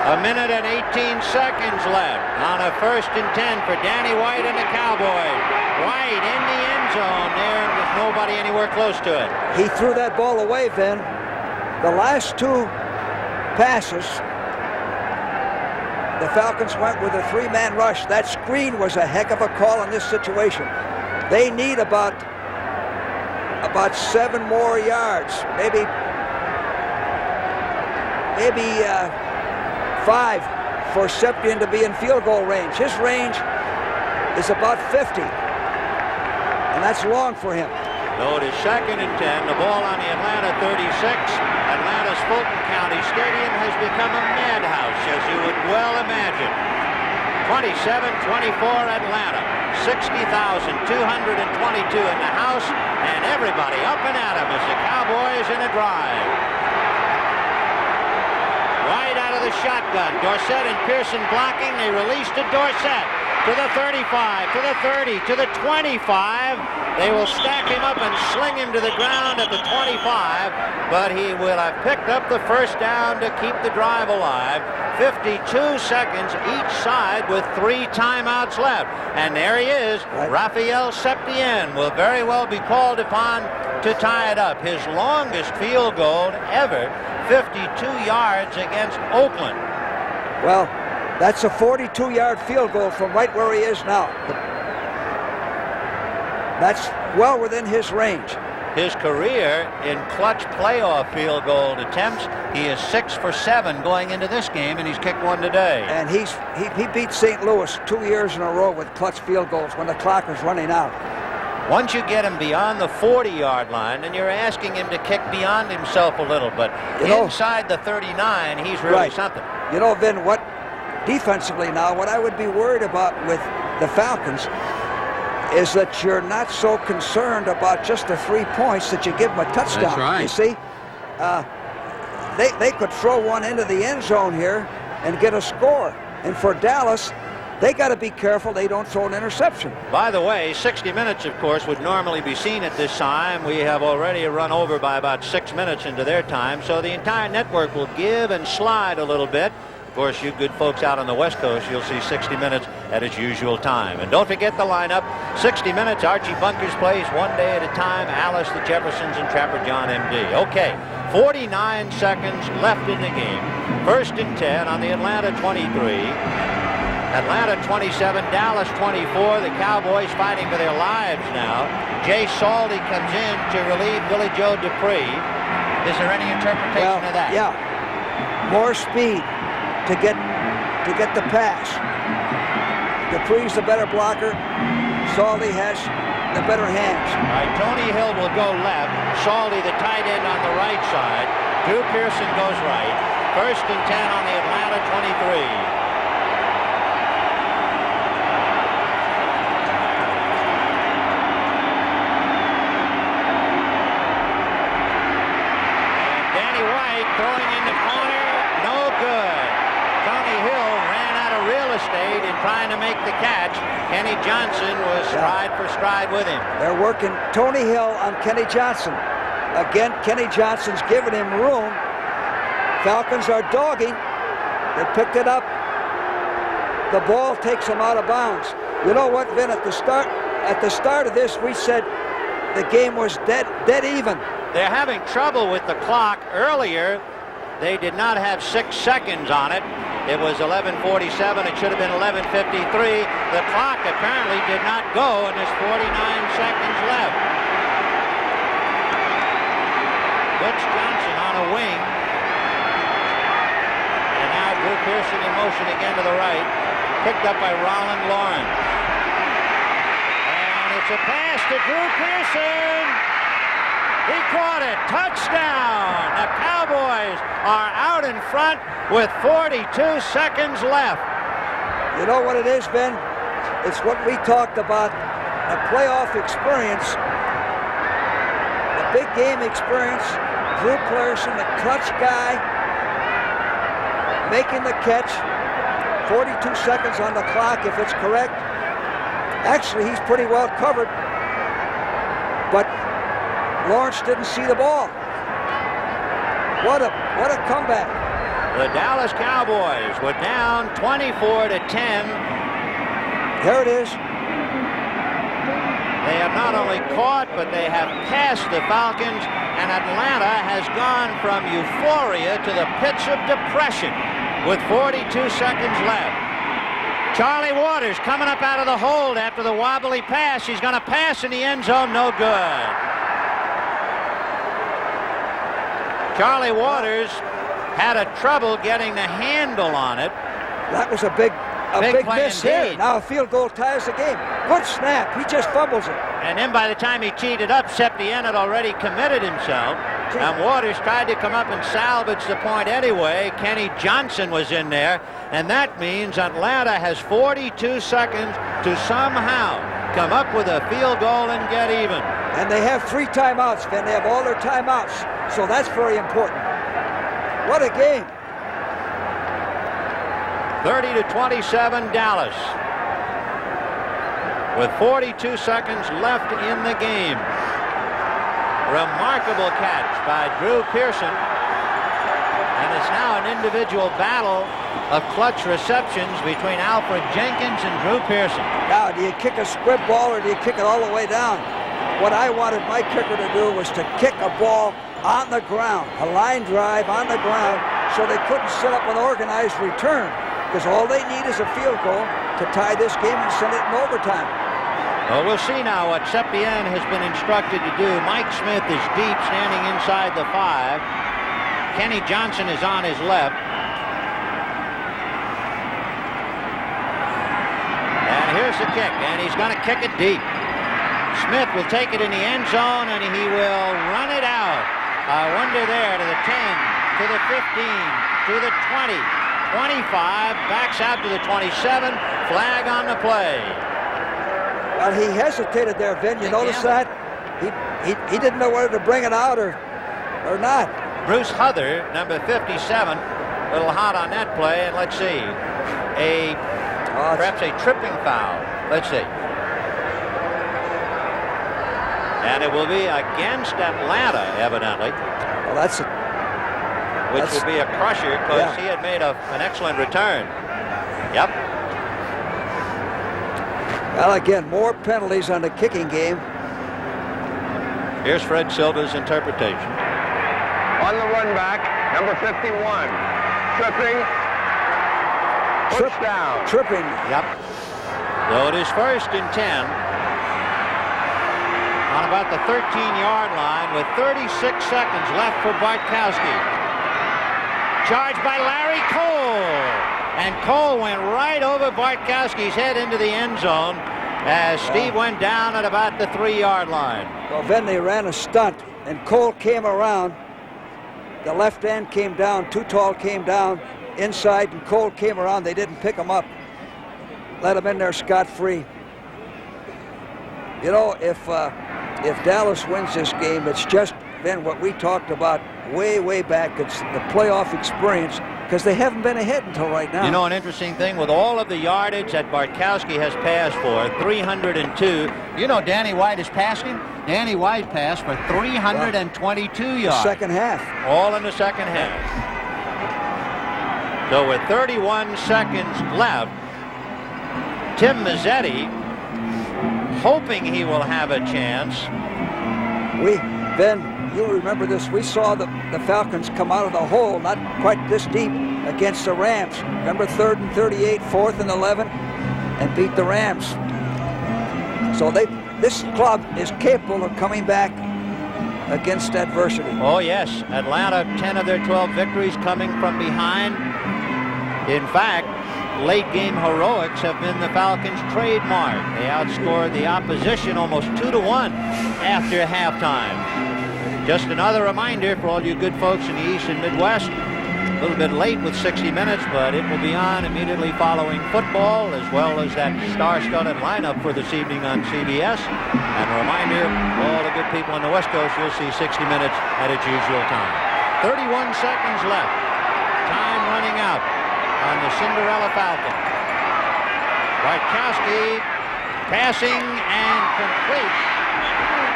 1 minute and 18 seconds left on a 1st and 10 for Danny White and the Cowboys. White in the end zone there with nobody anywhere close to it. He threw that ball away, Vin. The last 2 passes, the Falcons went with a 3-man rush. That screen was a heck of a call in this situation. They need about 7 more yards, maybe 5 for Septian to be in field goal range. His range is about 50, and that's long for him. No, it is 2nd and 10. The ball on the Atlanta 36. Atlanta's Fulton County Stadium has become a madhouse, as you would well imagine. 27-24 Atlanta. 60,222 in the house, and everybody up and at 'em as the Cowboys in a drive. Right out of the shotgun. Dorsett and Pearson blocking. They release to Dorsett. To the 35, to the 30, to the 25. They will stack him up and sling him to the ground at the 25, but he will have picked up the 1st down to keep the drive alive. 52 seconds each side with 3 timeouts left. And there he is. Right. Raphael Septien will very well be called upon to tie it up. His longest field goal ever, 52 yards against Oakland. Well, that's a 42-yard field goal from right where he is now. That's well within his range. His career in clutch playoff field goal attempts, he is 6 for 7 going into this game, and he's kicked 1 today. And he beat St. Louis 2 years in a row with clutch field goals when the clock was running out. Once you get him beyond the 40-yard line, then you're asking him to kick beyond himself a little, but inside the 39, he's really something. You know, Vin, defensively now, what I would be worried about with the Falcons is that you're not so concerned about just the 3 points that you give them a touchdown. That's right. You see, they could throw one into the end zone here and get a score. And for Dallas, they got to be careful they don't throw an interception. By the way, 60 minutes, of course, would normally be seen at this time. We have already run over by about 6 minutes into their time, so the entire network will give and slide a little bit. Of course, you good folks out on the West Coast, you'll see 60 minutes at its usual time. And don't forget the lineup. 60 minutes, Archie Bunkers plays 1 day at a time. Alice, the Jeffersons, and Trapper John, M.D. Okay, 49 seconds left in the game. 1st and 10 on the Atlanta 23. Atlanta 27, Dallas 24. The Cowboys fighting for their lives now. Jay Saldy comes in to relieve Billy Joe Dupree. Is there any interpretation of that? Yeah, more speed to get the pass. Dupree's the better blocker. Saldy has the better hands. All right, Tony Hill will go left. Salty, the tight end, on the right side. Drew Pearson goes right. 1st and 10 on the Atlanta 23. Throwing in the corner, no good. Tony Hill ran out of real estate in trying to make the catch. Kenny Johnson was stride for stride with him. They're working Tony Hill on Kenny Johnson. Again, Kenny Johnson's giving him room. Falcons are dogging. They picked it up. The ball takes him out of bounds. You know what, Vin? At the start of this, we said the game was dead even. They're having trouble with the clock. Earlier, they did not have 6 seconds on it. It was 11:47. It should have been 11:53. The clock apparently did not go, and there's 49 seconds left. Butch Johnson on a wing. And now Drew Pearson in motion again to the right. Picked up by Roland Lawrence. And it's a pass to Drew Pearson. He caught it. Touchdown. The Cowboys are out in front with 42 seconds left. You know what it is, Ben? It's what we talked about, the playoff experience, the big game experience. Drew Pearson, the clutch guy, making the catch. 42 seconds on the clock, if it's correct. Actually, he's pretty well covered, but Lawrence didn't see the ball. What a comeback. The Dallas Cowboys were down 24-10. There it is. They have not only caught, but they have passed the Falcons, and Atlanta has gone from euphoria to the pits of depression with 42 seconds left. Charlie Waters coming up out of the hold after the wobbly pass. He's going to pass in the end zone. No good. Charlie Waters had a trouble getting the handle on it. That was a big miss here. Now a field goal ties the game. Good snap. He just fumbles it. And then by the time he teed it up, Septien had already committed himself. And Waters tried to come up and salvage the point anyway. Kenny Johnson was in there. And that means Atlanta has 42 seconds to somehow come up with a field goal and get even. And they have 3 timeouts, Ben. They have all their timeouts. So that's very important. What a game. 30-27 Dallas. With 42 seconds left in the game. Remarkable catch by Drew Pearson. And it's now an individual battle of clutch receptions between Alfred Jenkins and Drew Pearson. Now, do you kick a squib ball or do you kick it all the way down? What I wanted my kicker to do was to kick a ball on the ground, a line drive on the ground, so they couldn't set up an organized return, because all they need is a field goal to tie this game and send it in overtime. Well, we'll see now what Septien has been instructed to do. Mike Smith is deep, standing inside the 5. Kenny Johnson is on his left. And here's the kick, and he's going to kick it deep. Smith will take it in the end zone, and he will run it out. I wonder there to the 10, to the 15, to the 20, 25, backs out to the 27, flag on the play. Well, he hesitated there, Vin. You notice that? He didn't know whether to bring it out or not. Bruce Huther, number 57, a little hot on that play, and let's see. Perhaps a tripping foul. Let's see. And it will be against Atlanta, evidently. Well, which would be a crusher, because he had made an excellent return. Yep. Well, again, more penalties on the kicking game. Here's Fred Silva's interpretation. On the run back, number 51. Tripping. Touchdown. Tripping. Yep. So it is 1st and 10. On about the 13-yard line with 36 seconds left for Bartkowski. Charged by Larry Cole. And Cole went right over Bartkowski's head into the end zone. as Steve went down at about the 3-yard line. Well, then they ran a stunt, and Cole came around. The left end came down, Too Tall came down inside, and Cole came around. They didn't pick him up. Let him in there scot-free. You know, if Dallas wins this game, it's just then what we talked about way back. It's the playoff experience, because they haven't been ahead until right now. You know, an interesting thing, with all of the yardage that Bartkowski has passed for, 302. You know, Danny White is passing. Danny White passed for 322 yards. Second half. All in the second half. So with 31 seconds left, Tim Mazzetti, hoping he will have a chance. You remember this, we saw the Falcons come out of the hole, not quite this deep, against the Rams. Remember, 3rd and 38, 4th and 11, and beat the Rams. So this club is capable of coming back against adversity. Oh yes, Atlanta, 10 of their 12 victories coming from behind. In fact, late game heroics have been the Falcons' trademark. They outscored the opposition almost 2-1 after halftime. Just another reminder for all you good folks in the East and Midwest. A little bit late with 60 minutes, but it will be on immediately following football, as well as that star-studded lineup for this evening on CBS. And a reminder, all the good people on the West Coast, you'll see 60 minutes at its usual time. 31 seconds left. Time running out on the Cinderella Falcon. Bartkowski passing and complete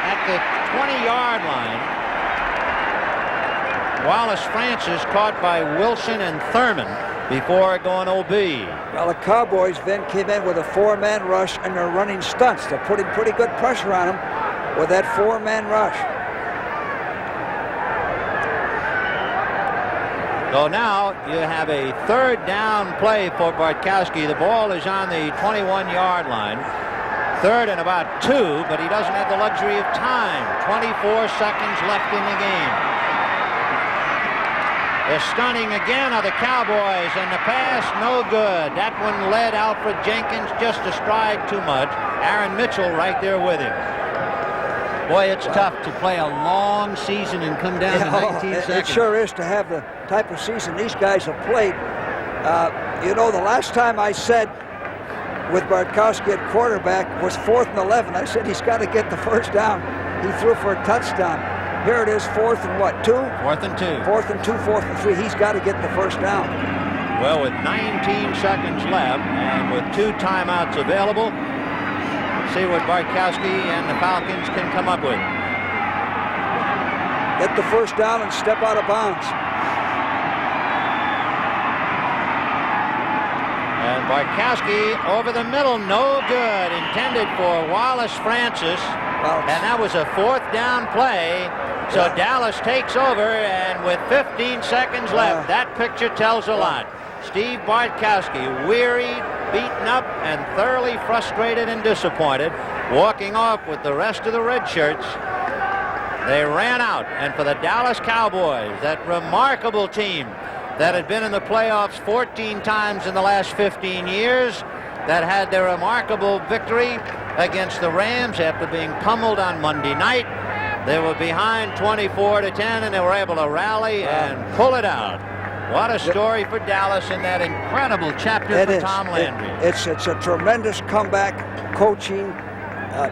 at the 20-yard line. Wallace Francis caught by Wilson and Thurman before going OB. Well, the Cowboys then came in with a 4-man rush, and they're running stunts. They're putting pretty good pressure on them with that 4-man rush. So now you have a 3rd down play for Bartkowski. The ball is on the 21-yard line. 3rd and about 2, but he doesn't have the luxury of time. 24 seconds left in the game. The stunning again of the Cowboys, and the pass no good. That one led Alfred Jenkins just a stride too much. Aaron Mitchell right there with him. Boy, it's tough to play a long season and come down to 19 seconds. It sure is, to have the type of season these guys have played. You know, the last time I said with Bartkowski at quarterback was 4th and 11. I said he's got to get the first down. He threw for a touchdown. Here it is, 4th and what, 2? 4th and 2. 4th and 2, 4th and 3. He's got to get the first down. Well, with 19 seconds left and with 2 timeouts available, let's see what Bartkowski and the Falcons can come up with. Get the first down and step out of bounds. And Bartkowski over the middle, no good. Intended for Wallace Francis. And that was a 4th down play. So Dallas takes over, and with 15 seconds left, that picture tells a lot. Steve Bartkowski, wearied, beaten up, and thoroughly frustrated and disappointed, walking off with the rest of the red shirts. They ran out, and for the Dallas Cowboys, that remarkable team that had been in the playoffs 14 times in the last 15 years, that had their remarkable victory against the Rams after being pummeled on Monday night. They were behind 24-10, and they were able to rally and pull it out. What a story for Dallas in that incredible chapter for Tom Landry. It's a tremendous comeback, coaching,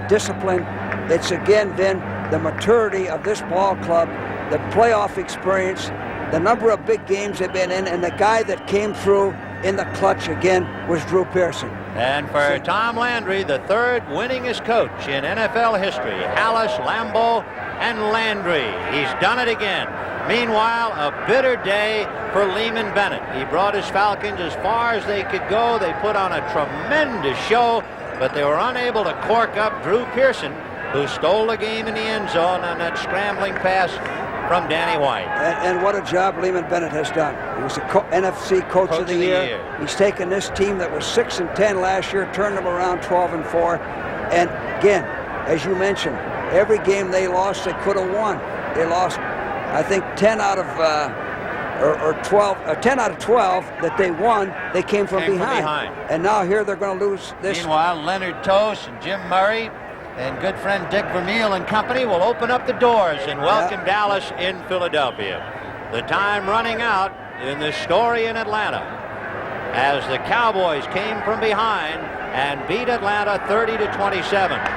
discipline. It's again then the maturity of this ball club, the playoff experience, the number of big games they've been in, and the guy that came through in the clutch again was Drew Pearson. And for Tom Landry, the 3rd winningest coach in NFL history, Hallis, Lambeau, and Landry. He's done it again. Meanwhile, a bitter day for Lehman Bennett. He brought his Falcons as far as they could go. They put on a tremendous show, but they were unable to cork up Drew Pearson, who stole the game in the end zone on that scrambling pass from Danny White. And what a job Lehman Bennett has done. He was the NFC Coach of the Year. He's taken this team that was 6-10 last year, turned them around 12-4. And again, as you mentioned, every game they lost, they could have won. They lost, I think, 10 out of or 10 out of 12 that they won, they came from behind. And now here they're going to lose this. Meanwhile, Leonard Tost and Jim Murray and good friend Dick Vermeil and company will open up the doors and welcome Dallas in Philadelphia. The time running out in this story in Atlanta as the Cowboys came from behind and beat Atlanta 30-27.